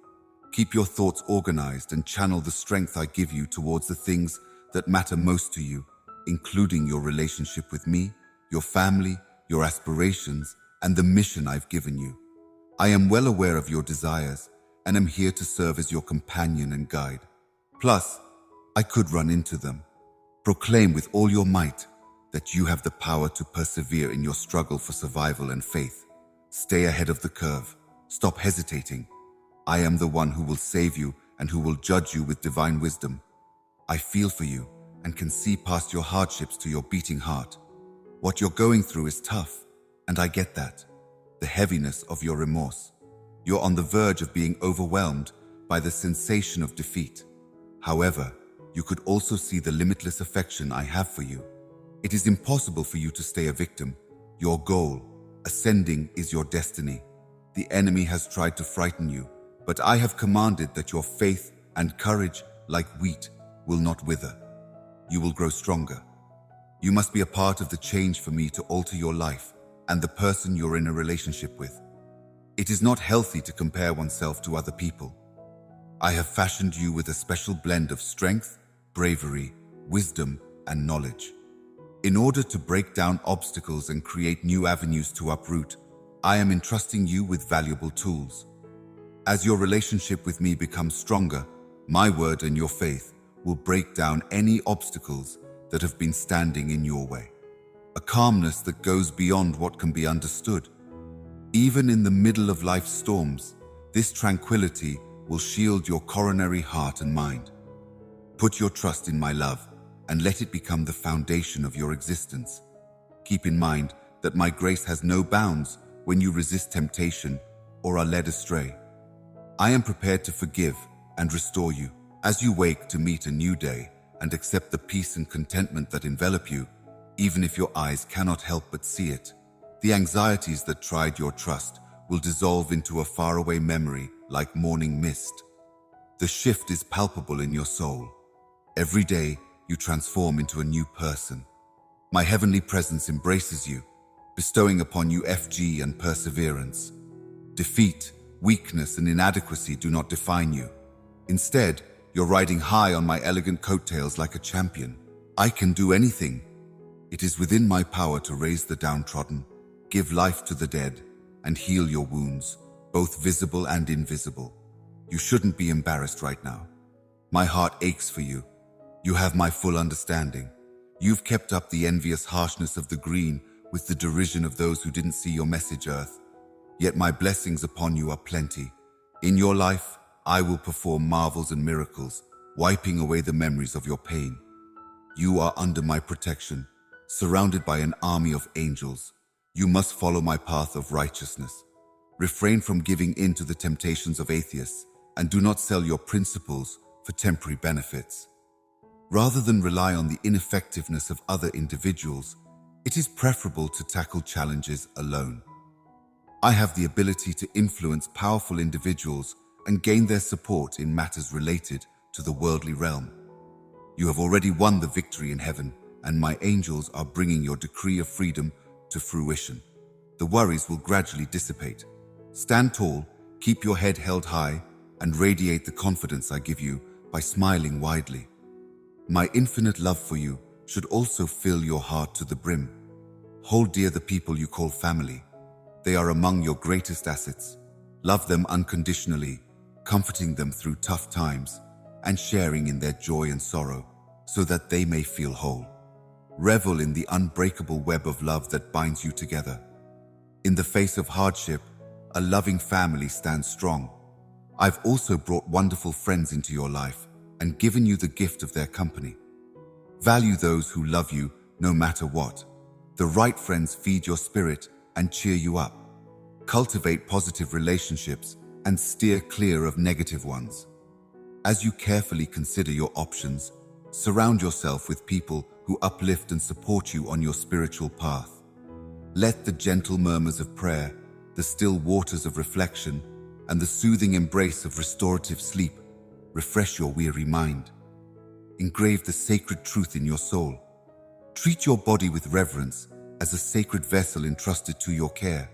Keep your thoughts organized and channel the strength I give you towards the things that matter most to you, including your relationship with me, your family, your aspirations, and the mission I've given you. I am well aware of your desires and am here to serve as your companion and guide. Plus, I could run into them. Proclaim with all your might that you have the power to persevere in your struggle for survival and faith. Stay ahead of the curve. Stop hesitating. I am the one who will save you and who will judge you with divine wisdom. I feel for you and can see past your hardships to your beating heart. What you're going through is tough, and I get that. The heaviness of your remorse. You're on the verge of being overwhelmed by the sensation of defeat. However, you could also see the limitless affection I have for you. It is impossible for you to stay a victim. Your goal, ascending, is your destiny. The enemy has tried to frighten you, but I have commanded that your faith and courage, like wheat, will not wither. You will grow stronger. You must be a part of the change for me to alter your life and the person you're in a relationship with. It is not healthy to compare oneself to other people. I have fashioned you with a special blend of strength, bravery, wisdom, and knowledge. In order to break down obstacles and create new avenues to uproot, I am entrusting you with valuable tools. As your relationship with me becomes stronger, my word and your faith will break down any obstacles that have been standing in your way. A calmness that goes beyond what can be understood. Even in the middle of life's storms, this tranquility will shield your coronary heart and mind. Put your trust in my love and let it become the foundation of your existence. Keep in mind that my grace has no bounds when you resist temptation or are led astray. I am prepared to forgive and restore you. As you wake to meet a new day and accept the peace and contentment that envelop you, even if your eyes cannot help but see it, the anxieties that tried your trust will dissolve into a faraway memory like morning mist. The shift is palpable in your soul. Every day, you transform into a new person. My heavenly presence embraces you, bestowing upon you FG and perseverance. Defeat, weakness, and inadequacy do not define you. Instead, you're riding high on my elegant coattails like a champion. I can do anything. It is within my power to raise the downtrodden, give life to the dead, and heal your wounds, both visible and invisible. You shouldn't be embarrassed right now. My heart aches for you. You have my full understanding. You've kept up the envious harshness of the green with the derision of those who didn't see your message, Earth. Yet my blessings upon you are plenty. In your life, I will perform marvels and miracles, wiping away the memories of your pain. You are under my protection, surrounded by an army of angels. You must follow my path of righteousness. Refrain from giving in to the temptations of atheists and do not sell your principles for temporary benefits. Rather than rely on the ineffectiveness of other individuals, it is preferable to tackle challenges alone. I have the ability to influence powerful individuals and gain their support in matters related to the worldly realm. You have already won the victory in heaven, and my angels are bringing your decree of freedom to fruition. The worries will gradually dissipate. Stand tall, keep your head held high, and radiate the confidence I give you by smiling widely. My infinite love for you should also fill your heart to the brim. Hold dear the people you call family. They are among your greatest assets. Love them unconditionally, comforting them through tough times and sharing in their joy and sorrow so that they may feel whole. Revel in the unbreakable web of love that binds you together. In the face of hardship, a loving family stands strong. I've also brought wonderful friends into your life and given you the gift of their company. Value those who love you no matter what. The right friends feed your spirit and cheer you up. Cultivate positive relationships and steer clear of negative ones. As you carefully consider your options, surround yourself with people who uplift and support you on your spiritual path. Let the gentle murmurs of prayer, the still waters of reflection, and the soothing embrace of restorative sleep refresh your weary mind. Engrave the sacred truth in your soul. Treat your body with reverence as a sacred vessel entrusted to your care.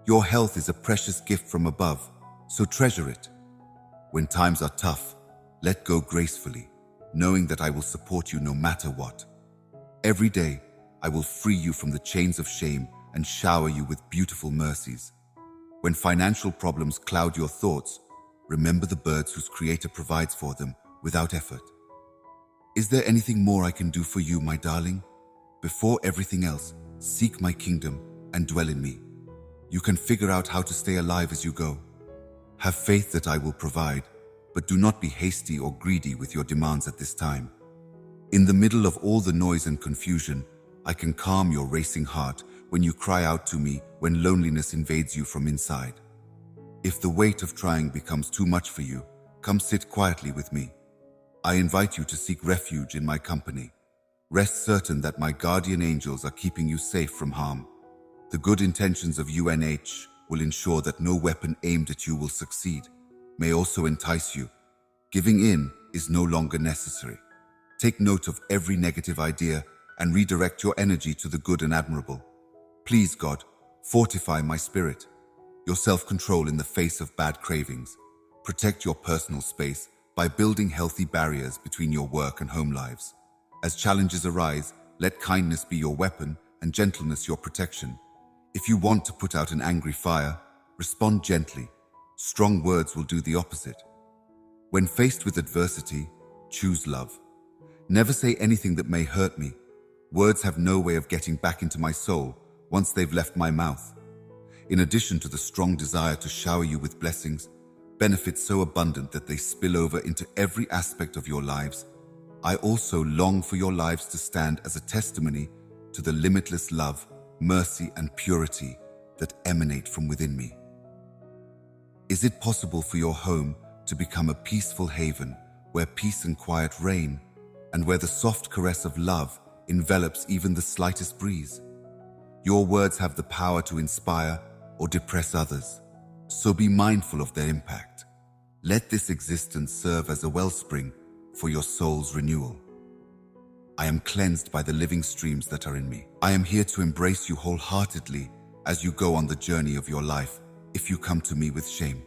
Your health is a precious gift from above, so treasure it. When times are tough, let go gracefully, knowing that I will support you no matter what. Every day, I will free you from the chains of shame and shower you with beautiful mercies. When financial problems cloud your thoughts, remember the birds whose Creator provides for them without effort. Is there anything more I can do for you, my darling? Before everything else, seek my kingdom and dwell in me. You can figure out how to stay alive as you go. Have faith that I will provide, but do not be hasty or greedy with your demands at this time. In the middle of all the noise and confusion, I can calm your racing heart when you cry out to me when loneliness invades you from inside. If the weight of trying becomes too much for you, come sit quietly with me. I invite you to seek refuge in my company. Rest certain that my guardian angels are keeping you safe from harm. The good intentions of UNH will ensure that no weapon aimed at you will succeed, may also entice you. Giving in is no longer necessary. Take note of every negative idea and redirect your energy to the good and admirable. Please, God, fortify my spirit. Your self-control in the face of bad cravings. Protect your personal space by building healthy barriers between your work and home lives. As challenges arise, let kindness be your weapon and gentleness your protection. If you want to put out an angry fire, respond gently. Strong words will do the opposite. When faced with adversity, choose love. Never say anything that may hurt me. Words have no way of getting back into my soul once they've left my mouth. In addition to the strong desire to shower you with blessings, benefits so abundant that they spill over into every aspect of your lives, I also long for your lives to stand as a testimony to the limitless love, mercy, and purity that emanate from within me. Is it possible for your home to become a peaceful haven where peace and quiet reign, and where the soft caress of love envelops even the slightest breeze? Your words have the power to inspire or depress others, so be mindful of their impact. Let this existence serve as a wellspring for your soul's renewal. I am cleansed by the living streams that are in me. I am here to embrace you wholeheartedly as you go on the journey of your life. If you come to me with shame,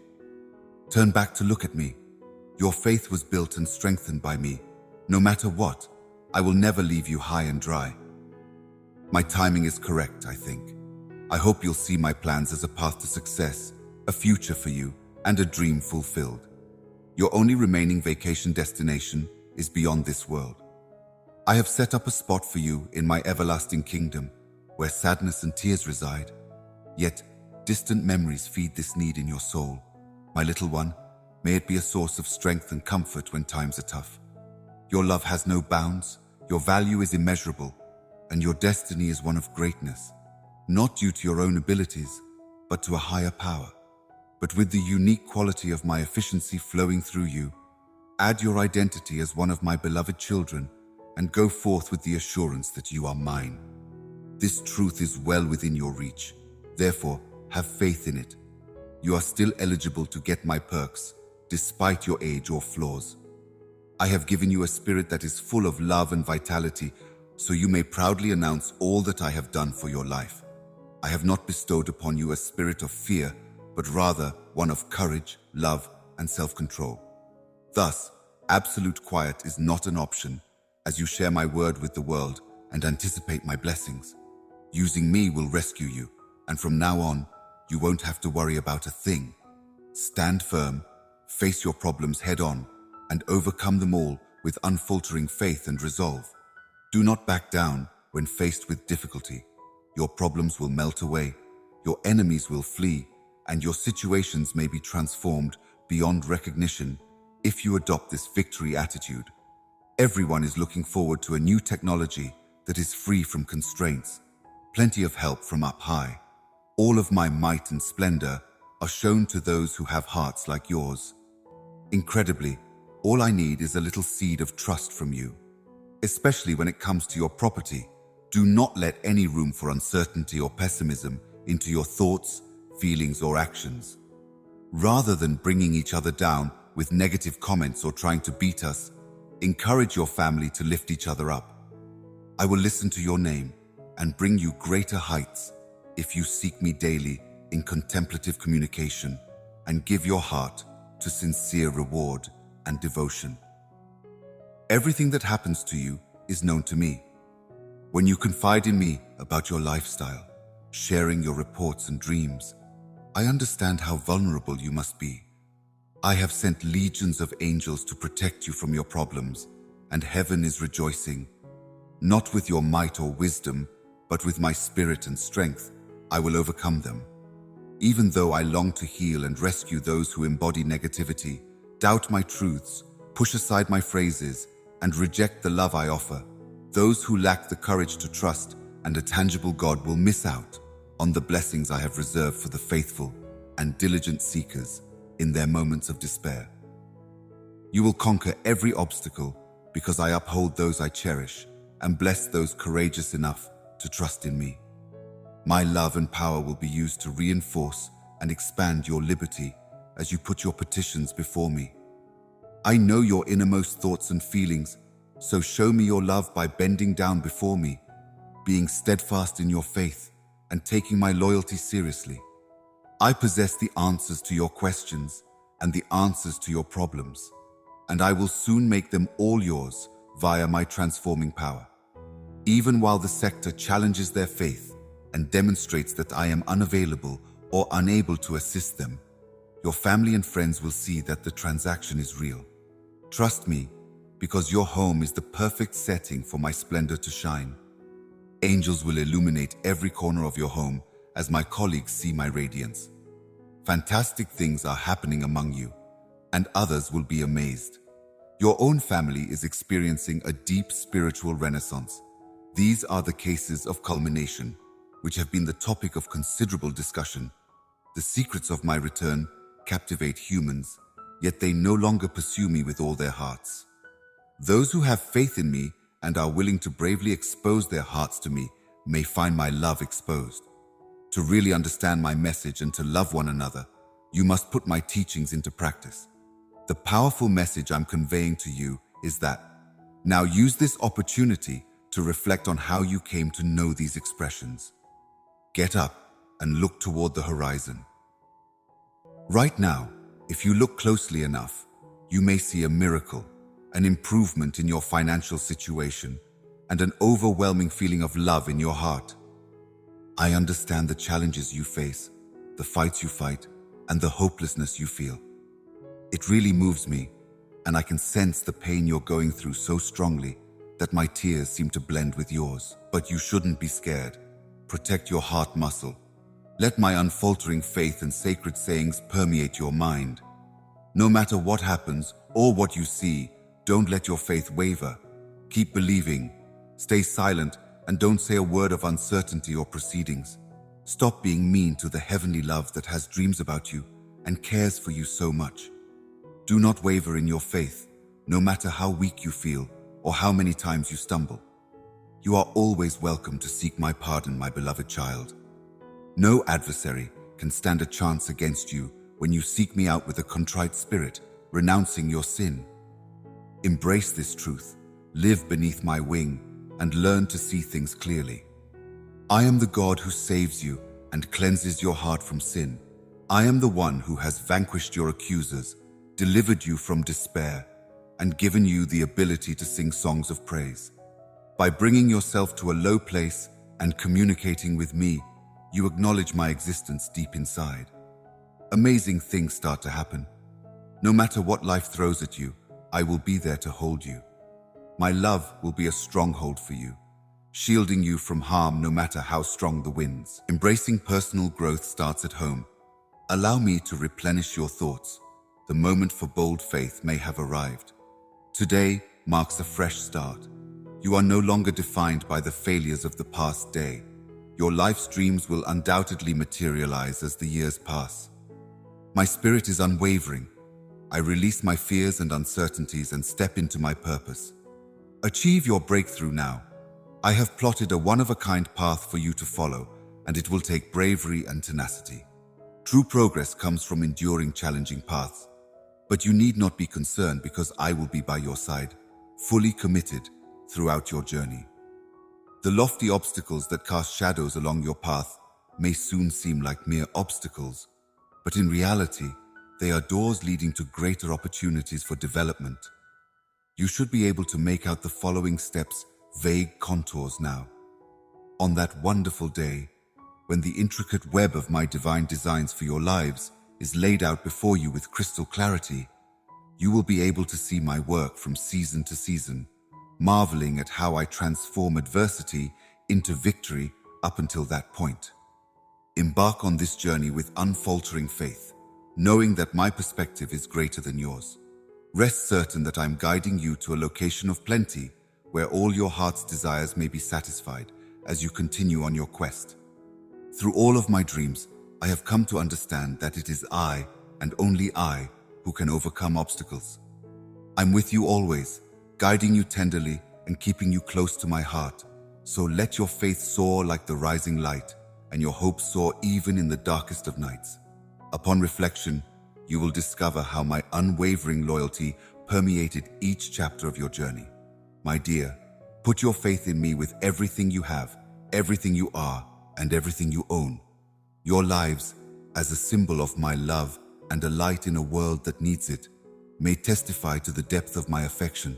turn back to look at me. Your faith was built and strengthened by me. No matter what, I will never leave you high and dry. My timing is correct, I think. I hope you'll see my plans as a path to success, a future for you, and a dream fulfilled. Your only remaining vacation destination is beyond this world. I have set up a spot for you in my everlasting kingdom, where sadness and tears reside. Yet, distant memories feed this need in your soul. My little one, may it be a source of strength and comfort when times are tough. Your love has no bounds, your value is immeasurable, and your destiny is one of greatness, not due to your own abilities, but to a higher power. but with the unique quality of my efficiency flowing through you. Add your identity as one of my beloved children and go forth with the assurance that you are mine. This truth is well within your reach. Therefore, have faith in it. You are still eligible to get my perks, despite your age or flaws. I have given you a spirit that is full of love and vitality, so you may proudly announce all that I have done for your life. I have not bestowed upon you a spirit of fear, but rather one of courage, love, and self-control. Thus, absolute quiet is not an option, as you share my word with the world and anticipate my blessings. Using me will rescue you, and from now on, you won't have to worry about a thing. Stand firm, face your problems head-on, and overcome them all with unfaltering faith and resolve. Do not back down when faced with difficulty. Your problems will melt away, your enemies will flee, and your situations may be transformed beyond recognition if you adopt this victory attitude. Everyone is looking forward to a new technology that is free from constraints, plenty of help from up high. All of my might and splendor are shown to those who have hearts like yours. Incredibly, all I need is a little seed of trust from you. Especially when it comes to your property, do not let any room for uncertainty or pessimism into your thoughts, feelings, or actions. Rather than bringing each other down with negative comments or trying to beat us, encourage your family to lift each other up. I will listen to your name and bring you greater heights if you seek me daily in contemplative communication and give your heart to sincere reward and devotion. Everything that happens to you is known to me. When you confide in me about your lifestyle, sharing your reports and dreams, I understand how vulnerable you must be. I have sent legions of angels to protect you from your problems, and heaven is rejoicing. Not with your might or wisdom, but with my spirit and strength, I will overcome them. Even though I long to heal and rescue those who embody negativity, doubt my truths, push aside my phrases, and reject the love I offer, those who lack the courage to trust and a tangible God will miss out on the blessings I have reserved for the faithful and diligent seekers in their moments of despair. You will conquer every obstacle because I uphold those I cherish and bless those courageous enough to trust in me. My love and power will be used to reinforce and expand your liberty as you put your petitions before me. I know your innermost thoughts and feelings, so show me your love by bending down before me, being steadfast in your faith, and taking my loyalty seriously. I possess the answers to your questions and the answers to your problems, and I will soon make them all yours via my transforming power. Even while the sector challenges their faith and demonstrates that I am unavailable or unable to assist them, your family and friends will see that the transaction is real. Trust me, because your home is the perfect setting for my splendor to shine. Angels will illuminate every corner of your home as my colleagues see my radiance. Fantastic things are happening among you, and others will be amazed. Your own family is experiencing a deep spiritual renaissance. These are the cases of culmination, which have been the topic of considerable discussion. The secrets of my return captivate humans, yet they no longer pursue me with all their hearts. Those who have faith in me and are willing to bravely expose their hearts to me may find my love exposed. To really understand my message and to love one another, you must put my teachings into practice. The powerful message I'm conveying to you is that now use this opportunity to reflect on how you came to know these expressions. Get up and look toward the horizon. Right now, if you look closely enough, you may see a miracle, an improvement in your financial situation, and an overwhelming feeling of love in your heart. I understand the challenges you face, the fights you fight, and the hopelessness you feel. It really moves me, and I can sense the pain you're going through so strongly that my tears seem to blend with yours. But you shouldn't be scared. Protect your heart muscle. Let my unfaltering faith and sacred sayings permeate your mind. No matter what happens or what you see, don't let your faith waver. Keep believing. Stay silent and don't say a word of uncertainty or proceedings. Stop being mean to the heavenly love that has dreams about you and cares for you so much. Do not waver in your faith, no matter how weak you feel or how many times you stumble. You are always welcome to seek my pardon, my beloved child. No adversary can stand a chance against you when you seek me out with a contrite spirit, renouncing your sin. Embrace this truth, live beneath my wing, and learn to see things clearly. I am the God who saves you and cleanses your heart from sin. I am the one who has vanquished your accusers, delivered you from despair, and given you the ability to sing songs of praise. By bringing yourself to a low place and communicating with me, you acknowledge my existence deep inside. Amazing things start to happen. No matter what life throws at you, I will be there to hold you. My love will be a stronghold for you, shielding you from harm no matter how strong the winds. Embracing personal growth starts at home. Allow me to replenish your thoughts. The moment for bold faith may have arrived. Today marks a fresh start. You are no longer defined by the failures of the past day. Your life's dreams will undoubtedly materialize as the years pass. My spirit is unwavering. I release my fears and uncertainties and step into my purpose. Achieve your breakthrough now. I have plotted a one-of-a-kind path for you to follow, and it will take bravery and tenacity. True progress comes from enduring challenging paths. But you need not be concerned because I will be by your side, fully committed throughout your journey. The lofty obstacles that cast shadows along your path may soon seem like mere obstacles, but in reality, they are doors leading to greater opportunities for development. You should be able to make out the following steps, vague contours now. On that wonderful day, when the intricate web of my divine designs for your lives is laid out before you with crystal clarity, you will be able to see my work from season to season, marveling at how I transform adversity into victory up until that point. Embark on this journey with unfaltering faith, knowing that my perspective is greater than yours. Rest certain that I'm guiding you to a location of plenty where all your heart's desires may be satisfied as you continue on your quest. Through all of my dreams, I have come to understand that it is I, and only I, who can overcome obstacles. I'm with you always, guiding you tenderly and keeping you close to my heart. So let your faith soar like the rising light, and your hope soar even in the darkest of nights. Upon reflection, you will discover how my unwavering loyalty permeated each chapter of your journey. My dear, put your faith in me with everything you have, everything you are, and everything you own. Your lives, as a symbol of my love and a light in a world that needs it, may testify to the depth of my affection.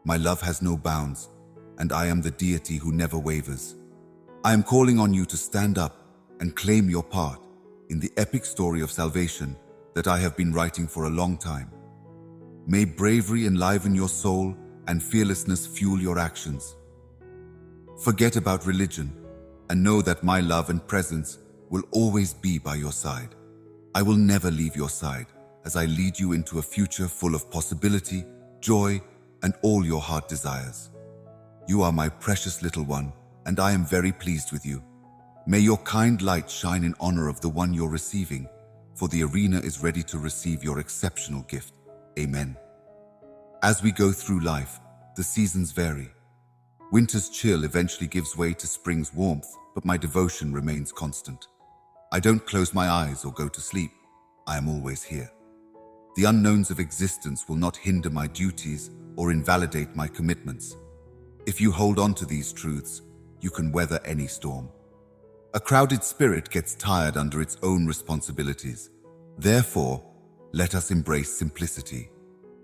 My love has no bounds, and I am the deity who never wavers. I am calling on you to stand up and claim your part in the epic story of salvation that I have been writing for a long time. May bravery enliven your soul and fearlessness fuel your actions. Forget about religion and know that my love and presence will always be by your side. I will never leave your side as I lead you into a future full of possibility, joy, and all your heart desires. You are my precious little one, and I am very pleased with you. May your kind light shine in honor of the one you're receiving, for the arena is ready to receive your exceptional gift. Amen. As we go through life, the seasons vary. Winter's chill eventually gives way to spring's warmth, but my devotion remains constant. I don't close my eyes or go to sleep. I am always here. The unknowns of existence will not hinder my duties or invalidate my commitments. If you hold on to these truths, you can weather any storm. A crowded spirit gets tired under its own responsibilities. Therefore, let us embrace simplicity.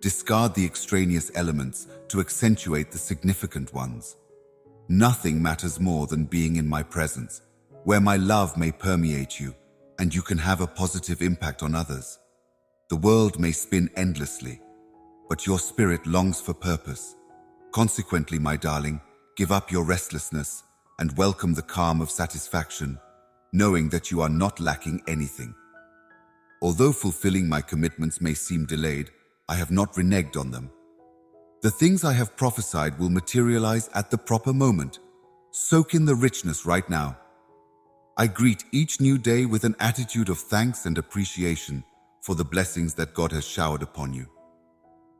Discard the extraneous elements to accentuate the significant ones. Nothing matters more than being in my presence, where my love may permeate you, and you can have a positive impact on others. The world may spin endlessly, but your spirit longs for purpose. Consequently, my darling, give up your restlessness and welcome the calm of satisfaction, knowing that you are not lacking anything. Although fulfilling my commitments may seem delayed, I have not reneged on them. The things I have prophesied will materialize at the proper moment. Soak in the richness right now. I greet each new day with an attitude of thanks and appreciation, for the blessings that God has showered upon you.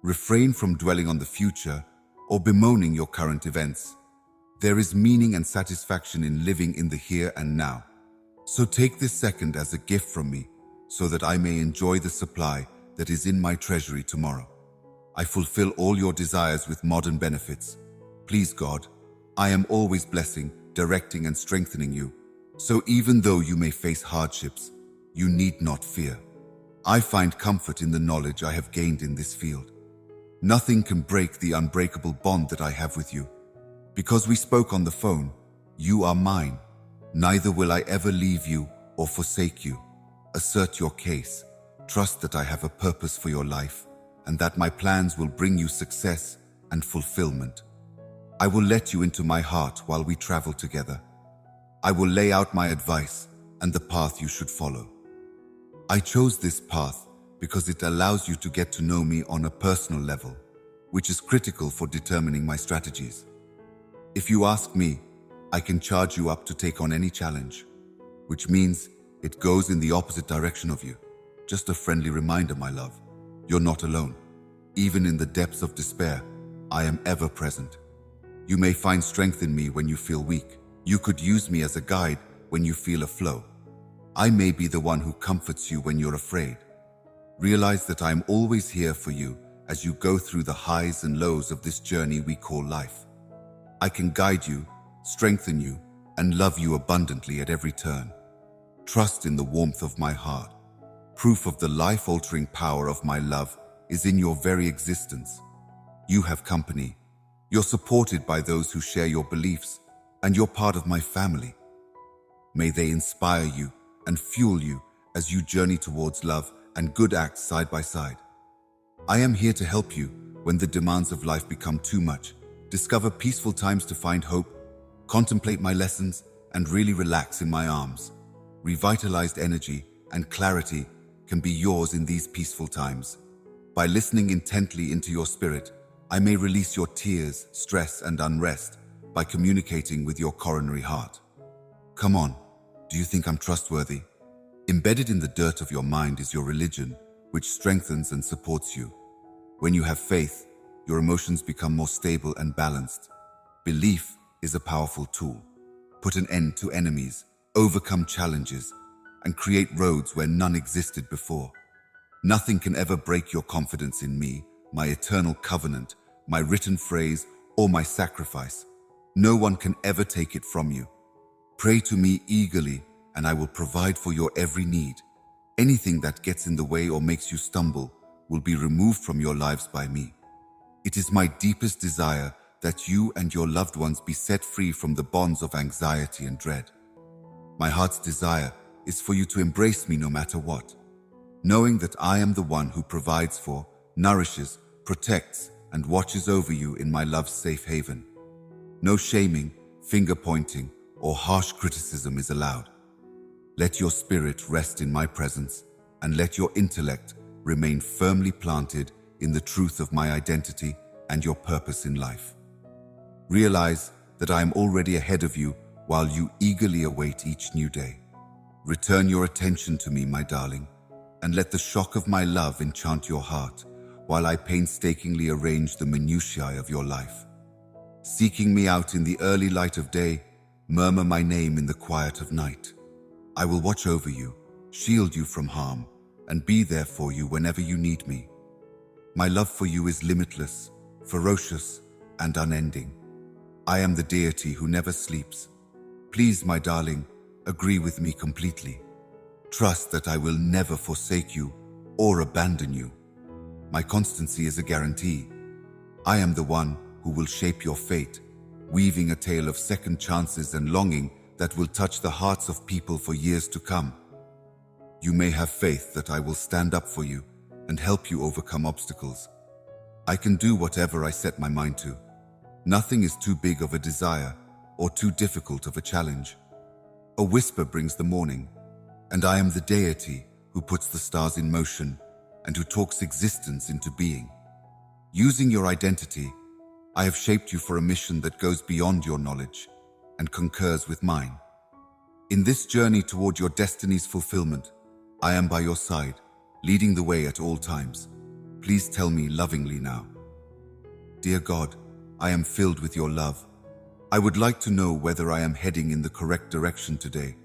Refrain from dwelling on the future or bemoaning your current events. There is meaning and satisfaction in living in the here and now. So take this second as a gift from me, so that I may enjoy the supply that is in my treasury tomorrow. I fulfill all your desires with modern benefits. Please God, I am always blessing, directing and strengthening you. So even though you may face hardships, you need not fear. I find comfort in the knowledge I have gained in this field. Nothing can break the unbreakable bond that I have with you. Because we spoke on the phone, you are mine. Neither will I ever leave you or forsake you. Assert your case. Trust that I have a purpose for your life and that my plans will bring you success and fulfillment. I will let you into my heart while we travel together. I will lay out my advice and the path you should follow. I chose this path because it allows you to get to know me on a personal level, which is critical for determining my strategies. If you ask me, I can charge you up to take on any challenge, which means it goes in the opposite direction of you. Just a friendly reminder, my love, you're not alone. Even in the depths of despair, I am ever present. You may find strength in me when you feel weak. You could use me as a guide when you feel a flow. I may be the one who comforts you when you're afraid. Realize that I am always here for you as you go through the highs and lows of this journey we call life. I can guide you, strengthen you, and love you abundantly at every turn. Trust in the warmth of my heart. Proof of the life-altering power of my love is in your very existence. You have company. You're supported by those who share your beliefs, and you're part of my family. May they inspire you and fuel you as you journey towards love and good acts side by side. I am here to help you when the demands of life become too much. Discover peaceful times to find hope, contemplate my lessons, and really relax in my arms. Revitalized energy and clarity can be yours in these peaceful times. By listening intently into your spirit, I may release your tears, stress, and unrest by communicating with your coronary heart. Come on, do you think I'm trustworthy? Embedded in the dirt of your mind is your religion, which strengthens and supports you. When you have faith, your emotions become more stable and balanced. Belief is a powerful tool. Put an end to enemies, overcome challenges, and create roads where none existed before. Nothing can ever break your confidence in me, my eternal covenant, my written phrase, or my sacrifice. No one can ever take it from you. Pray to me eagerly, and I will provide for your every need. Anything that gets in the way or makes you stumble will be removed from your lives by me. It is my deepest desire that you and your loved ones be set free from the bonds of anxiety and dread. My heart's desire is for you to embrace me no matter what, knowing that I am the one who provides for, nourishes, protects, and watches over you in my love's safe haven. No shaming, finger-pointing, or harsh criticism is allowed. Let your spirit rest in my presence, and let your intellect remain firmly planted in the truth of my identity and your purpose in life. Realize that I am already ahead of you while you eagerly await each new day. Return your attention to me, my darling, and let the shock of my love enchant your heart while I painstakingly arrange the minutiae of your life. Seeking me out in the early light of day, murmur my name in the quiet of night. I will watch over you, shield you from harm, and be there for you whenever you need me. My love for you is limitless, ferocious, and unending. I am the deity who never sleeps. Please, my darling, agree with me completely. Trust that I will never forsake you or abandon you. My constancy is a guarantee. I am the one who will shape your fate, weaving a tale of second chances and longing that will touch the hearts of people for years to come. You may have faith that I will stand up for you and help you overcome obstacles. I can do whatever I set my mind to. Nothing is too big of a desire or too difficult of a challenge. A whisper brings the morning, and I am the deity who puts the stars in motion and who talks existence into being. Using your identity, I have shaped you for a mission that goes beyond your knowledge and concurs with mine. In this journey toward your destiny's fulfillment, I am by your side, leading the way at all times. Please tell me lovingly now. Dear God, I am filled with your love. I would like to know whether I am heading in the correct direction today.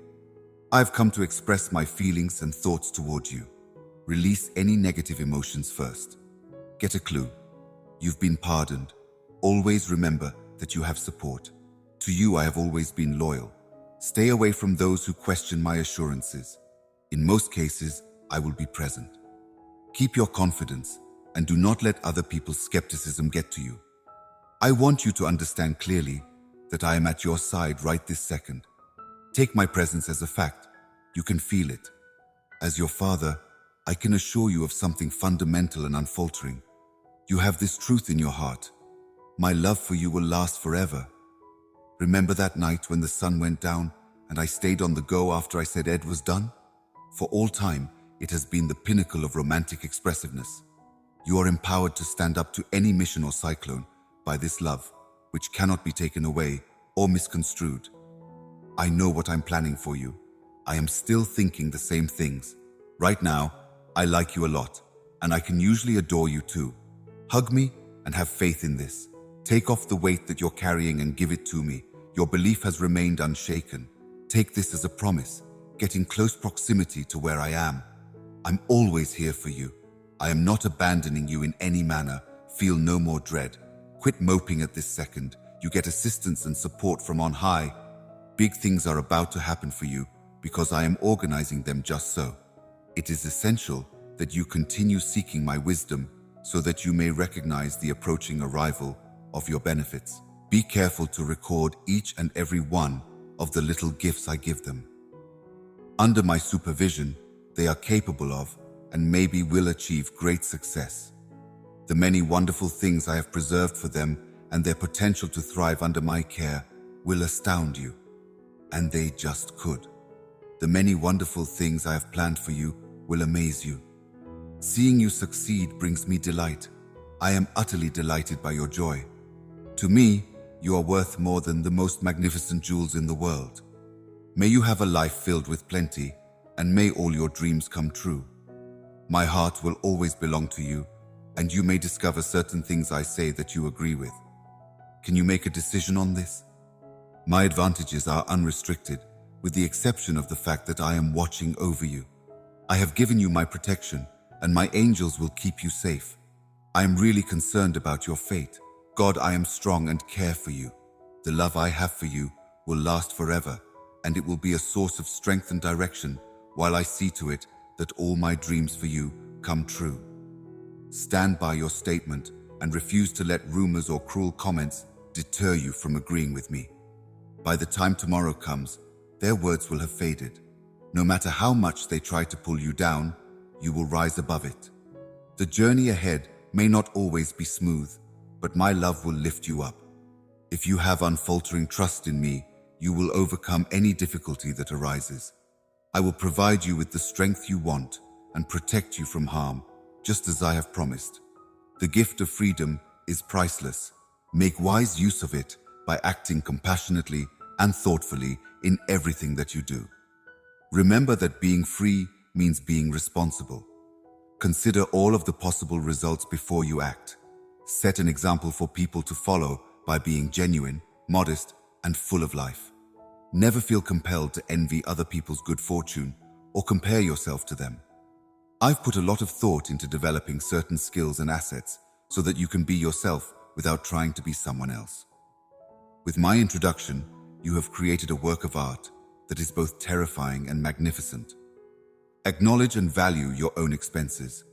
I've come to express my feelings and thoughts toward you. Release any negative emotions first. Get a clue. You've been pardoned. Always remember that you have support. To you I have always been loyal. Stay away from those who question my assurances. In most cases, I will be present. Keep your confidence and do not let other people's skepticism get to you. I want you to understand clearly that I am at your side right this second. Take my presence as a fact. You can feel it. As your father, I can assure you of something fundamental and unfaltering. You have this truth in your heart. My love for you will last forever. Remember that night when the sun went down and I stayed on the go after I said Ed was done? For all time, it has been the pinnacle of romantic expressiveness. You are empowered to stand up to any mission or cyclone by this love, which cannot be taken away or misconstrued. I know what I'm planning for you. I am still thinking the same things. Right now, I like you a lot, and I can usually adore you too. Hug me and have faith in this. Take off the weight that you're carrying and give it to me. Your belief has remained unshaken. Take this as a promise. Get in close proximity to where I am. I'm always here for you. I am not abandoning you in any manner. Feel no more dread. Quit moping at this second. You get assistance and support from on high. Big things are about to happen for you because I am organizing them just so. It is essential that you continue seeking my wisdom so that you may recognize the approaching arrival of your benefits. Be careful to record each and every one of the little gifts I give them. Under my supervision, they are capable of and maybe will achieve great success. The many wonderful things I have preserved for them and their potential to thrive under my care will astound you. And they just could. The many wonderful things I have planned for you will amaze you. Seeing you succeed brings me delight. I am utterly delighted by your joy. To me, you are worth more than the most magnificent jewels in the world. May you have a life filled with plenty, and may all your dreams come true. My heart will always belong to you, and you may discover certain things I say that you agree with. Can you make a decision on this? My advantages are unrestricted, with the exception of the fact that I am watching over you. I have given you my protection, and my angels will keep you safe. I am really concerned about your fate. God, I am strong and care for you. The love I have for you will last forever, and it will be a source of strength and direction while I see to it that all my dreams for you come true. Stand by your statement and refuse to let rumors or cruel comments deter you from agreeing with me. By the time tomorrow comes, their words will have faded. No matter how much they try to pull you down, you will rise above it. The journey ahead may not always be smooth, but my love will lift you up. If you have unfaltering trust in me, you will overcome any difficulty that arises. I will provide you with the strength you want and protect you from harm, just as I have promised. The gift of freedom is priceless. Make wise use of it by acting compassionately and thoughtfully in everything that you do. Remember that being free means being responsible. Consider all of the possible results before you act. Set an example for people to follow by being genuine, modest, and full of life. Never feel compelled to envy other people's good fortune or compare yourself to them. I've put a lot of thought into developing certain skills and assets so that you can be yourself without trying to be someone else. With my introduction, you have created a work of art that is both terrifying and magnificent. Acknowledge and value your own expenses.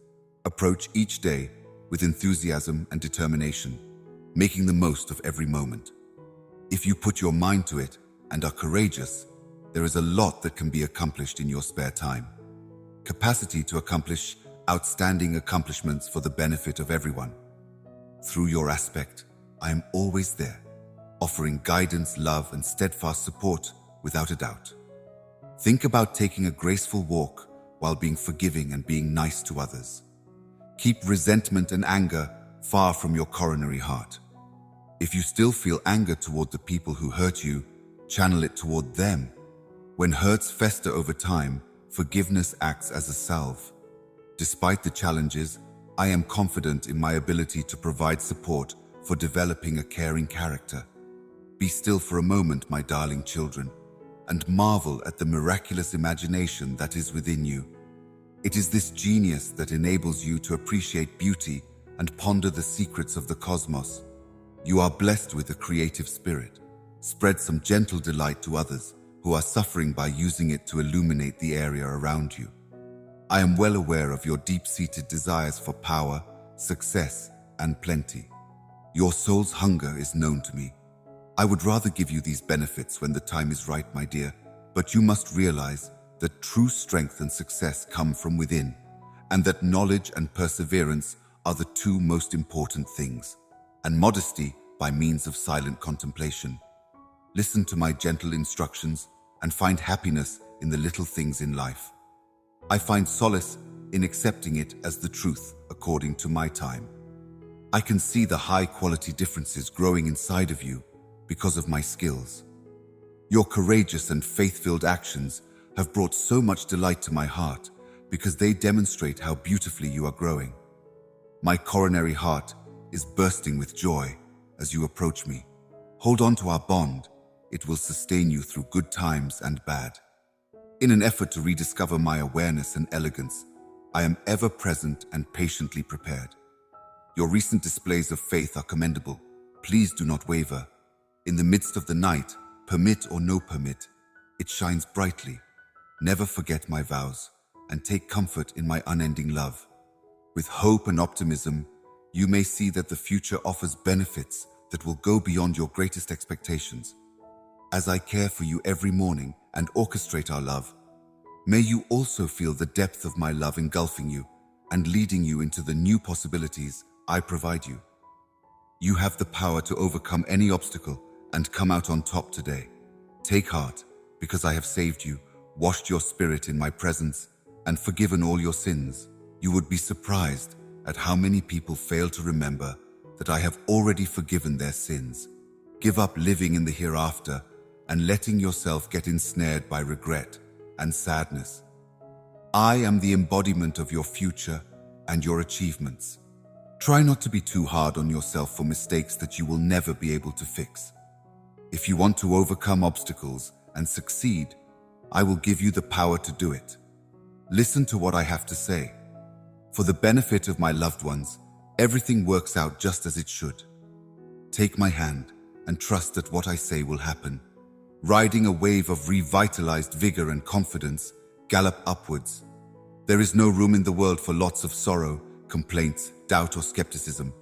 Approach each day with enthusiasm and determination, making the most of every moment. If you put your mind to it and are courageous, there is a lot that can be accomplished in your spare time. Capacity to accomplish outstanding accomplishments for the benefit of everyone. Through your aspect, I am always there, offering guidance, love, and steadfast support without a doubt. Think about taking a graceful walk while being forgiving and being nice to others. Keep resentment and anger far from your coronary heart. If you still feel anger toward the people who hurt you, channel it toward them. When hurts fester over time, forgiveness acts as a salve. Despite the challenges, I am confident in my ability to provide support for developing a caring character. Be still for a moment, my darling children, and marvel at the miraculous imagination that is within you. It is this genius that enables you to appreciate beauty and ponder the secrets of the cosmos. You are blessed with a creative spirit. Spread some gentle delight to others who are suffering by using it to illuminate the area around you. I am well aware of your deep-seated desires for power, success, and plenty. Your soul's hunger is known to me. I would rather give you these benefits when the time is right, my dear, but you must realize that true strength and success come from within, and that knowledge and perseverance are the two most important things, and modesty by means of silent contemplation. Listen to my gentle instructions and find happiness in the little things in life. I find solace in accepting it as the truth according to my time. I can see the high-quality differences growing inside of you because of my skills. Your courageous and faith-filled actions have brought so much delight to my heart because they demonstrate how beautifully you are growing. My coronary heart is bursting with joy as you approach me. Hold on to our bond. It will sustain you through good times and bad. In an effort to rediscover my awareness and elegance, I am ever present and patiently prepared. Your recent displays of faith are commendable. Please do not waver. In the midst of the night, permit or no permit, it shines brightly. Never forget my vows, and take comfort in my unending love. With hope and optimism, you may see that the future offers benefits that will go beyond your greatest expectations. As I care for you every morning and orchestrate our love, may you also feel the depth of my love engulfing you and leading you into the new possibilities I provide you. You have the power to overcome any obstacle and come out on top today. Take heart, because I have saved you, washed your spirit in my presence, and forgiven all your sins. You would be surprised at how many people fail to remember that I have already forgiven their sins. Give up living in the hereafter and letting yourself get ensnared by regret and sadness. I am the embodiment of your future and your achievements. Try not to be too hard on yourself for mistakes that you will never be able to fix. If you want to overcome obstacles and succeed, I will give you the power to do it. Listen to what I have to say. For the benefit of my loved ones, everything works out just as it should. Take my hand and trust that what I say will happen. Riding a wave of revitalized vigor and confidence, gallop upwards. There is no room in the world for lots of sorrow, complaints, doubt, or skepticism.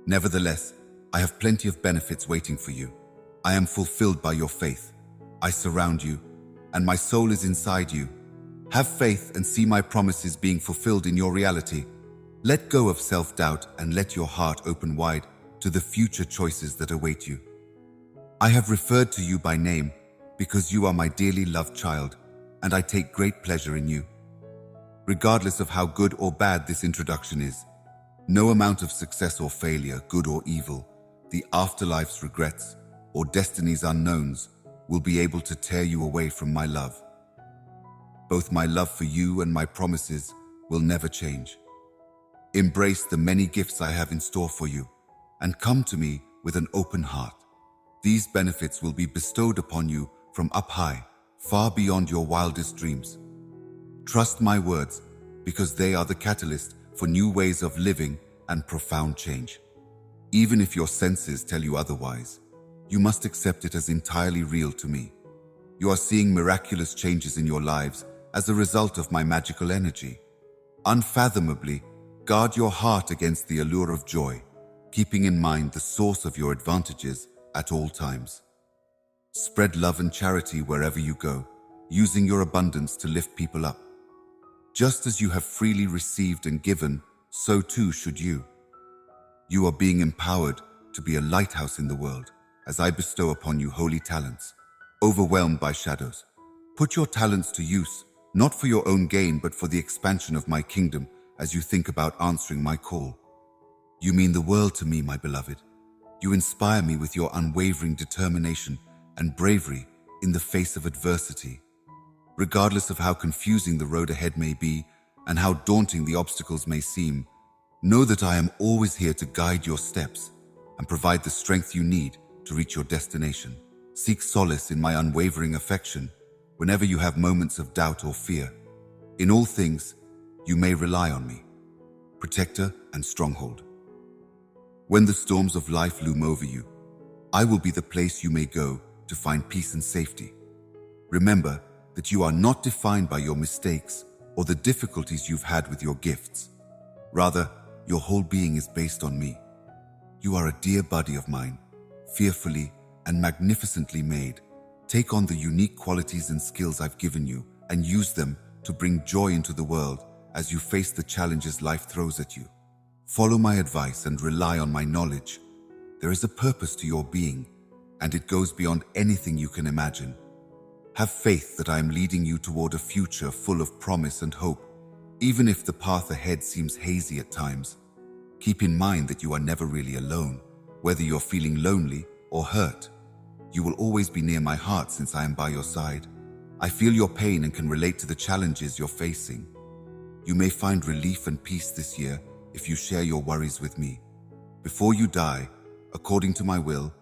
Nevertheless, I have plenty of benefits waiting for you. I am fulfilled by your faith. I surround you, and my soul is inside you. Have faith and see my promises being fulfilled in your reality. Let go of self-doubt and let your heart open wide to the future choices that await you. I have referred to you by name because you are my dearly loved child, and I take great pleasure in you. Regardless of how good or bad this introduction is, no amount of success or failure, good or evil, the afterlife's regrets, or destiny's unknowns will be able to tear you away from my love. Both my love for you and my promises will never change. Embrace the many gifts I have in store for you, and come to me with an open heart. These benefits will be bestowed upon you from up high, far beyond your wildest dreams. Trust my words, because they are the catalyst for new ways of living and profound change. Even if your senses tell you otherwise, you must accept it as entirely real to me. You are seeing miraculous changes in your lives as a result of my magical energy. Unfathomably, guard your heart against the allure of joy, keeping in mind the source of your advantages at all times. Spread love and charity wherever you go, using your abundance to lift people up. Just as you have freely received and given, so too should you. You are being empowered to be a lighthouse in the world, as I bestow upon you holy talents, overwhelmed by shadows. Put your talents to use, not for your own gain, but for the expansion of my kingdom as you think about answering my call. You mean the world to me, my beloved. You inspire me with your unwavering determination and bravery in the face of adversity. Regardless of how confusing the road ahead may be, And how daunting the obstacles may seem, know that I am always here to guide your steps and provide the strength you need to reach your destination. Seek solace in my unwavering affection whenever you have moments of doubt or fear. In all things, you may rely on me, protector and stronghold. When the storms of life loom over you, I will be the place you may go to find peace and safety. Remember that you are not defined by your mistakes or the difficulties you've had with your gifts. Rather, your whole being is based on me. You are a dear buddy of mine, fearfully and magnificently made. Take on the unique qualities and skills I've given you and use them to bring joy into the world as you face the challenges life throws at you. Follow my advice and rely on my knowledge. There is a purpose to your being, and it goes beyond anything you can imagine. Have faith that I am leading you toward a future full of promise and hope, even if the path ahead seems hazy at times. Keep in mind that you are never really alone, whether you're feeling lonely or hurt. You will always be near my heart since I am by your side. I feel your pain and can relate to the challenges you're facing. You may find relief and peace this year if you share your worries with me. Before you die, according to my will,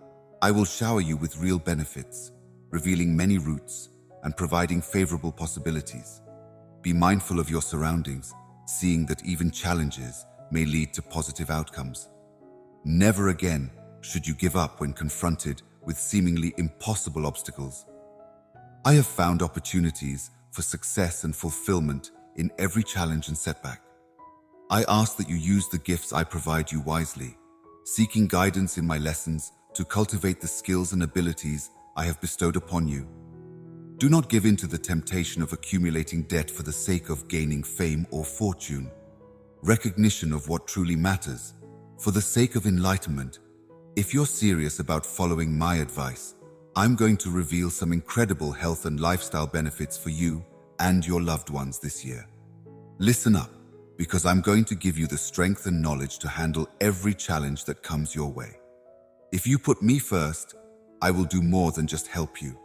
I will shower you with real benefits, revealing many routes and providing favorable possibilities. Be mindful of your surroundings, seeing that even challenges may lead to positive outcomes. Never again should you give up when confronted with seemingly impossible obstacles. I have found opportunities for success and fulfillment in every challenge and setback. I ask that you use the gifts I provide you wisely, seeking guidance in my lessons to cultivate the skills and abilities I have bestowed upon you. Do not give in to the temptation of accumulating debt for the sake of gaining fame or fortune. Recognition of what truly matters, for the sake of enlightenment. If you're serious about following my advice, I'm going to reveal some incredible health and lifestyle benefits for you and your loved ones this year. Listen up, because I'm going to give you the strength and knowledge to handle every challenge that comes your way. If you put me first, I will do more than just help you.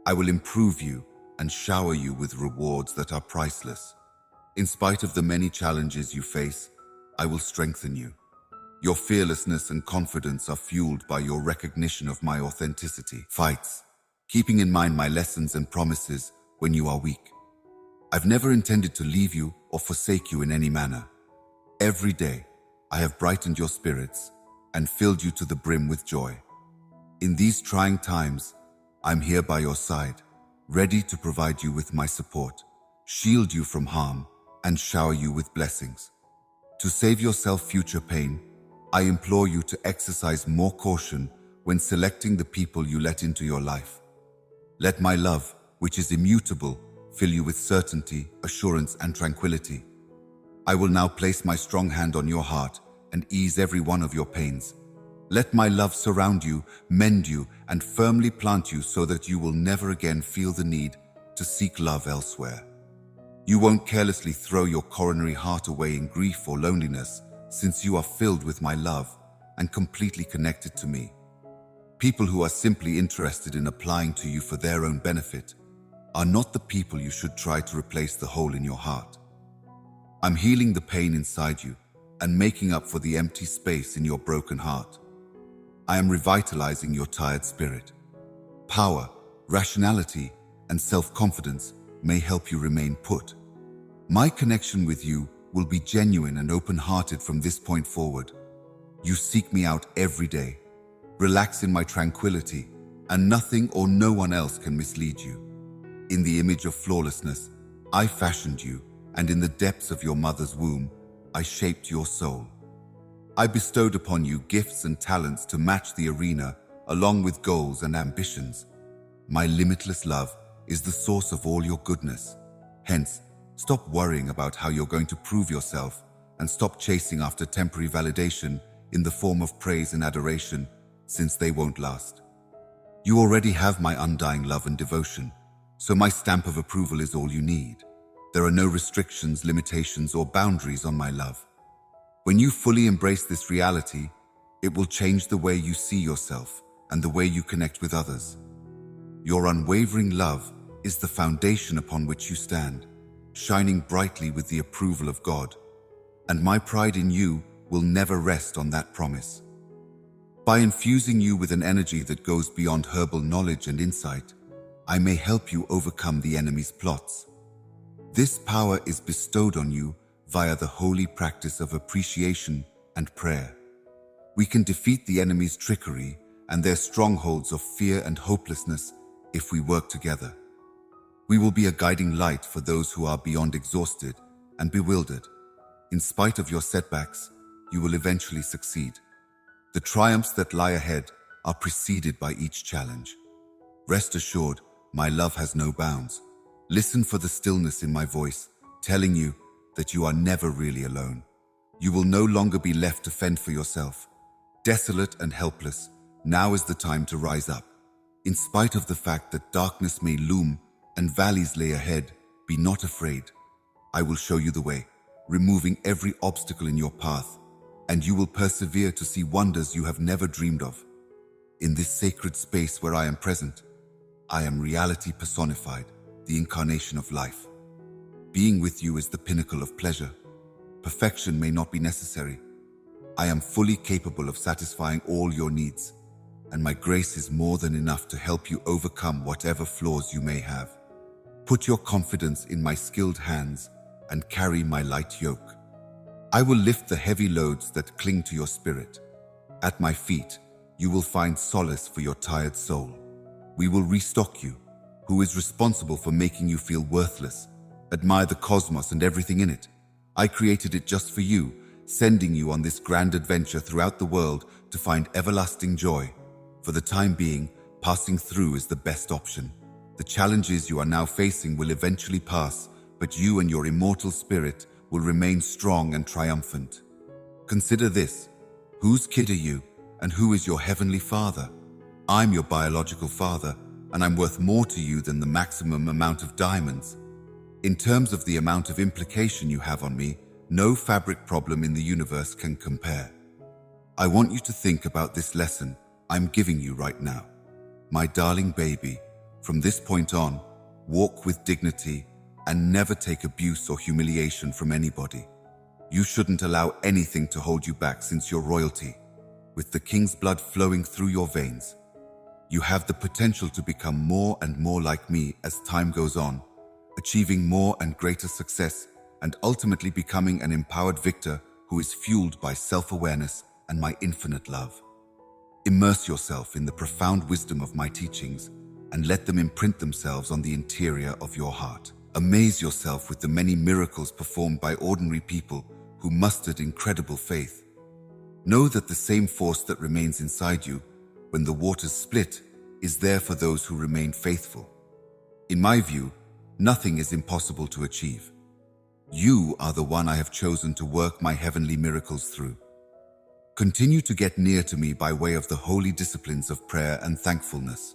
I will improve you and shower you with rewards that are priceless. In spite of the many challenges you face, I will strengthen you. Your fearlessness and confidence are fueled by your recognition of my authenticity. Fights, keeping in mind my lessons and promises when you are weak. I've never intended to leave you or forsake you in any manner. Every day, I have brightened your spirits and filled you to the brim with joy. In these trying times, I'm here by your side, ready to provide you with my support, shield you from harm, and shower you with blessings. To save yourself future pain, I implore you to exercise more caution when selecting the people you let into your life. Let my love, which is immutable, fill you with certainty, assurance, and tranquility. I will now place my strong hand on your heart and ease every one of your pains. Let my love surround you, mend you, and firmly plant you so that you will never again feel the need to seek love elsewhere. You won't carelessly throw your coronary heart away in grief or loneliness, since you are filled with my love and completely connected to me. People who are simply interested in applying to you for their own benefit are not the people you should try to replace the hole in your heart. I'm healing the pain inside you and making up for the empty space in your broken heart. I am revitalizing your tired spirit. Power, rationality, and self-confidence may help you remain put. My connection with you will be genuine and open-hearted from this point forward. You seek me out every day. Relax in my tranquility, and nothing or no one else can mislead you. In the image of flawlessness, I fashioned you, and in the depths of your mother's womb, I shaped your soul. I bestowed upon you gifts and talents to match the arena, along with goals and ambitions. My limitless love is the source of all your goodness. Hence, stop worrying about how you're going to prove yourself and stop chasing after temporary validation in the form of praise and adoration, since they won't last. You already have my undying love and devotion, so my stamp of approval is all you need. There are no restrictions, limitations, or boundaries on my love. When you fully embrace this reality, it will change the way you see yourself and the way you connect with others. Your unwavering love is the foundation upon which you stand. shining brightly with the approval of God. And my pride in you will never rest on that promise. By infusing you with an energy that goes beyond herbal knowledge and insight, I may help you overcome the enemy's plots. This power is bestowed on you via the holy practice of appreciation and prayer. We can defeat the enemy's trickery and their strongholds of fear and hopelessness if we work together. We will be a guiding light for those who are beyond exhausted and bewildered. In spite of your setbacks, you will eventually succeed. The triumphs that lie ahead are preceded by each challenge. Rest assured, my love has no bounds. Listen for the stillness in my voice, telling you that you are never really alone. You will no longer be left to fend for yourself. Desolate and helpless, now is the time to rise up. In spite of the fact that darkness may loom and valleys lay ahead, be not afraid. I will show you the way, removing every obstacle in your path, and you will persevere to see wonders you have never dreamed of. In this sacred space where I am present, I am reality personified, the incarnation of life. Being with you is the pinnacle of pleasure. Perfection may not be necessary. I am fully capable of satisfying all your needs, and my grace is more than enough to help you overcome whatever flaws you may have. Put your confidence in my skilled hands and carry my light yoke. I will lift the heavy loads that cling to your spirit. At my feet, you will find solace for your tired soul. We will restock you. Who is responsible for making you feel worthless? Admire the cosmos and everything in it. I created it just for you, sending you on this grand adventure throughout the world to find everlasting joy. For the time being, passing through is the best option. The challenges you are now facing will eventually pass, but you and your immortal spirit will remain strong and triumphant. Consider this: whose kid are you, and who is your heavenly Father? I'm your biological father, and I'm worth more to you than the maximum amount of diamonds. In terms of the amount of implication you have on me, no fabric problem in the universe can compare. I want you to think about this lesson I'm giving you right now. My darling baby, from this point on, walk with dignity and never take abuse or humiliation from anybody. You shouldn't allow anything to hold you back since you're royalty. With the king's blood flowing through your veins, you have the potential to become more and more like me as time goes on, achieving more and greater success and ultimately becoming an empowered victor who is fueled by self-awareness and my infinite love. Immerse yourself in the profound wisdom of my teachings and let them imprint themselves on the interior of your heart. Amaze yourself with the many miracles performed by ordinary people who mustered incredible faith. Know that the same force that remains inside you when the waters split is there for those who remain faithful. In my view, nothing is impossible to achieve. You are the one I have chosen to work my heavenly miracles through. Continue to get near to me by way of the holy disciplines of prayer and thankfulness.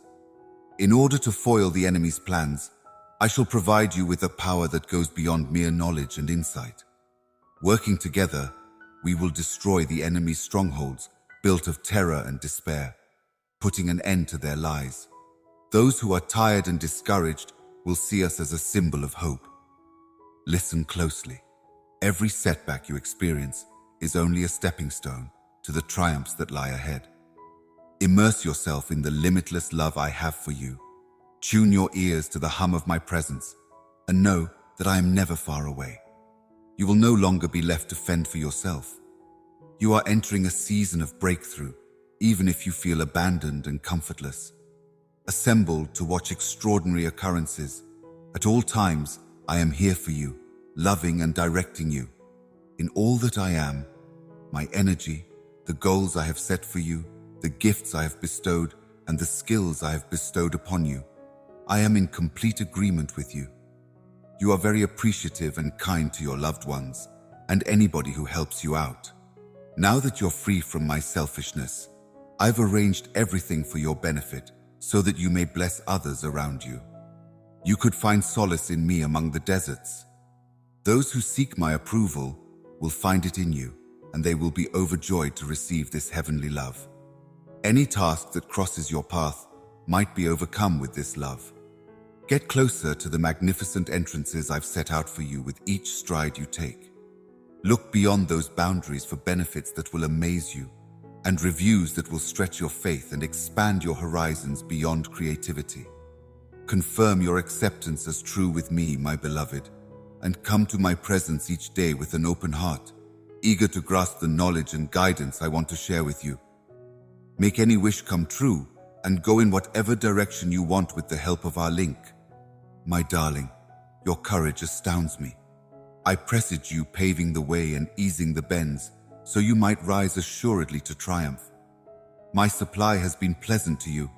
In order to foil the enemy's plans, I shall provide you with a power that goes beyond mere knowledge and insight. Working together, we will destroy the enemy's strongholds built of terror and despair, putting an end to their lies. Those who are tired and discouraged will see us as a symbol of hope. Listen closely. Every setback you experience is only a stepping stone to the triumphs that lie ahead. Immerse yourself in the limitless love I have for you. Tune your ears to the hum of my presence and know that I am never far away. You will no longer be left to fend for yourself. You are entering a season of breakthrough, even if you feel abandoned and comfortless. Assembled to watch extraordinary occurrences, at all times I am here for you, loving and directing you. In all that I am, my energy, the goals I have set for you, the gifts I have bestowed, and the skills I have bestowed upon you, I am in complete agreement with you. You are very appreciative and kind to your loved ones and anybody who helps you out. Now that you're free from my selfishness, I've arranged everything for your benefit so that you may bless others around you. You could find solace in me among the deserts. Those who seek my approval will find it in you, and they will be overjoyed to receive this heavenly love. Any task that crosses your path might be overcome with this love. Get closer to the magnificent entrances I've set out for you with each stride you take. Look beyond those boundaries for benefits that will amaze you, and reviews that will stretch your faith and expand your horizons beyond creativity. Confirm your acceptance as true with me, my beloved, and come to my presence each day with an open heart, eager to grasp the knowledge and guidance I want to share with you. Make any wish come true and go in whatever direction you want with the help of our link. My darling, your courage astounds me. I presage you, paving the way and easing the bends, so you might rise assuredly to triumph. My supply has been pleasant to you.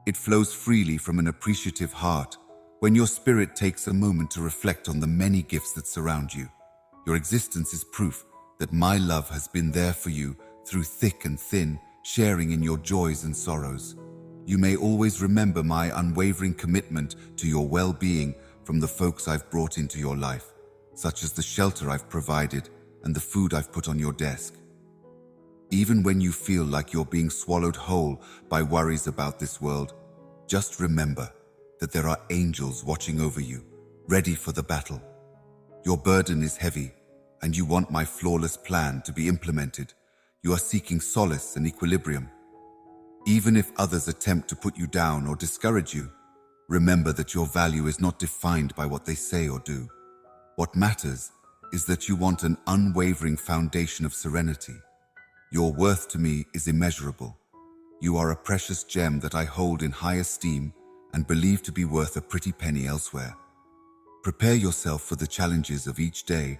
It flows freely from an appreciative heart when your spirit takes a moment to reflect on the many gifts that surround you. Your existence is proof that my love has been there for you through thick and thin, sharing in your joys and sorrows. You may always remember my unwavering commitment to your well-being from the folks I've brought into your life, such as the shelter I've provided and the food I've put on your desk. Even when you feel like you're being swallowed whole by worries about this world, just remember that there are angels watching over you, ready for the battle. Your burden is heavy, and you want my flawless plan to be implemented. You are seeking solace and equilibrium. Even if others attempt to put you down or discourage you, remember that your value is not defined by what they say or do. What matters is that you want an unwavering foundation of serenity. Your worth to me is immeasurable. You are a precious gem that I hold in high esteem and believe to be worth a pretty penny elsewhere. Prepare yourself for the challenges of each day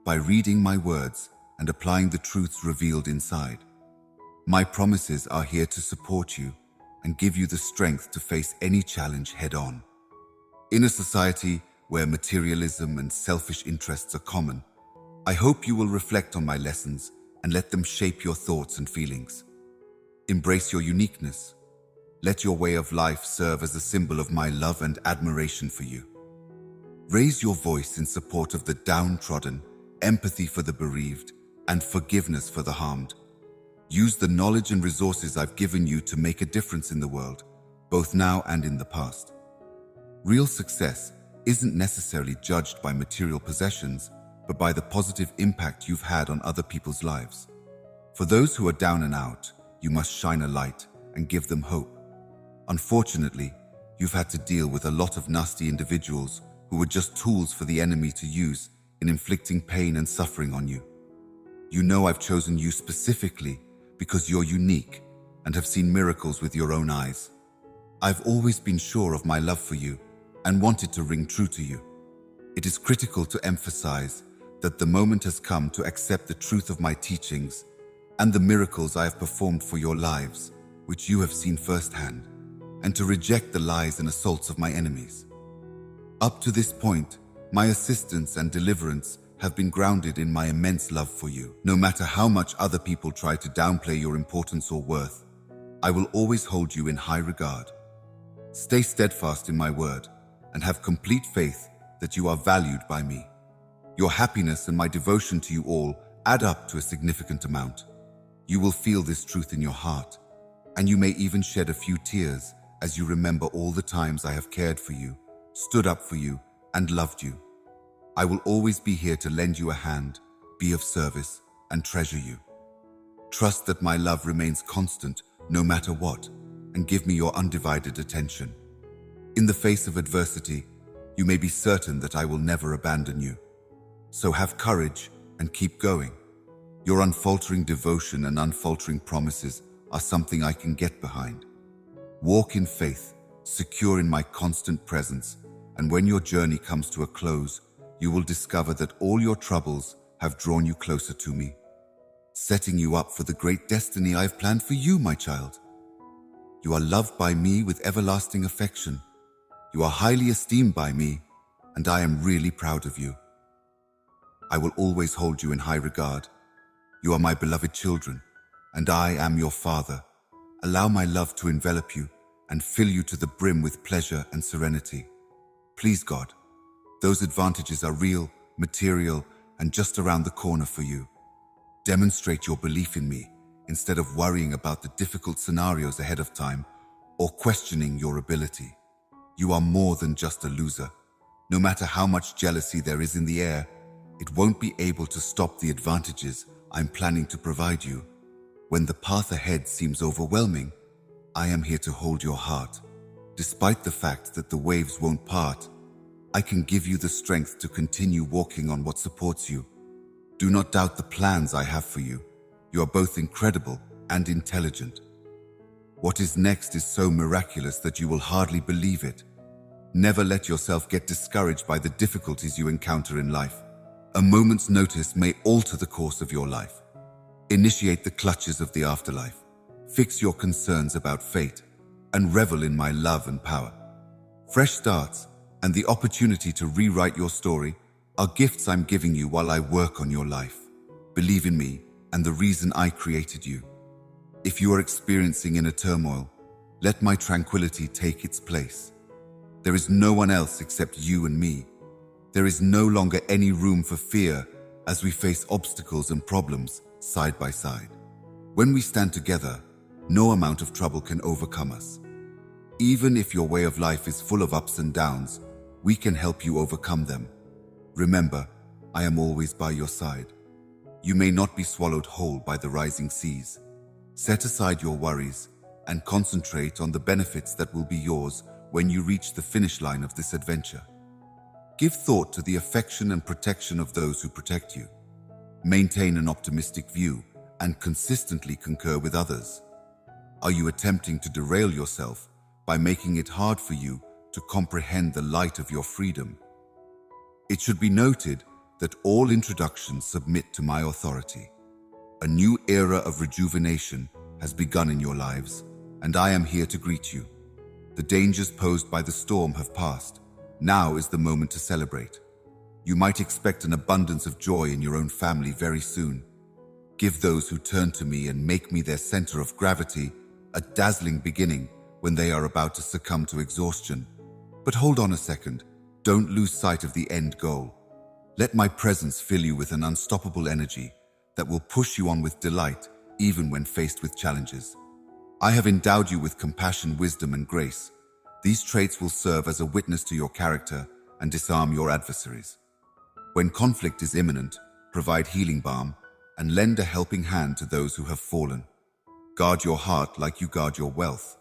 by reading my words and applying the truths revealed inside. My promises are here to support you and give you the strength to face any challenge head-on. In a society where materialism and selfish interests are common, I hope you will reflect on my lessons and let them shape your thoughts and feelings. Embrace your uniqueness. Let your way of life serve as a symbol of my love and admiration for you. Raise your voice in support of the downtrodden, empathy for the bereaved, and forgiveness for the harmed. Use the knowledge and resources I've given you to make a difference in the world, both now and in the past. Real success isn't necessarily judged by material possessions, but by the positive impact you've had on other people's lives. For those who are down and out, you must shine a light and give them hope. Unfortunately, you've had to deal with a lot of nasty individuals who were just tools for the enemy to use in inflicting pain and suffering on you. You know I've chosen you specifically because you're unique and have seen miracles with your own eyes. I've always been sure of my love for you and wanted to ring true to you. It is critical to emphasize that the moment has come to accept the truth of my teachings and the miracles I have performed for your lives, which you have seen firsthand, and to reject the lies and assaults of my enemies. Up to this point, my assistance and deliverance have been grounded in my immense love for you. No matter how much other people try to downplay your importance or worth, I will always hold you in high regard. Stay steadfast in my word and have complete faith that you are valued by me. Your happiness and my devotion to you all add up to a significant amount. You will feel this truth in your heart, and you may even shed a few tears as you remember all the times I have cared for you, stood up for you, and loved you. I will always be here to lend you a hand, be of service, and treasure you. Trust that my love remains constant no matter what, and give me your undivided attention. In the face of adversity, you may be certain that I will never abandon you. So have courage and keep going. Your unfaltering devotion and unfaltering promises are something I can get behind. Walk in faith, secure in my constant presence, and when your journey comes to a close, you will discover that all your troubles have drawn you closer to me, setting you up for the great destiny I have planned for you, my child. You are loved by me with everlasting affection. You are highly esteemed by me, and I am really proud of you. I will always hold you in high regard. You are my beloved children, and I am your father. Allow my love to envelop you and fill you to the brim with pleasure and serenity. Please, God, those advantages are real, material, and just around the corner for you. Demonstrate your belief in me instead of worrying about the difficult scenarios ahead of time or questioning your ability. You are more than just a loser. No matter how much jealousy there is in the air, it won't be able to stop the advantages I'm planning to provide you. When the path ahead seems overwhelming, I am here to hold your heart. Despite the fact that the waves won't part, I can give you the strength to continue walking on what supports you. Do not doubt the plans I have for you. You are both incredible and intelligent. What is next is so miraculous that you will hardly believe it. Never let yourself get discouraged by the difficulties you encounter in life. A moment's notice may alter the course of your life. Initiate the clutches of the afterlife. Fix your concerns about fate and revel in my love and power. Fresh starts and the opportunity to rewrite your story are gifts I'm giving you while I work on your life. Believe in me and the reason I created you. If you are experiencing inner turmoil, let my tranquility take its place. There is no one else except you and me. There is no longer any room for fear as we face obstacles and problems side by side. When we stand together, no amount of trouble can overcome us. Even if your way of life is full of ups and downs, we can help you overcome them. Remember, I am always by your side. You may not be swallowed whole by the rising seas. Set aside your worries and concentrate on the benefits that will be yours when you reach the finish line of this adventure. Give thought to the affection and protection of those who protect you. Maintain an optimistic view and consistently concur with others. Are you attempting to derail yourself by making it hard for you to comprehend the light of your freedom? It should be noted that all introductions submit to my authority. A new era of rejuvenation has begun in your lives, and I am here to greet you. The dangers posed by the storm have passed. Now is the moment to celebrate. You might expect an abundance of joy in your own family very soon. Give those who turn to me and make me their center of gravity a dazzling beginning when they are about to succumb to exhaustion. But hold on a second. Don't lose sight of the end goal. Let my presence fill you with an unstoppable energy that will push you on with delight even when faced with challenges. I have endowed you with compassion, wisdom, and grace. These traits will serve as a witness to your character and disarm your adversaries. When conflict is imminent, provide healing balm and lend a helping hand to those who have fallen. Guard your heart like you guard your wealth.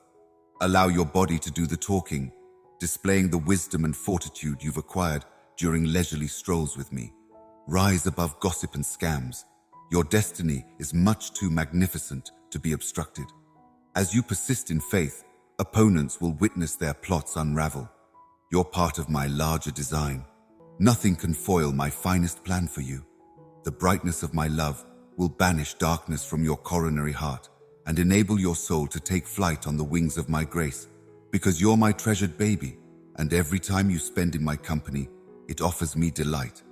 Allow your body to do the talking, displaying the wisdom and fortitude you've acquired during leisurely strolls with me. Rise above gossip and scams. Your destiny is much too magnificent to be obstructed. As you persist in faith, opponents will witness their plots unravel. You're part of my larger design. Nothing can foil my finest plan for you. The brightness of my love will banish darkness from your coronary heart and enable your soul to take flight on the wings of my grace, because you're my treasured baby, and every time you spend in my company, it offers me delight.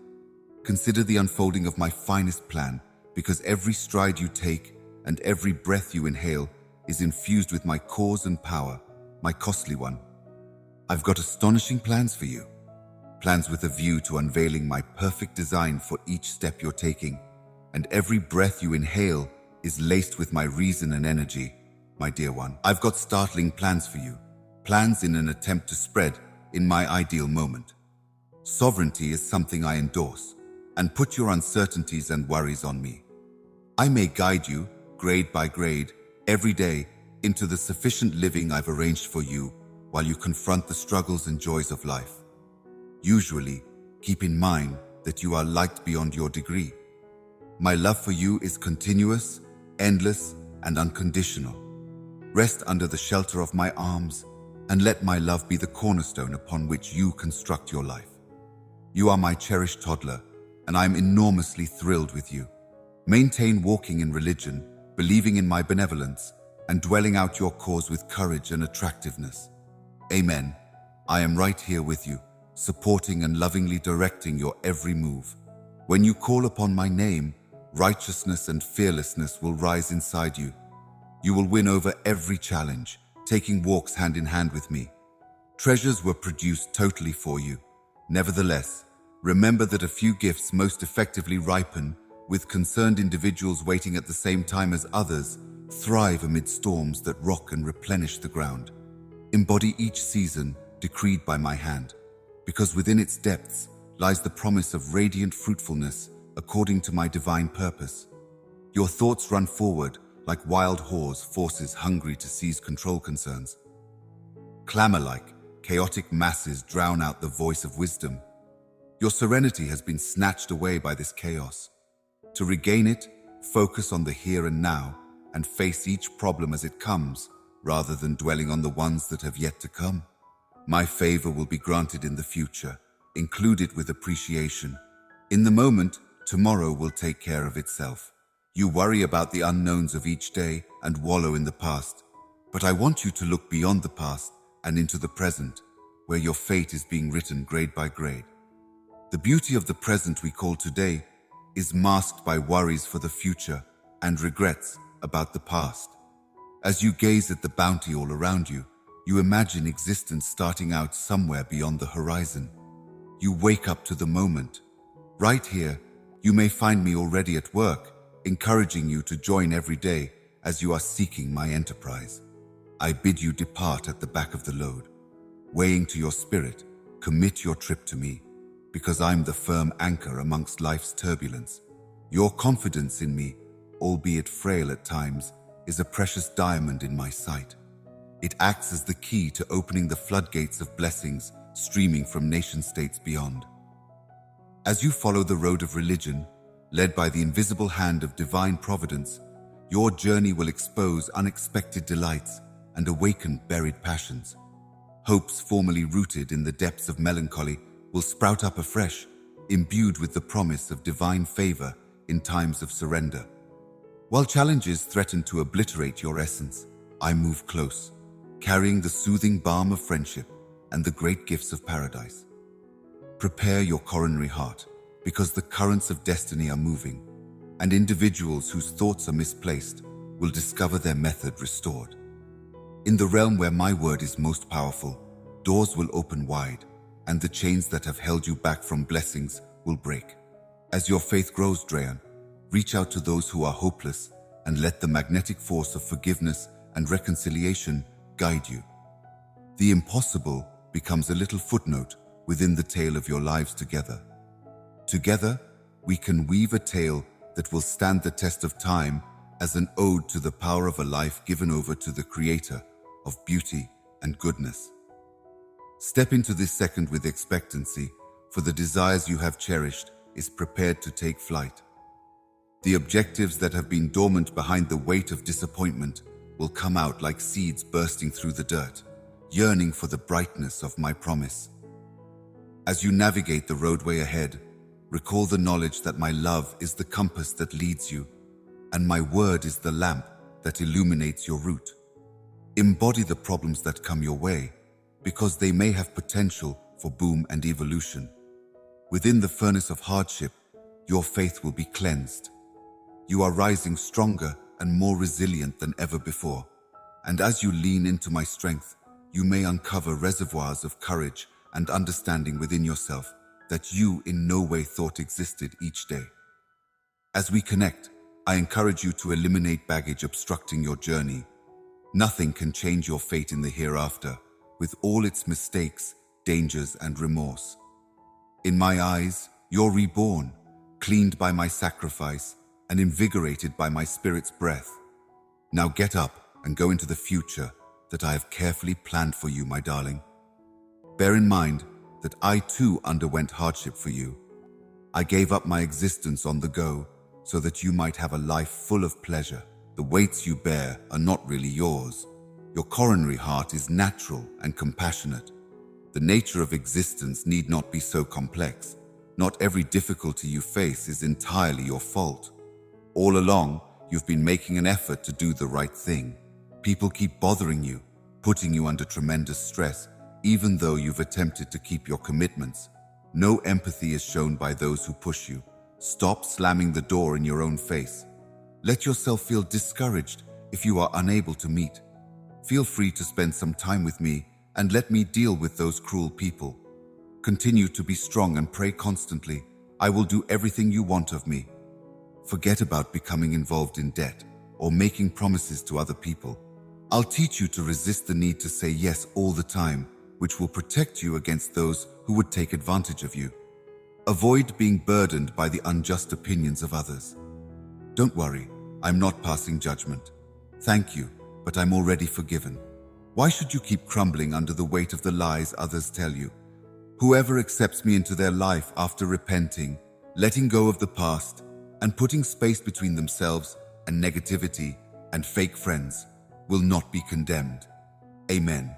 Consider the unfolding of my finest plan, because every stride you take and every breath you inhale is infused with my cause and power, my costly one. I've got astonishing plans for you. Plans with a view to unveiling my perfect design for each step you're taking, and every breath you inhale is laced with my reason and energy, my dear one. I've got startling plans for you, plans in an attempt to spread in my ideal moment. Sovereignty is something I endorse, and put your uncertainties and worries on me. I may guide you, grade by grade, every day into the sufficient living I've arranged for you while you confront the struggles and joys of life. Usually, keep in mind that you are liked beyond your degree. My love for you is continuous, endless, and unconditional. Rest under the shelter of my arms and let my love be the cornerstone upon which you construct your life. You are my cherished toddler, and I am enormously thrilled with you. Maintain walking in religion, believing in my benevolence, and dwelling out your cause with courage and attractiveness. Amen. I am right here with you, supporting and lovingly directing your every move. When you call upon my name, righteousness and fearlessness will rise inside you. You will win over every challenge, taking walks hand in hand with me. Treasures were produced totally for you. Nevertheless, remember that a few gifts most effectively ripen, with concerned individuals waiting at the same time as others thrive amid storms that rock and replenish the ground. Embody each season decreed by my hand, because within its depths lies the promise of radiant fruitfulness according to my divine purpose. Your thoughts run forward like wild forces hungry to seize control concerns. Clamor-like, chaotic masses drown out the voice of wisdom. Your serenity has been snatched away by this chaos. To regain it, focus on the here and now and face each problem as it comes, rather than dwelling on the ones that have yet to come. My favor will be granted in the future. Include it with appreciation. In the moment, tomorrow will take care of itself. You worry about the unknowns of each day and wallow in the past. But I want you to look beyond the past and into the present, where your fate is being written grade by grade. The beauty of the present we call today is masked by worries for the future and regrets about the past. As you gaze at the bounty all around you, you imagine existence starting out somewhere beyond the horizon. You wake up to the moment. Right here, you may find me already at work, encouraging you to join every day as you are seeking my enterprise. I bid you depart at the back of the load. Weighing to your spirit, commit your trip to me, because I'm the firm anchor amongst life's turbulence. Your confidence in me, albeit frail at times, is a precious diamond in my sight. It acts as the key to opening the floodgates of blessings streaming from nation-states beyond. As you follow the road of religion, led by the invisible hand of divine providence, your journey will expose unexpected delights and awaken buried passions. Hopes formerly rooted in the depths of melancholy will sprout up afresh, imbued with the promise of divine favor in times of surrender. While challenges threaten to obliterate your essence, I move close, carrying the soothing balm of friendship and the great gifts of paradise. Prepare your coronary heart, because the currents of destiny are moving, and individuals whose thoughts are misplaced will discover their method restored. In the realm where my word is most powerful, doors will open wide, and the chains that have held you back from blessings will break. As your faith grows, Drayan, reach out to those who are hopeless and let the magnetic force of forgiveness and reconciliation guide you. The impossible becomes a little footnote within the tale of your lives together. Together, we can weave a tale that will stand the test of time as an ode to the power of a life given over to the Creator of beauty and goodness. Step into this second with expectancy, for the desires you have cherished is prepared to take flight. The objectives that have been dormant behind the weight of disappointment will come out like seeds bursting through the dirt, yearning for the brightness of my promise. As you navigate the roadway ahead, recall the knowledge that my love is the compass that leads you, and my word is the lamp that illuminates your route. Embody the problems that come your way, because they may have potential for boom and evolution. Within the furnace of hardship, your faith will be cleansed. You are rising stronger and more resilient than ever before. And as you lean into my strength, you may uncover reservoirs of courage and understanding within yourself that you in no way thought existed each day. As we connect, I encourage you to eliminate baggage obstructing your journey. Nothing can change your fate in the hereafter, with all its mistakes, dangers, and remorse. In my eyes, you're reborn, cleaned by my sacrifice, and invigorated by my spirit's breath. Now get up and go into the future that I have carefully planned for you, my darling. Bear in mind that I too underwent hardship for you. I gave up my existence on the go so that you might have a life full of pleasure. The weights you bear are not really yours. Your coronary heart is natural and compassionate. The nature of existence need not be so complex. Not every difficulty you face is entirely your fault. All along, you've been making an effort to do the right thing. People keep bothering you, putting you under tremendous stress, even though you've attempted to keep your commitments. No empathy is shown by those who push you. Stop slamming the door in your own face. Let yourself feel discouraged if you are unable to meet. Feel free to spend some time with me and let me deal with those cruel people. Continue to be strong and pray constantly. I will do everything you want of me. Forget about becoming involved in debt or making promises to other people. I'll teach you to resist the need to say yes all the time which will protect you against those who would take advantage of you. Avoid being burdened by the unjust opinions of others. Don't worry, I'm not passing judgment. Thank you, but I'm already forgiven. Why should you keep crumbling under the weight of the lies others tell you? Whoever accepts me into their life after repenting, letting go of the past, and putting space between themselves and negativity and fake friends will not be condemned. Amen.